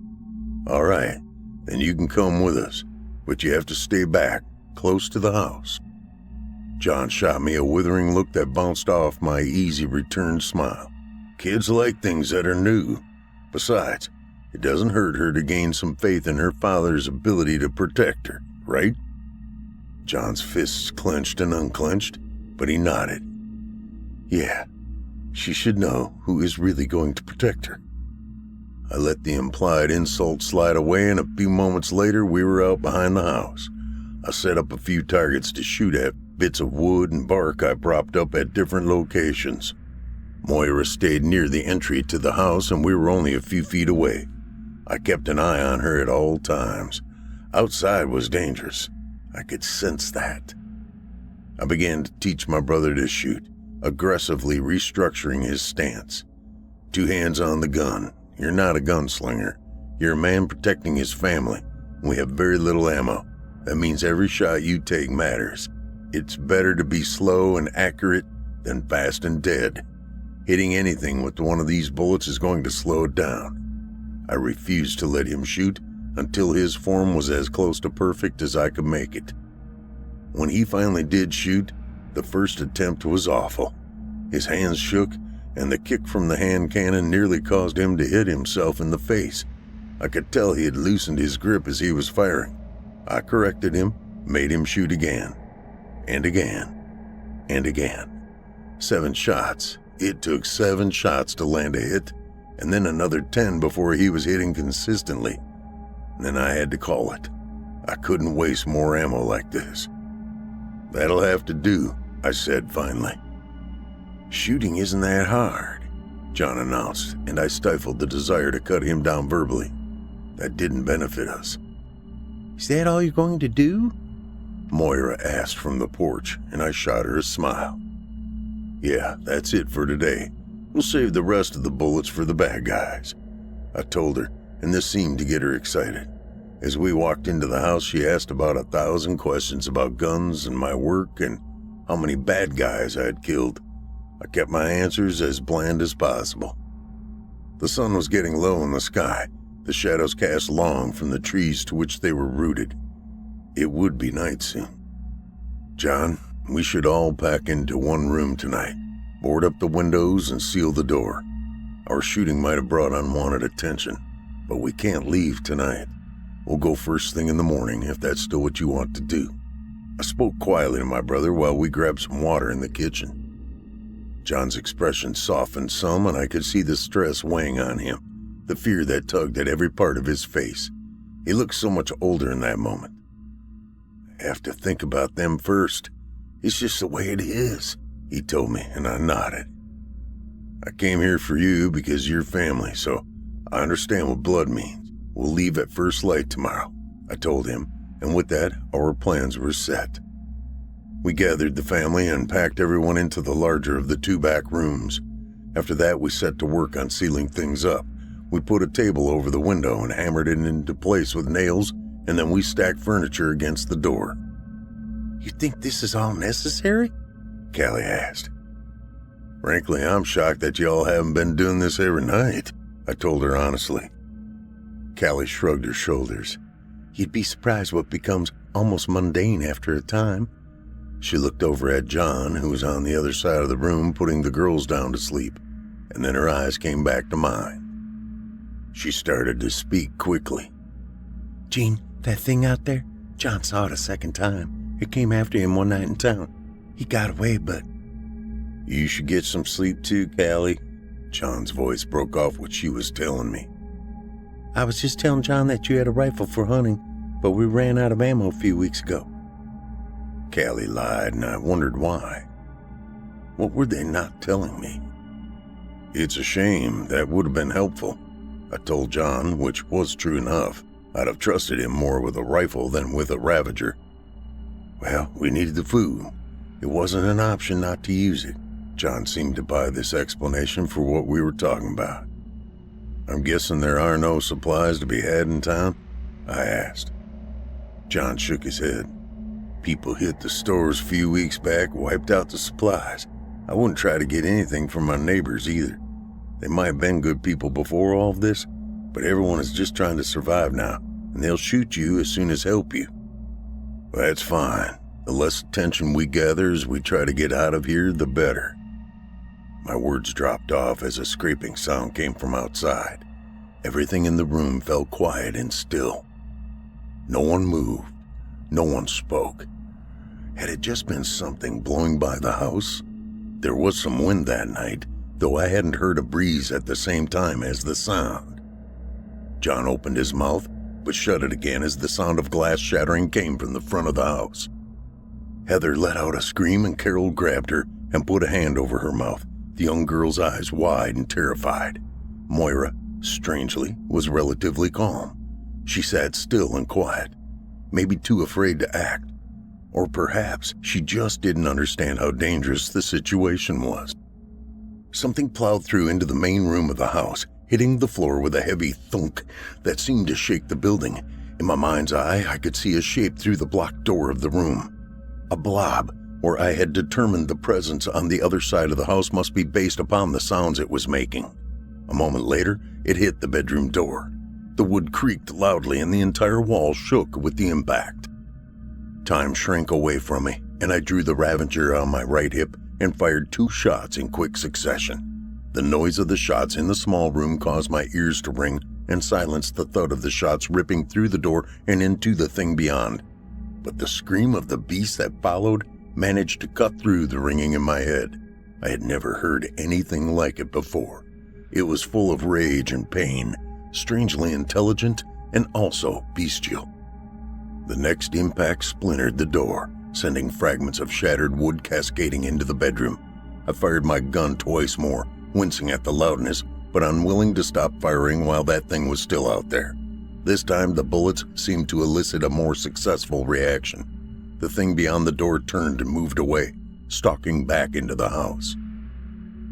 All right, then you can come with us, but you have to stay back, close to the house. John shot me a withering look that bounced off my easy return smile. Kids like things that are new. Besides, it doesn't hurt her to gain some faith in her father's ability to protect her, right? John's fists clenched and unclenched, but he nodded. Yeah, she should know who is really going to protect her. I let the implied insult slide away, and a few moments later we were out behind the house. I set up a few targets to shoot at, bits of wood and bark I propped up at different locations. Moira stayed near the entry to the house, and we were only a few feet away. I kept an eye on her at all times. Outside was dangerous. I could sense that. I began to teach my brother to shoot, aggressively restructuring his stance. 2 hands on the gun. You're not a gunslinger. You're a man protecting his family. We have very little ammo. That means every shot you take matters. It's better to be slow and accurate than fast and dead. Hitting anything with one of these bullets is going to slow it down. I refused to let him shoot until his form was as close to perfect as I could make it. When he finally did shoot, the first attempt was awful. His hands shook, and the kick from the hand cannon nearly caused him to hit himself in the face. I could tell he had loosened his grip as he was firing. I corrected him, made him shoot again, and again, and again. 7 shots. It took 7 shots to land a hit, and then another 10 before he was hitting consistently. Then I had to call it. I couldn't waste more ammo like this. "That'll have to do," I said finally. "Shooting isn't that hard," John announced, and I stifled the desire to cut him down verbally. That didn't benefit us. "Is that all you're going to do?" Moira asked from the porch, and I shot her a smile. "Yeah, that's it for today. We'll save the rest of the bullets for the bad guys," I told her, and this seemed to get her excited. As we walked into the house, she asked about 1,000 questions about guns and my work and how many bad guys I had killed. I kept my answers as bland as possible. The sun was getting low in the sky, the shadows cast long from the trees to which they were rooted. It would be night soon. "John, we should all pack into one room tonight, board up the windows and seal the door. Our shooting might have brought unwanted attention, but we can't leave tonight. We'll go first thing in the morning if that's still what you want to do." I spoke quietly to my brother while we grabbed some water in the kitchen. John's expression softened some, and I could see the stress weighing on him, the fear that tugged at every part of his face. He looked so much older in that moment. "I have to think about them first. It's just the way it is," he told me, and I nodded. "I came here for you because you're family, so I understand what blood means. We'll leave at first light tomorrow," I told him, and with that, our plans were set. We gathered the family and packed everyone into the larger of the 2 back rooms. After that, we set to work on sealing things up. We put a table over the window and hammered it into place with nails, and then we stacked furniture against the door. "You think this is all necessary?" Callie asked. "Frankly, I'm shocked that y'all haven't been doing this every night," I told her honestly. Callie shrugged her shoulders. "You'd be surprised what becomes almost mundane after a time." She looked over at John, who was on the other side of the room putting the girls down to sleep, and then her eyes came back to mine. She started to speak quickly. "Gene, that thing out there, John saw it a second time. It came after him one night in town. He got away, but..." "You should get some sleep too, Callie." John's voice broke off what she was telling me. "I was just telling John that you had a rifle for hunting, but we ran out of ammo a few weeks ago." Callie lied, and I wondered why. What were they not telling me? "It's a shame. That would have been helpful," I told John, which was true enough. I'd have trusted him more with a rifle than with a Ravager. "Well, we needed the food. It wasn't an option not to use it." John seemed to buy this explanation for what we were talking about. "I'm guessing there are no supplies to be had in town?" I asked. John shook his head. "People hit the stores a few weeks back, wiped out the supplies. I wouldn't try to get anything from my neighbors either. They might have been good people before all of this, but everyone is just trying to survive now, and they'll shoot you as soon as help you." "That's fine. The less attention we gather as we try to get out of here, the better." My words dropped off as a scraping sound came from outside. Everything in the room fell quiet and still. No one moved. No one spoke. Had it just been something blowing by the house? There was some wind that night, though I hadn't heard a breeze at the same time as the sound. John opened his mouth, but shut it again as the sound of glass shattering came from the front of the house. Heather let out a scream and Carol grabbed her and put a hand over her mouth, the young girl's eyes wide and terrified. Moira, strangely, was relatively calm. She sat still and quiet, maybe too afraid to act. Or perhaps she just didn't understand how dangerous the situation was. Something plowed through into the main room of the house, hitting the floor with a heavy thunk that seemed to shake the building. In my mind's eye, I could see a shape through the blocked door of the room. A blob, where I had determined the presence on the other side of the house must be based upon the sounds it was making. A moment later, it hit the bedroom door. The wood creaked loudly and the entire wall shook with the impact. Time shrank away from me, and I drew the Ravager on my right hip and fired 2 shots in quick succession. The noise of the shots in the small room caused my ears to ring and silenced the thud of the shots ripping through the door and into the thing beyond. But the scream of the beast that followed managed to cut through the ringing in my head. I had never heard anything like it before. It was full of rage and pain, strangely intelligent and also bestial. The next impact splintered the door, sending fragments of shattered wood cascading into the bedroom. I fired my gun twice more, wincing at the loudness, but unwilling to stop firing while that thing was still out there. This time the bullets seemed to elicit a more successful reaction. The thing beyond the door turned and moved away, stalking back into the house.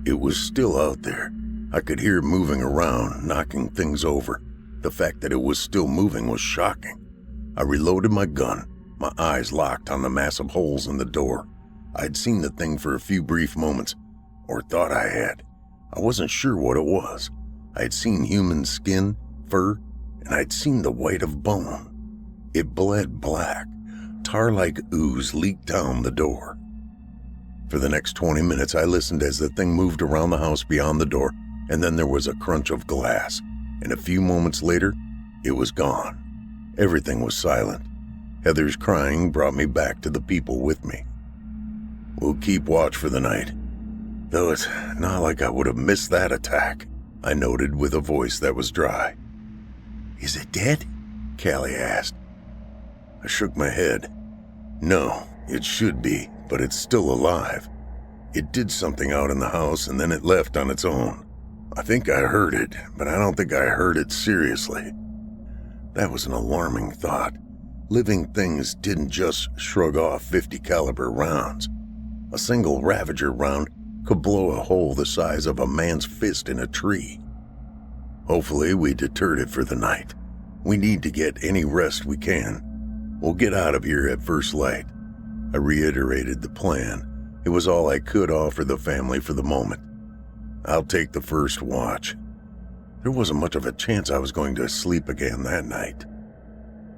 It was still out there. I could hear it moving around, knocking things over. The fact that it was still moving was shocking. I reloaded my gun, my eyes locked on the massive holes in the door. I'd seen the thing for a few brief moments, or thought I had. I wasn't sure what it was. I'd seen human skin, fur, and I'd seen the white of bone. It bled black. Tar-like ooze leaked down the door. For the next 20 minutes, I listened as the thing moved around the house beyond the door, and then there was a crunch of glass, and a few moments later, it was gone. Everything was silent. Heather's crying brought me back to the people with me. We'll keep watch for the night. Though it's not like I would have missed that attack, I noted with a voice that was dry. Is it dead? Callie asked. I shook my head. No, it should be, but it's still alive. It did something out in the house and then it left on its own. I think I heard it, but I don't think I heard it seriously. That was an alarming thought. Living things didn't just shrug off 50 caliber rounds. A single Ravager round could blow a hole the size of a man's fist in a tree. Hopefully we deterred it for the night. We need to get any rest we can. We'll get out of here at first light. I reiterated the plan. It was all I could offer the family for the moment. I'll take the first watch. There wasn't much of a chance I was going to sleep again that night.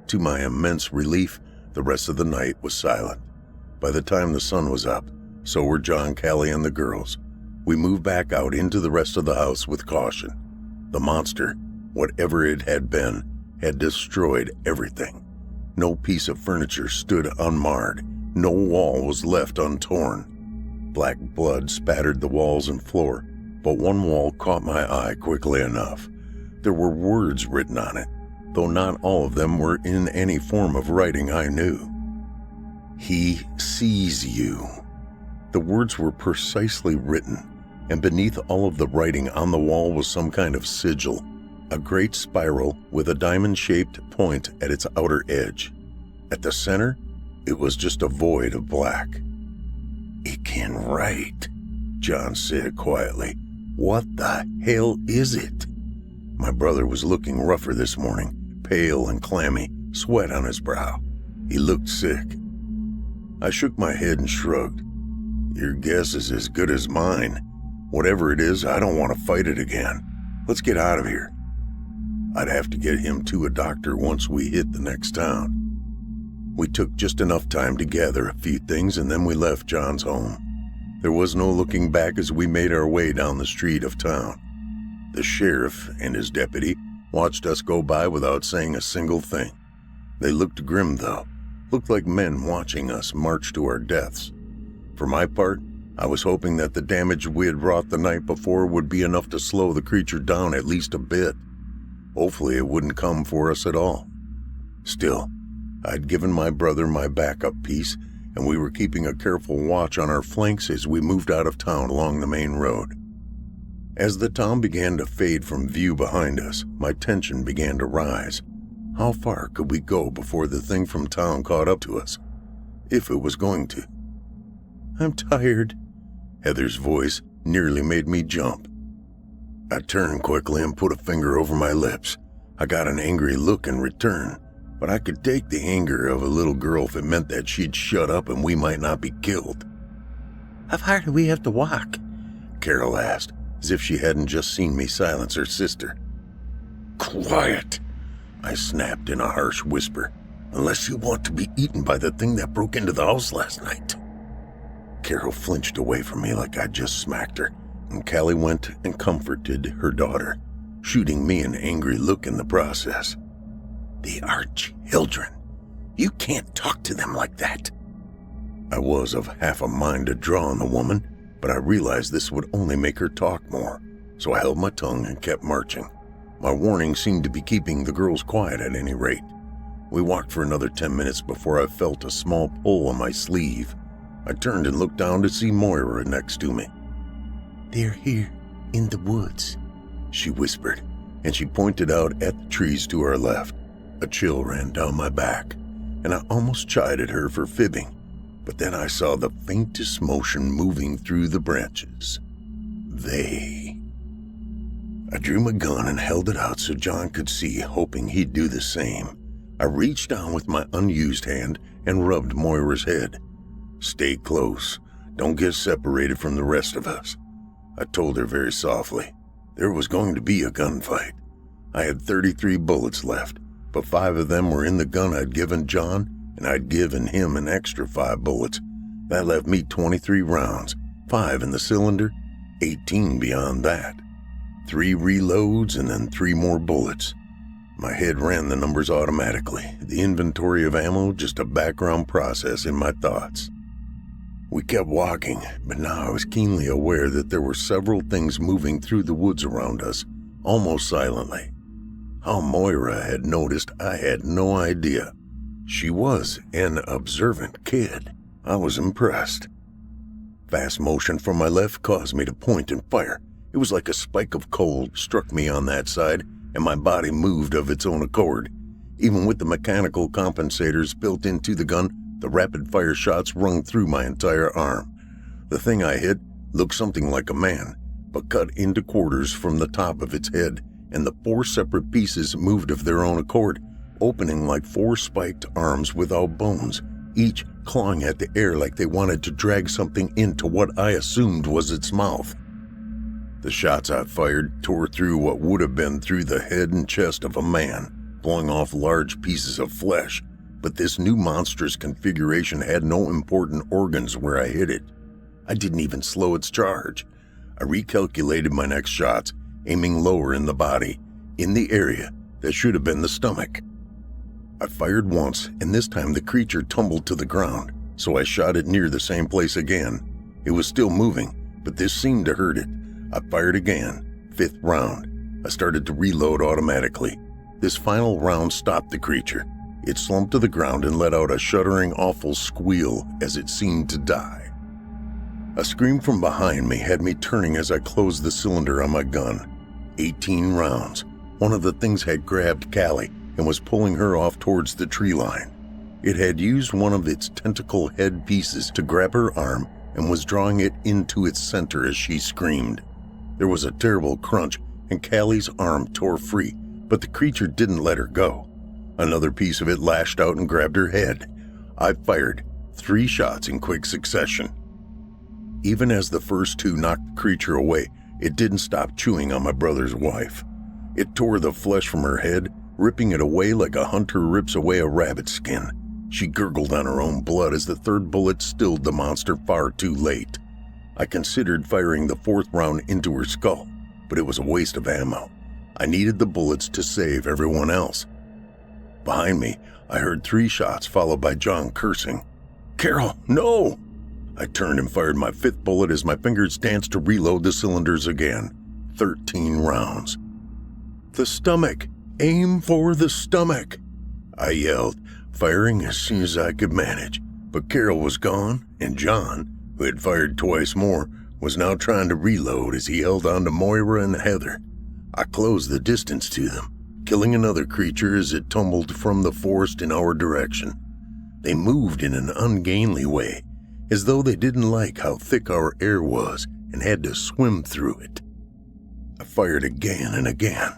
To my immense relief, the rest of the night was silent. By the time the sun was up, so were John, Callie, and the girls. We moved back out into the rest of the house with caution. The monster, whatever it had been, had destroyed everything. No piece of furniture stood unmarred. No wall was left untorn. Black blood spattered the walls and floor, but one wall caught my eye quickly enough. There were words written on it, though not all of them were in any form of writing I knew. He sees you. The words were precisely written, and beneath all of the writing on the wall was some kind of sigil, a great spiral with a diamond-shaped point at its outer edge. At the center, it was just a void of black. It can write, John said quietly. What the hell is it? My brother was looking rougher this morning, pale and clammy, sweat on his brow. He looked sick. I shook my head and shrugged. Your guess is as good as mine. Whatever it is, I don't want to fight it again. Let's get out of here. I'd have to get him to a doctor once we hit the next town. We took just enough time to gather a few things and then we left John's home. There was no looking back as we made our way down the street of town. The sheriff and his deputy watched us go by without saying a single thing. They looked grim, though, looked like men watching us march to our deaths. For my part, I was hoping that the damage we had wrought the night before would be enough to slow the creature down at least a bit. Hopefully it wouldn't come for us at all. Still, I'd given my brother my backup piece, and we were keeping a careful watch on our flanks as we moved out of town along the main road. As the town began to fade from view behind us, my tension began to rise. How far could we go before the thing from town caught up to us? If it was going to. "I'm tired." Heather's voice nearly made me jump. I turned quickly and put a finger over my lips. I got an angry look in return, but I could take the anger of a little girl if it meant that she'd shut up and we might not be killed. "How far do we have to walk?" Carol asked, as if she hadn't just seen me silence her sister. "Quiet," I snapped in a harsh whisper, "unless you want to be eaten by the thing that broke into the house last night." Carol flinched away from me like I'd just smacked her, and Callie went and comforted her daughter, shooting me an angry look in the process. "They are children. You can't talk to them like that." I was of half a mind to draw on the woman, but I realized this would only make her talk more, so I held my tongue and kept marching. My warning seemed to be keeping the girls quiet at any rate. We walked for another 10 minutes before I felt a small pull on my sleeve. I turned and looked down to see Moira next to me. "They're here, in the woods," she whispered, and she pointed out at the trees to our left. A chill ran down my back, and I almost chided her for fibbing, but then I saw the faintest motion moving through the branches. They. I drew my gun and held it out so John could see, hoping he'd do the same. I reached down with my unused hand and rubbed Moira's head. "Stay close. Don't get separated from the rest of us," I told her very softly. There was going to be a gunfight. I had 33 bullets left, but 5 of them were in the gun I'd given John, and I'd given him an extra 5 bullets. That left me 23 rounds, 5 in the cylinder, 18 beyond that. 3 reloads and then 3 more bullets. My head ran the numbers automatically, the inventory of ammo just a background process in my thoughts. We kept walking, but now I was keenly aware that there were several things moving through the woods around us, almost silently. How Moira had noticed, I had no idea. She was an observant kid. I was impressed. Fast motion from my left caused me to point and fire. It was like a spike of cold struck me on that side, and my body moved of its own accord. Even with the mechanical compensators built into the gun, the rapid-fire shots rung through my entire arm. The thing I hit looked something like a man, but cut into quarters from the top of its head, and the 4 separate pieces moved of their own accord, opening like 4 spiked arms without bones, each clawing at the air like they wanted to drag something into what I assumed was its mouth. The shots I fired tore through what would have been through the head and chest of a man, blowing off large pieces of flesh, but this new monstrous configuration had no important organs where I hit it. I didn't even slow its charge. I recalculated my next shots, aiming lower in the body, in the area that should have been the stomach. I fired once, and this time the creature tumbled to the ground, so I shot it near the same place again. It was still moving, but this seemed to hurt it. I fired again, 5th round. I started to reload automatically. This final round stopped the creature. It slumped to the ground and let out a shuddering, awful squeal as it seemed to die. A scream from behind me had me turning as I closed the cylinder on my gun. 18 rounds. One of the things had grabbed Callie and was pulling her off towards the tree line. It had used one of its tentacle head pieces to grab her arm and was drawing it into its center as she screamed. There was a terrible crunch and Callie's arm tore free, but the creature didn't let her go. Another piece of it lashed out and grabbed her head. I fired 3 shots in quick succession. Even as the first 2 knocked the creature away, it didn't stop chewing on my brother's wife. It tore the flesh from her head, ripping it away like a hunter rips away a rabbit's skin. She gurgled on her own blood as the 3rd bullet stilled the monster far too late. I considered firing the 4th round into her skull, but it was a waste of ammo. I needed the bullets to save everyone else. Behind me, I heard 3 shots followed by John cursing. "Carol, no!" I turned and fired my 5th bullet as my fingers danced to reload the cylinders again. 13 rounds. "The stomach," Aim for the stomach, I yelled, firing as soon as I could manage. But Carol was gone, and John, who had fired twice more, was now trying to reload as he held on to Moira and Heather. I closed the distance to them, killing another creature as it tumbled from the forest in our direction. They moved in an ungainly way, as though they didn't like how thick our air was and had to swim through it. I fired again and again.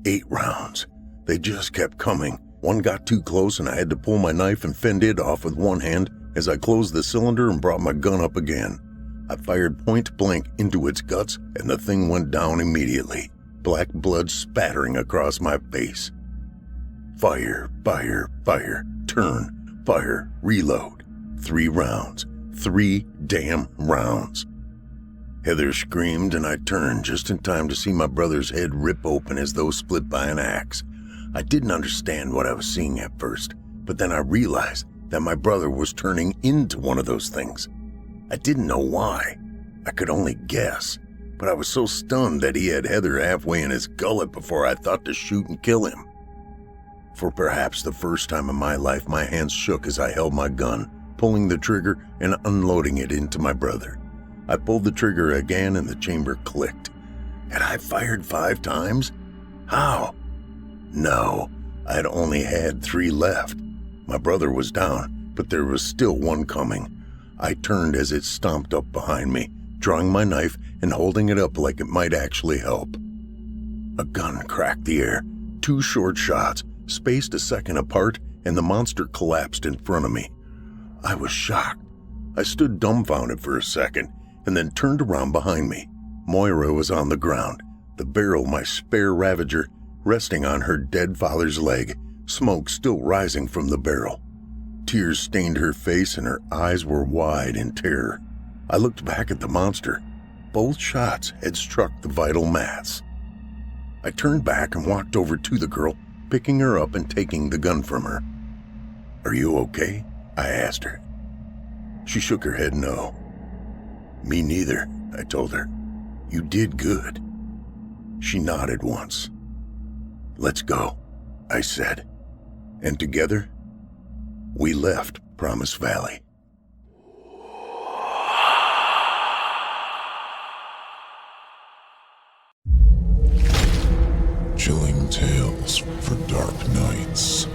8 rounds. They just kept coming. One got too close and I had to pull my knife and fend it off with one hand as I closed the cylinder and brought my gun up again. I fired point blank into its guts and the thing went down immediately, black blood spattering across my face. Fire, fire, fire, turn, fire, reload. 3 rounds. 3 damn rounds. Heather screamed and I turned just in time to see my brother's head rip open as though split by an axe. I didn't understand what I was seeing at first, but then I realized that my brother was turning into one of those things. I didn't know why. I could only guess, but I was so stunned that he had Heather halfway in his gullet before I thought to shoot and kill him. For perhaps the first time in my life, my hands shook as I held my gun, pulling the trigger and unloading it into my brother. I pulled the trigger again and the chamber clicked. Had I fired 5 times? How? No, I'd only had 3 left. My brother was down, but there was still one coming. I turned as it stomped up behind me, drawing my knife and holding it up like it might actually help. A gun cracked the air. 2 short shots, spaced a second apart, and the monster collapsed in front of me. I was shocked. I stood dumbfounded for a second, and then turned around behind me. Moira was on the ground, the barrel of my spare Ravager resting on her dead father's leg, smoke still rising from the barrel. Tears stained her face and her eyes were wide in terror. I looked back at the monster. Both shots had struck the vital mass. I turned back and walked over to the girl, picking her up and taking the gun from her. "Are you okay?" I asked her. She shook her head no. "Me neither," I told her. "You did good." She nodded once. "Let's go," I said. And together, we left Promise Valley. Chilling tales for dark nights.